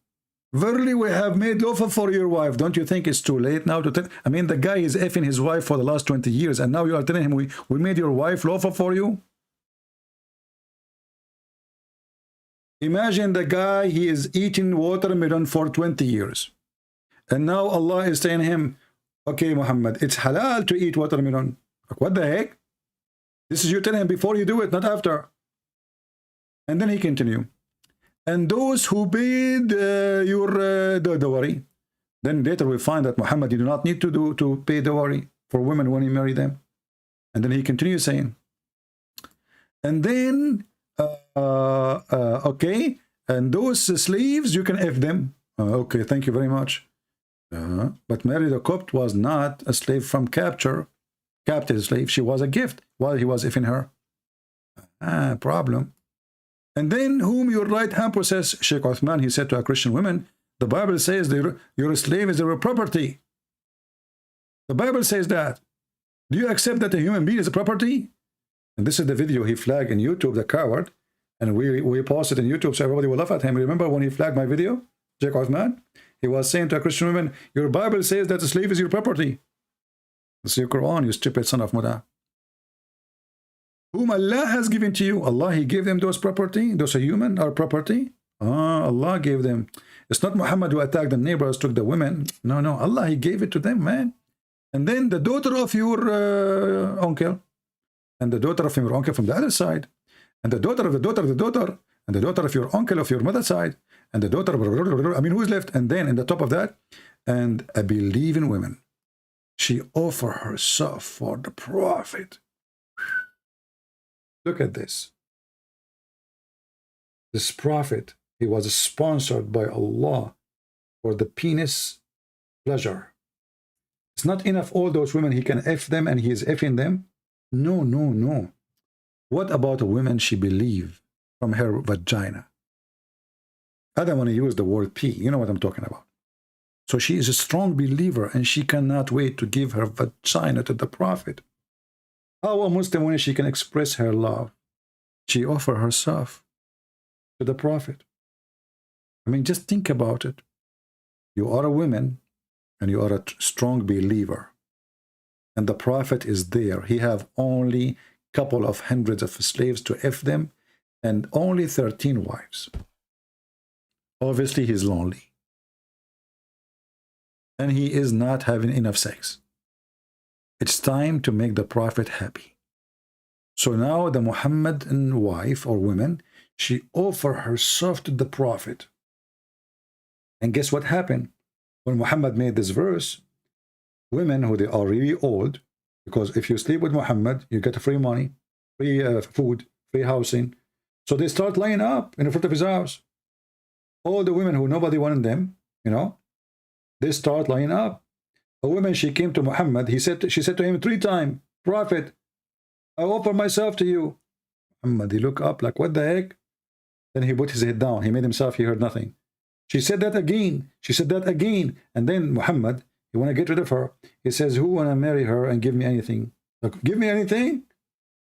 verily we have made lawful for your wife. Don't you think it's too late now to tell? I mean, the guy is effing his wife for the last 20 years, and now you are telling him we made your wife lawful for you? Imagine the guy, he is eating watermelon for 20 years. And now Allah is saying to him, okay, Muhammad, it's halal to eat watermelon. Like, what the heck? This is you telling him before you do it, not after. And then he continue. And those who paid your dowry. Then later we find that Muhammad, you do not need to pay dowry for women when you marry them. And then he continues saying, and then, okay, and those slaves, you can F them. Okay, thank you very much. But Mary the Copt was not a slave from captive slave. She was a gift while he was effing her. Problem. And then whom your right hand possess, Sheikh Uthman, he said to a Christian woman, the Bible says your slave is your property. The Bible says that. Do you accept that a human being is a property? And this is the video he flagged in YouTube, the coward. And we posted in YouTube so everybody will laugh at him. Remember when he flagged my video, Sheikh Uthman? He was saying to a Christian woman, your Bible says that a slave is your property. It's your Quran, you stupid son of Muda. Whom Allah has given to you. Allah, he gave them those property. Those are human, our property. Allah gave them. It's not Muhammad who attacked the neighbors, took the women. No, no, Allah, he gave it to them, man. And then the daughter of your uncle, and the daughter of your uncle from the other side, and the daughter of the daughter of the daughter, and the daughter of your uncle of your mother's side, and the daughter of, I mean, who's left? And then in the top of that, and a believing woman. She offered herself for the Prophet. Look at this. This Prophet, he was sponsored by Allah for the penis pleasure. It's not enough all those women, he can F them and he is Fing them. No, no, no. What about a woman she believed from her vagina? I don't want to use the word P. You know what I'm talking about. So she is a strong believer and she cannot wait to give her vagina to the Prophet. How a Muslim woman she can express her love? She offered herself to the Prophet. I mean, just think about it. You are a woman and you are a strong believer. And the Prophet is there. He have only couple of hundreds of slaves to F them and only 13 wives. Obviously, he's lonely. And he is not having enough sex. It's time to make the Prophet happy. So now the Muhammadan wife or woman, she offered herself to the Prophet. And guess what happened? When Muhammad made this verse, women who they are really old, because if you sleep with Muhammad, you get free money, free food, free housing. So they start lining up in front of his house. All the women who nobody wanted them, you know, they start lining up. A woman, she came to Muhammad. She said to him 3 times, Prophet, I offer myself to you. Muhammad, he looked up like, what the heck? Then he put his head down. He made himself, he heard nothing. She said that again. She said that again. And then Muhammad, he want to get rid of her. He says, who want to marry her and give me anything? Like, give me anything?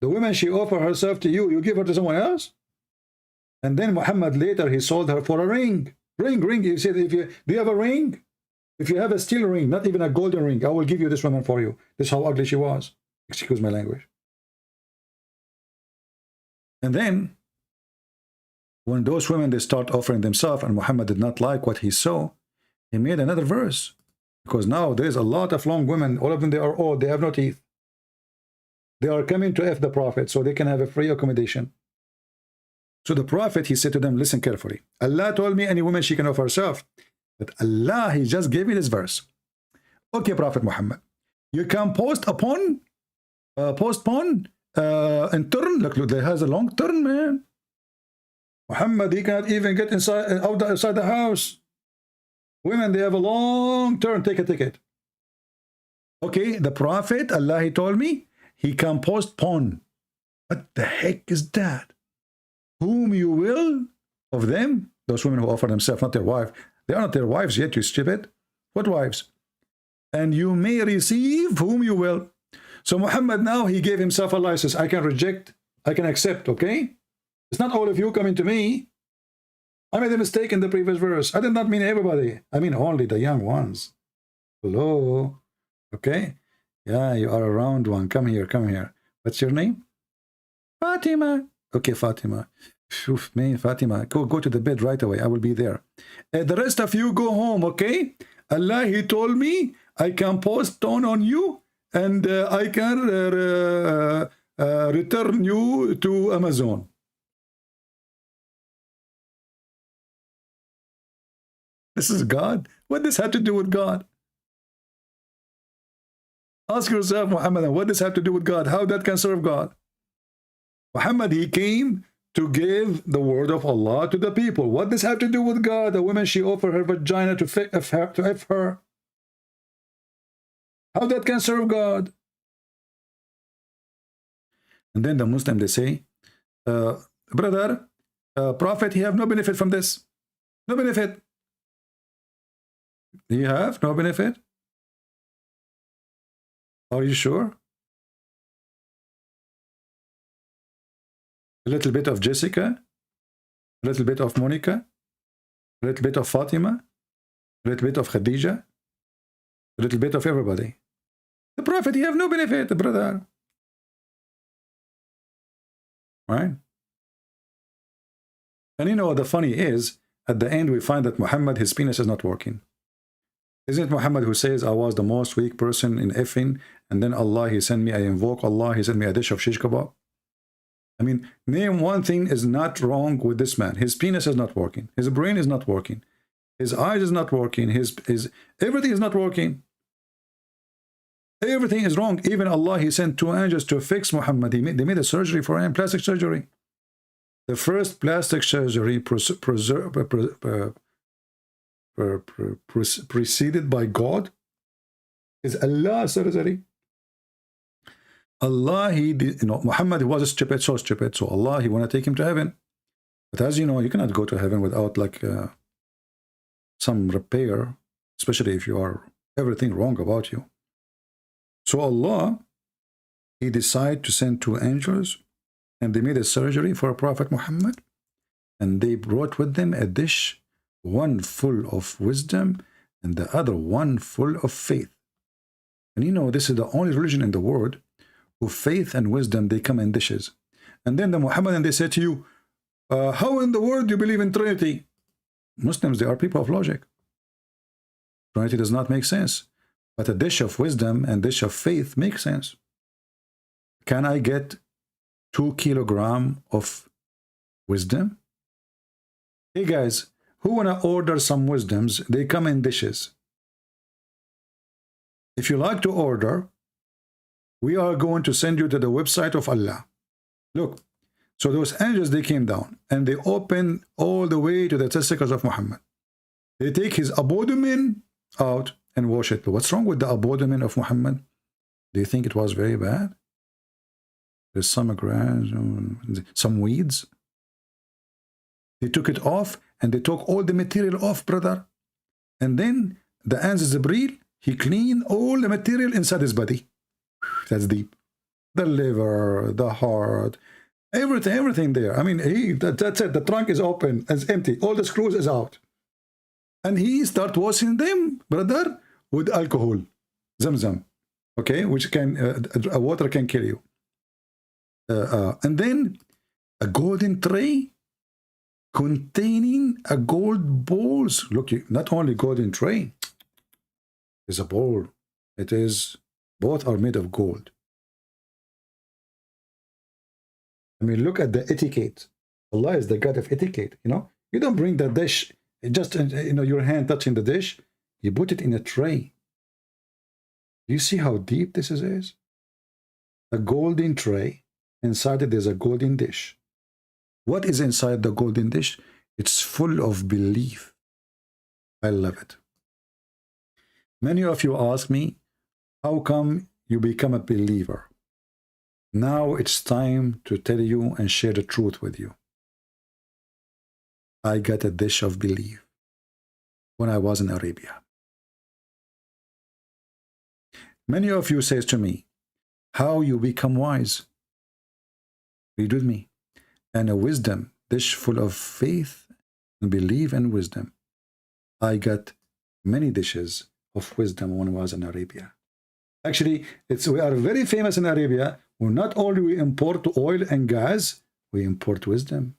The woman, she offered herself to you. You give her to someone else? And then Muhammad later, he sold her for a ring. Ring. He said, do you have a ring? If you have a steel ring, not even a golden ring, I will give you this woman for you. This is how ugly she was. Excuse my language. And then, when those women, they start offering themselves, and Muhammad did not like what he saw, he made another verse. Because now there is a lot of long women, all of them, they are old, they have no teeth. They are coming to F the Prophet so they can have a free accommodation. So the Prophet, he said to them, listen carefully. Allah told me any woman she can offer herself. But Allah, he just gave me this verse. Okay, Prophet Muhammad, you can postpone, and turn. Look, there has a long turn, man. Muhammad, he cannot even get outside the house. Women, they have a long turn. Take a ticket. Okay, the Prophet, Allah, he told me, he can postpone. What the heck is that? Whom you will of them, those women who offer themselves, not their wife. They are not their wives yet, you stupid. What wives? And you may receive whom you will. So Muhammad now, he gave himself a license. I can reject, I can accept, okay? It's not all of you coming to me. I made a mistake in the previous verse. I did not mean everybody. I mean only the young ones. Hello? Okay? Yeah, you are a round one. Come here, come here. What's your name? Fatima. Okay, Fatima. Oof, man, Fatima, go to the bed right away. I will be there. The rest of you go home, okay? Allah, he told me I can postpone on you and I can return you to Amazon. This is God? What does this have to do with God? Ask yourself, Muhammad, what does this have to do with God? How that can serve God? Muhammad, he came to give the word of Allah to the people. What does have to do with God? The woman, she offered her vagina to F her. How that can serve God? And then the Muslim, they say, brother, Prophet, he have no benefit from this. No benefit. Do you have no benefit? Are you sure? A little bit of Jessica, a little bit of Monica, a little bit of Fatima, a little bit of Khadija, a little bit of everybody. The Prophet, he have no benefit, brother. Right? And you know, the funny is, at the end we find that Muhammad, his penis is not working. Isn't it Muhammad who says, I was the most weak person in effing, and then Allah, he sent me, I invoke Allah, he sent me a dish of shish kebab? I mean, name one thing is not wrong with this man. His penis is not working. His brain is not working. His eyes is not working. His everything is not working. Everything is wrong. Even Allah, he sent 2 angels to fix Muhammad. They made a surgery for him, plastic surgery. The first plastic surgery preceded by God is Allah surgery. Allah, he did, you know, Muhammad was stupid, so stupid. So Allah, he want to take him to heaven. But as you know, you cannot go to heaven without like some repair, especially if you are everything wrong about you. So Allah, he decided to send 2 angels, and they made a surgery for Prophet Muhammad, and they brought with them a dish, one full of wisdom and the other one full of faith. And you know, this is the only religion in the world who faith and wisdom, they come in dishes. And then the Muhammadan, they say to you, how in the world do you believe in Trinity? Muslims, they are people of logic. Trinity does not make sense. But a dish of wisdom and dish of faith makes sense. Can I get 2 kilograms of wisdom? Hey guys, who want to order some wisdoms? They come in dishes. If you like to order, we are going to send you to the website of Allah. Look, so those angels, they came down and they opened all the way to the testicles of Muhammad. They take his abdomen out and wash it. But what's wrong with the abdomen of Muhammad? Do you think it was very bad? There's some grass, some weeds. They took it off and they took all the material off, brother. And then the angel Jibreel, he cleaned all the material inside his body. That's deep. The liver, the heart, everything there. I mean, that's it. The trunk is open, it's empty. All the screws is out. And he start washing them, brother, with alcohol, Zamzam, okay, which can, water can kill you. And then a golden tray containing a gold balls. Look, not only golden tray, it's a bowl. It is, both are made of gold. I mean, look at the etiquette. Allah is the God of etiquette, you know. You don't bring the dish, just, you know, your hand touching the dish. You put it in a tray. Do you see how deep this is? A golden tray. Inside it, there's a golden dish. What is inside the golden dish? It's full of belief. I love it. Many of you ask me, how come you become a believer? Now it's time to tell you and share the truth with you. I got a dish of belief when I was in Arabia. Many of you says to me, how you become wise? Read with me. And a wisdom dish full of faith and belief and wisdom. I got many dishes of wisdom when I was in Arabia. Actually, we are very famous in Arabia. Where not only we import oil and gas, we import wisdom.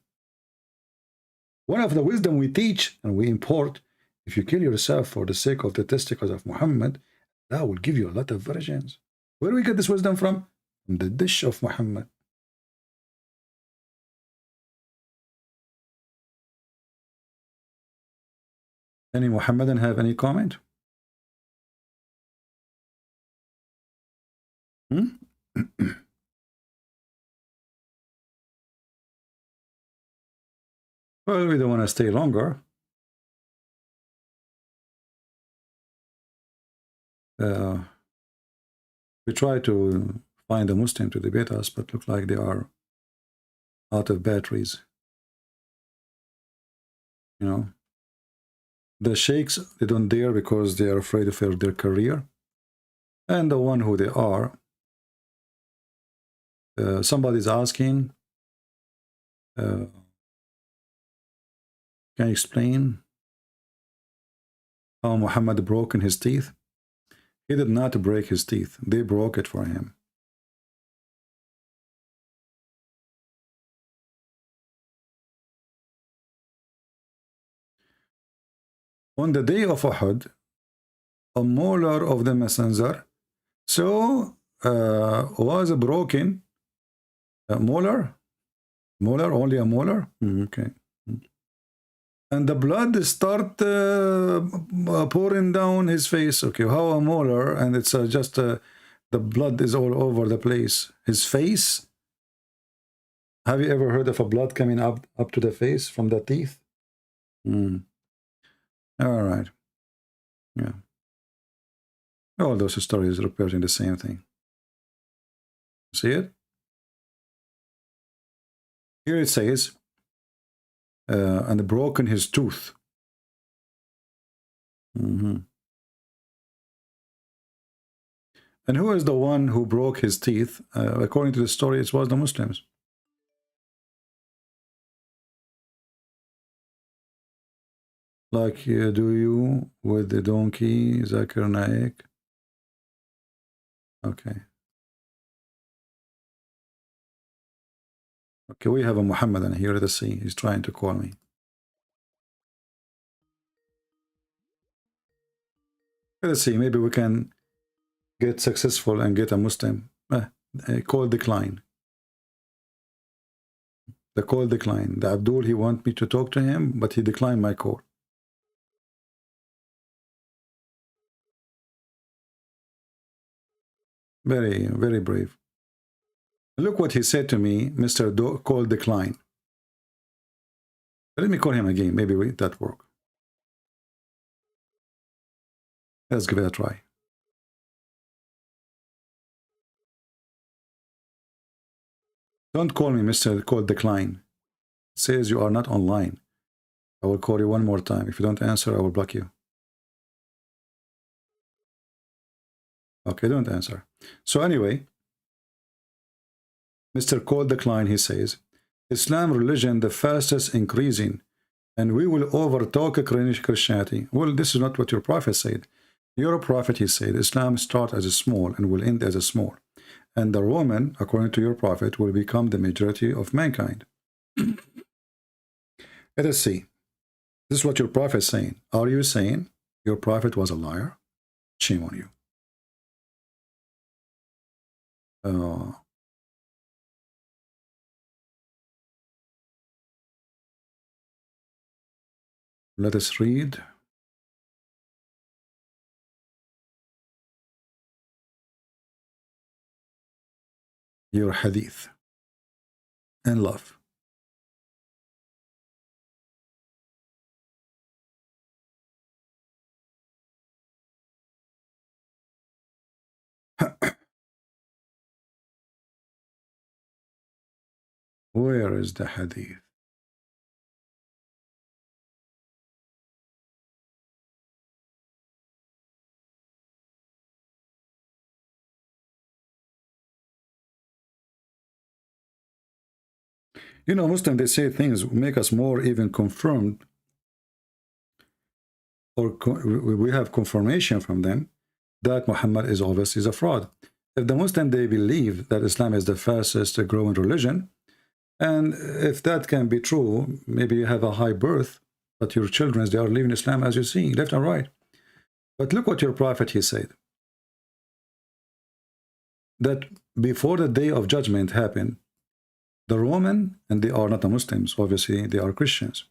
One of the wisdom we teach and we import, if you kill yourself for the sake of the testicles of Muhammad, that will give you a lot of virgins. Where do we get this wisdom from? From the dish of Muhammad. Any Muhammadan have any comment? Well, we don't want to stay longer. We try to find a Muslim to debate us, but look like they are out of batteries. You know, the sheikhs, they don't dare because they are afraid of their career. And the one who they are, somebody's asking, can you explain how Muhammad broke his teeth? He did not break his teeth. They broke it for him. on the day of Uhud, a molar of the messenger was broken. Molar, only a molar. Okay. And the blood start pouring down his face. Okay, how a molar, and it's just the blood is all over the place. His face. Have you ever heard of a blood coming up to the face from the teeth? All right. Yeah. All those stories representing the same thing. See it? Here it says, and broken his tooth. And who is the one who broke his teeth? According to the story, it was the Muslims. Like do you with the donkey, Zakir Naik? Okay. Okay, we have a Muhammadan here. Let's see. He's trying to call me. Let's see. Maybe we can get successful and get a Muslim. Call decline. The call decline. The Abdul, he want me to talk to him, but he declined my call. Very, very brave. Look what he said to me, Mr. Call decline. Let me call him again. Maybe that work. Let's give it a try. Don't call me Mr. Call decline. It says you are not online. I will call you one more time. If you don't answer, I will block you. Okay, don't answer. So anyway, Mr. Call decline, he says, Islam religion the fastest increasing, and we will overtake Christianity. Well, this is not what your prophet said. Your prophet, he said, Islam start as a small and will end as a small. And the Roman, according to your prophet, will become the majority of mankind. Let us see. This is what your prophet is saying. Are you saying your prophet was a liar? Shame on you. Let us read. Your hadith and love. Where is the hadith? You know, Muslims, they say things make us more even confirmed, or we have confirmation from them that Muhammad is obviously a fraud. If the Muslim, they believe that Islam is the fastest growing religion, and if that can be true, maybe you have a high birth, but your children, they are leaving Islam, as you see, left and right. But look what your prophet, he said, that before the day of judgment happened, the Roman, and they are not the Muslims, obviously they are Christians,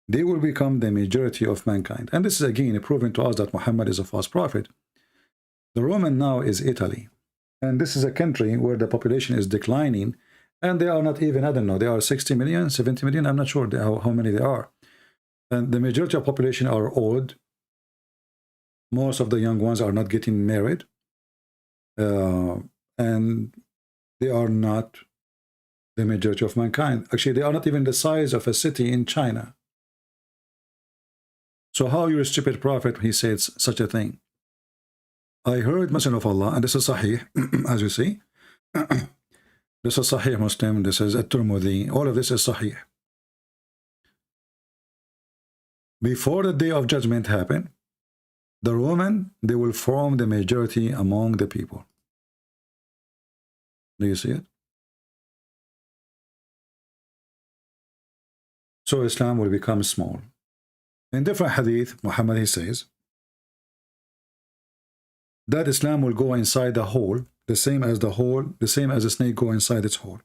they will become the majority of mankind. And this is again proving to us that Muhammad is a false prophet. The Roman now is Italy, and this is a country where the population is declining, and they are not even, I don't know, they are 60 million, 70 million, I'm not sure how many they are. And the majority of population are old. Most of the young ones are not getting married, and they are not the majority of mankind. Actually, they are not even the size of a city in China. So how your stupid prophet, he said such a thing? I heard Messenger of Allah, and this is Sahih, as you see. This is Sahih Muslim, this is At-Tirmidhi, all of this is Sahih. Before the day of judgment happen, the Roman, they will form the majority among the people. Do you see it? So Islam will become small. In different hadith, Muhammad, he says that Islam will go inside the hole, the same as a snake go inside its hole.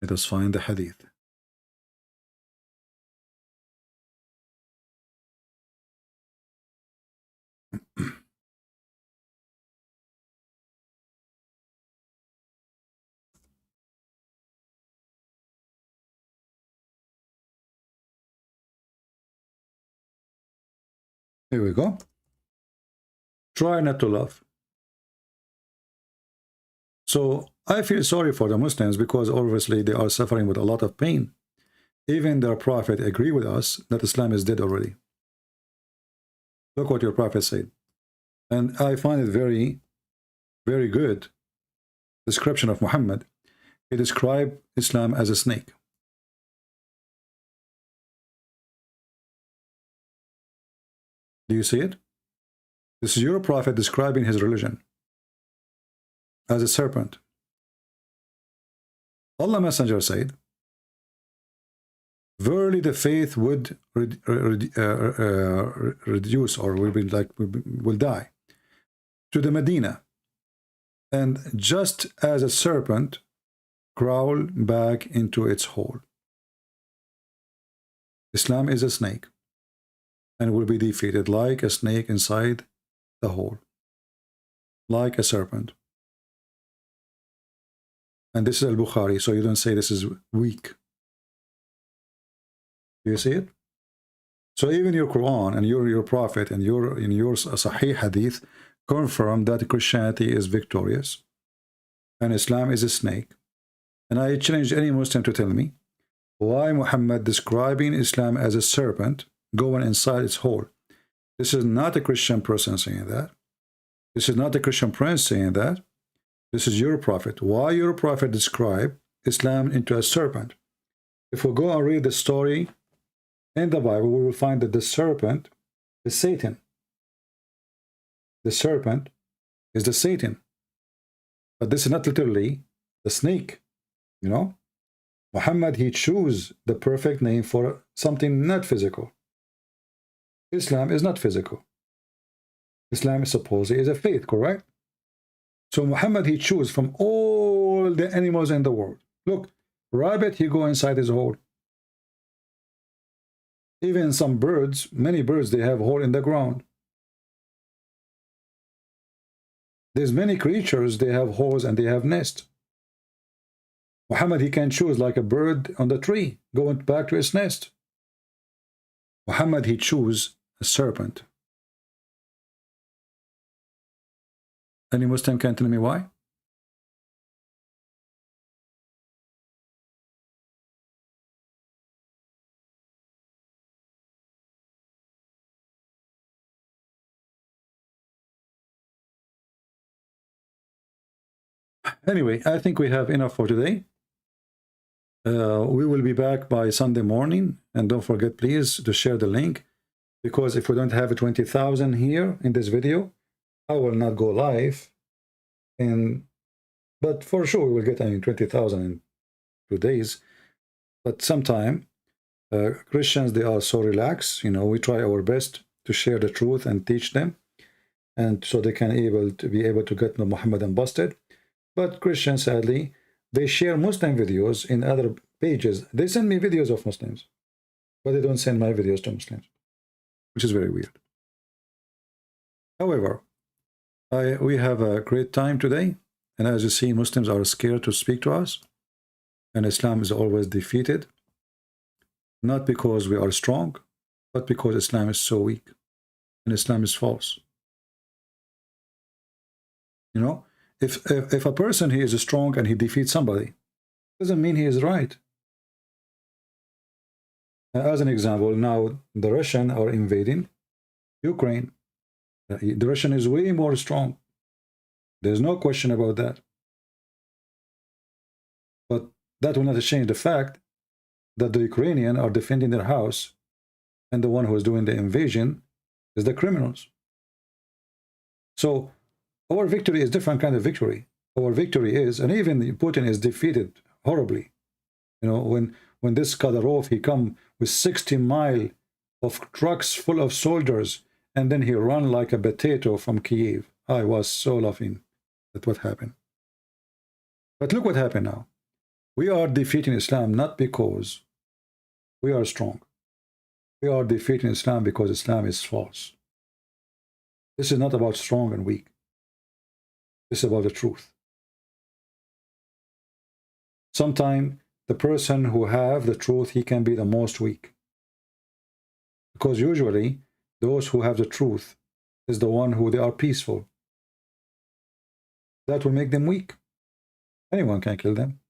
Let us find the hadith. Here we go. Try not to laugh. So I feel sorry for the Muslims because obviously they are suffering with a lot of pain. Even their prophet agree with us that Islam is dead already. Look what your prophet said. And I find it very, very good description of Muhammad. He described Islam as a snake. Do you see it? This is your prophet describing his religion as a serpent. Allah Messenger said, verily the faith would reduce or will die to the Medina, and just as a serpent crawl back into its hole. Islam is a snake and will be defeated like a snake inside the hole, like a serpent. And this is Al-Bukhari, so you don't say this is weak. Do you see it? So even your Quran and your prophet and your Sahih Hadith confirm that Christianity is victorious and Islam is a snake. And I challenge any Muslim to tell me why Muhammad describing Islam as a serpent going inside its hole. This is not a Christian person saying that. This is not a Christian prince saying that. This is your prophet. Why your prophet describe Islam into a serpent? If we go and read the story in the Bible, we will find that the serpent is Satan. The serpent is the Satan. But this is not literally the snake. You know? Muhammad, he chose the perfect name for something not physical. Islam is not physical. Islam is supposedly is a faith, correct? So Muhammad, he chose from all the animals in the world. Look, rabbit, he go inside his hole. Even some birds, many birds, they have a hole in the ground. There's many creatures, they have holes and they have nest. Muhammad, he can choose like a bird on the tree, going back to its nest. Muhammad, he chose a serpent. Any Muslim can tell me why? Anyway, I think we have enough for today. We will be back by Sunday morning. And don't forget, please, to share the link. Because if we don't have 20,000 here in this video, I will not go live. But for sure, we will get 20,000 in 2 days. But sometime, Christians, they are so relaxed. You know, we try our best to share the truth and teach them. And so they can be able to get Muhammadan busted. But Christians, sadly, they share Muslim videos in other pages. They send me videos of Muslims, but they don't send my videos to Muslims, which is very weird. However, we have a great time today. And as you see, Muslims are scared to speak to us. And Islam is always defeated. Not because we are strong, but because Islam is so weak. And Islam is false. You know? If a person he is strong and he defeats somebody, doesn't mean he is right. As an example, now the Russians are invading Ukraine. The Russian is way more strong. There's no question about that. But that will not change the fact that the Ukrainians are defending their house, and the one who is doing the invasion is the criminals. So our victory is different kind of victory. Our victory is, and even Putin is defeated horribly. You know, when this Kadyrov, he come with 60 miles of trucks full of soldiers, and then he run like a potato from Kiev. I was so laughing at what happened. But look what happened now. We are defeating Islam not because we are strong. We are defeating Islam because Islam is false. This is not about strong and weak. This is about the truth. Sometimes the person who have the truth, he can be the most weak. Because usually those who have the truth is the one who they are peaceful. That will make them weak. Anyone can kill them.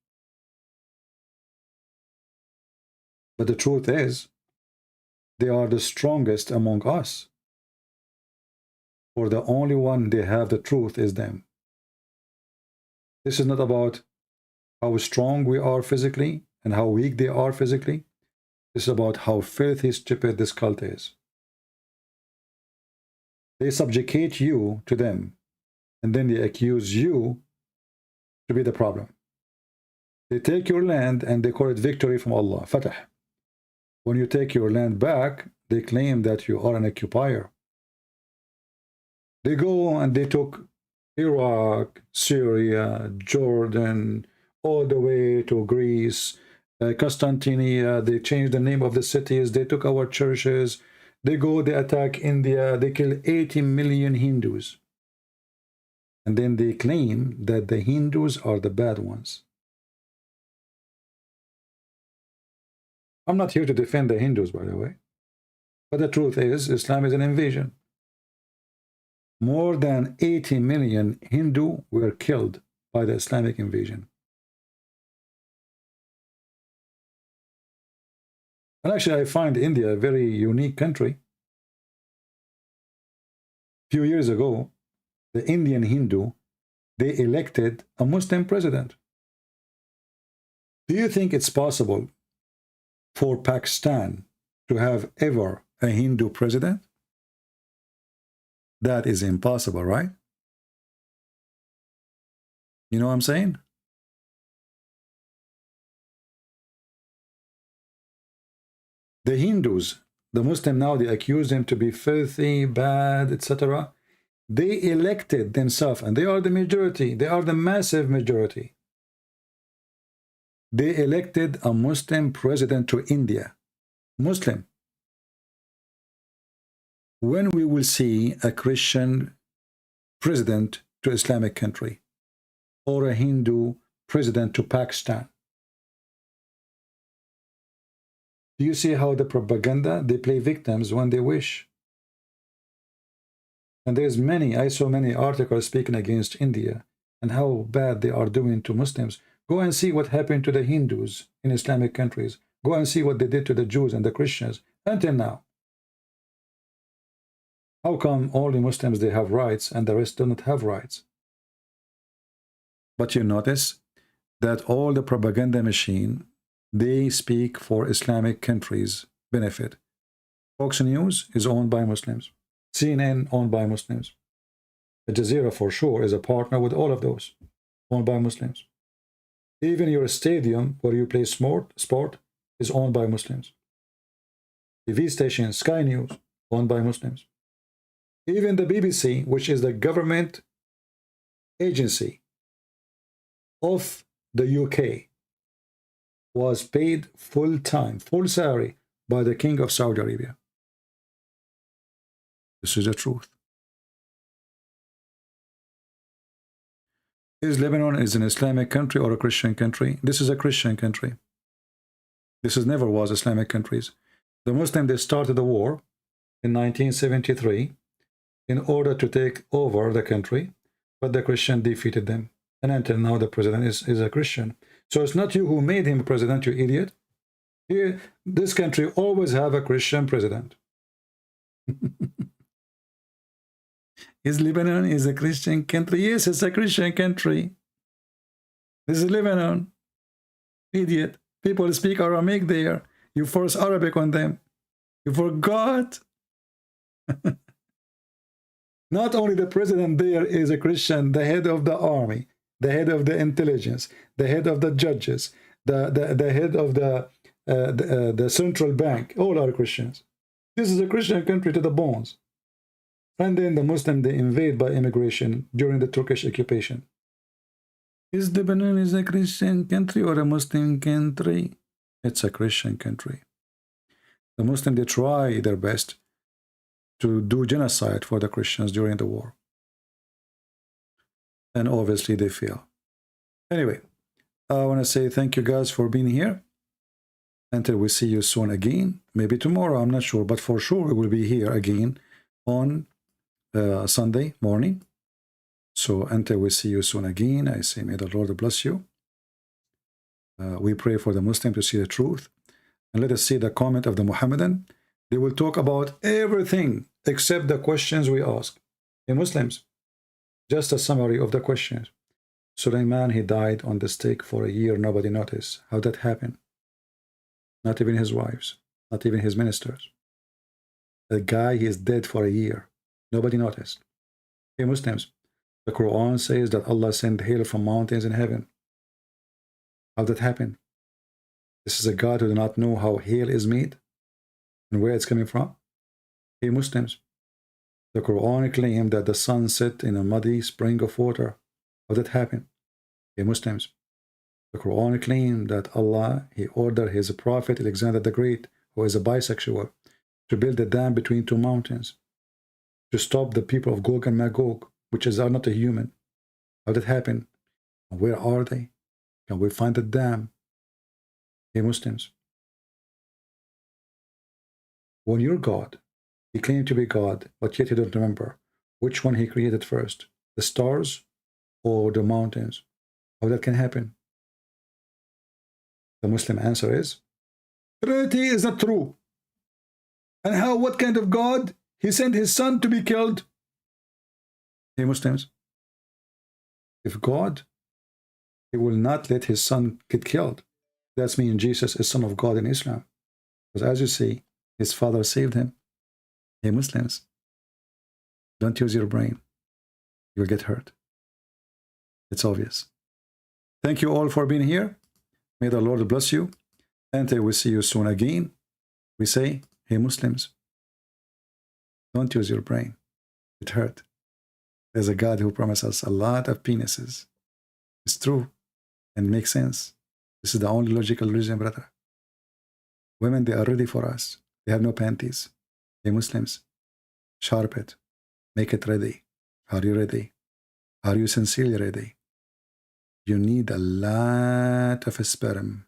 But the truth is, they are the strongest among us. For the only one they have the truth is them. This is not about how strong we are physically and how weak they are physically. This is about how filthy stupid this cult is. They subjugate you to them, and then they accuse you to be the problem. They take your land and they call it victory from Allah, Fatah. When you take your land back, they claim that you are an occupier. They go and they took Iraq, Syria, Jordan, all the way to Greece, Constantinople. They changed the name of the cities. They took our churches. They go, they attack India. They kill 80 million Hindus. And then they claim that the Hindus are the bad ones. I'm not here to defend the Hindus, by the way. But the truth is, Islam is an invasion. More than 80 million Hindu were killed by the Islamic invasion. And actually, I find India a very unique country. A few years ago, the Indian Hindu, they elected a Muslim president. Do you think it's possible for Pakistan to have ever a Hindu president? That is impossible, right? You know what I'm saying? The Hindus, the Muslim now, they accuse them to be filthy, bad, etc. They elected themselves, and they are the majority. They are the massive majority. They elected a Muslim president to India. Muslim. When we will see a Christian president to Islamic country, or a Hindu president to Pakistan? Do you see how the propaganda, they play victims when they wish? And there's many, I saw many articles speaking against India and how bad they are doing to Muslims. Go and see what happened to the Hindus in Islamic countries. Go and see what they did to the Jews and the Christians until now. How come only Muslims, they have rights and the rest do not have rights? But you notice that all the propaganda machine, they speak for Islamic countries' benefit. Fox News is owned by Muslims. CNN owned by Muslims. Al Jazeera for sure is a partner with all of those, owned by Muslims. Even your stadium where you play sport is owned by Muslims. TV station Sky News, owned by Muslims. Even the BBC, which is the government agency of the UK, was paid full-time, full salary by the King of Saudi Arabia. This is the truth. Is Lebanon an Islamic country or a Christian country? This is a Christian country. This is never was Islamic countries. The Muslims, they started the war in 1973 in order to take over the country, but the Christian defeated them. And until now, the president is a Christian. So it's not you who made him president, you idiot. Here, this country always have a Christian president. Is Lebanon is a Christian country? Yes, it's a Christian country. This is Lebanon. Idiot. People speak Aramaic there. You force Arabic on them. You forgot. Not only the president there is a Christian, the head of the army, the head of the intelligence, the head of the judges, the head of the central bank, all are Christians. This is a Christian country to the bones. And then the Muslim, they invade by immigration during the Turkish occupation. Is Lebanon a Christian country or a Muslim country? It's a Christian country. The Muslims, they try their best to do genocide for the Christians during the war. And obviously they fail. Anyway, I want to say thank you guys for being here. Until we see you soon again. Maybe tomorrow, I'm not sure. But for sure, we will be here again on Sunday morning. So until we see you soon again, I say may the Lord bless you. We pray for the Muslim to see the truth. And let us see the comment of the Muhammadan. They will talk about everything except the questions we ask. Hey Muslims, just a summary of the questions. Sulaiman, he died on the stake for a year. Nobody noticed. How that happened? Not even his wives. Not even his ministers. The guy, he is dead for a year. Nobody noticed. Hey Muslims, the Quran says that Allah sent hail from mountains in heaven. How that happened? This is a God who does not know how hail is made and where it's coming from. Hey Muslims, the Quran claimed that the sun set in a muddy spring of water. How that happened? Hey Muslims, the Quran claimed that Allah, he ordered his prophet Alexander the Great, who is a bisexual, to build a dam between two mountains to stop the people of Gog and Magog, which are not a human. How did that happen? Where are they? Can we find the dam? Hey Muslims, when you're God, he claimed to be God, but yet you don't remember which one he created first, the stars or the mountains. How that can happen? The Muslim answer is, Trinity is not true. And how, what kind of God? He sent his son to be killed. Hey Muslims, if God, he will not let his son get killed. That's mean Jesus is son of God in Islam. Because as you see, his father saved him. Hey Muslims, don't use your brain. You'll get hurt. It's obvious. Thank you all for being here. May the Lord bless you. Until we see you soon again, we say, hey Muslims, don't use your brain. It hurt. There's a God who promised us a lot of penises. It's true and makes sense. This is the only logical reason, brother. Women, they are ready for us. They have no panties. Hey Muslims, sharp it. Make it ready. Are you ready? Are you sincerely ready? You need a lot of sperm.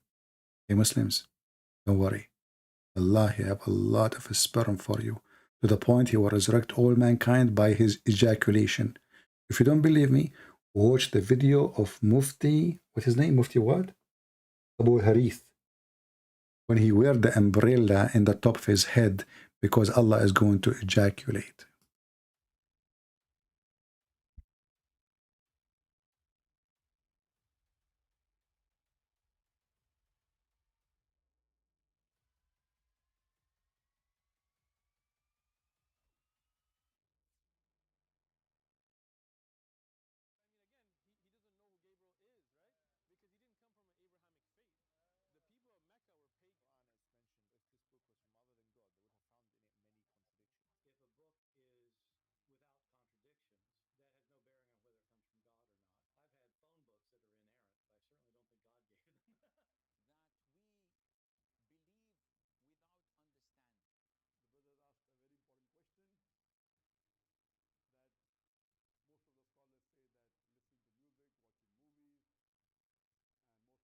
Hey Muslims, don't worry. Allah, he have a lot of sperm for you, to the point he will resurrect all mankind by his ejaculation. If you don't believe me, watch the video of Mufti, what's his name? Mufti what? Abu Harith. When he wear the umbrella in the top of his head because Allah is going to ejaculate.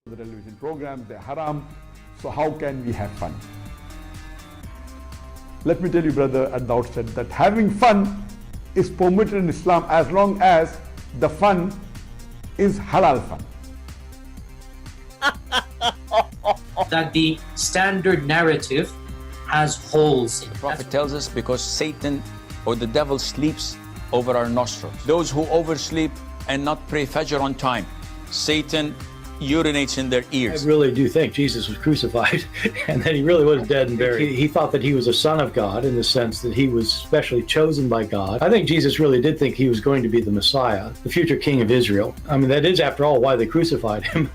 The television programs, they're haram, so how can we have fun? Let me tell you, brother, at the outset that having fun is permitted in Islam as long as the fun is halal fun. That the standard narrative has holes in it. The Prophet tells us because Satan or the devil sleeps over our nostrils. Those who oversleep and not pray Fajr on time, Satan urinates in their ears. I really do think Jesus was crucified and that he really was dead and buried. He thought that he was a son of God in the sense that he was specially chosen by God. I think Jesus really did think he was going to be the Messiah, the future king of Israel. I mean, that is, after all, why they crucified him.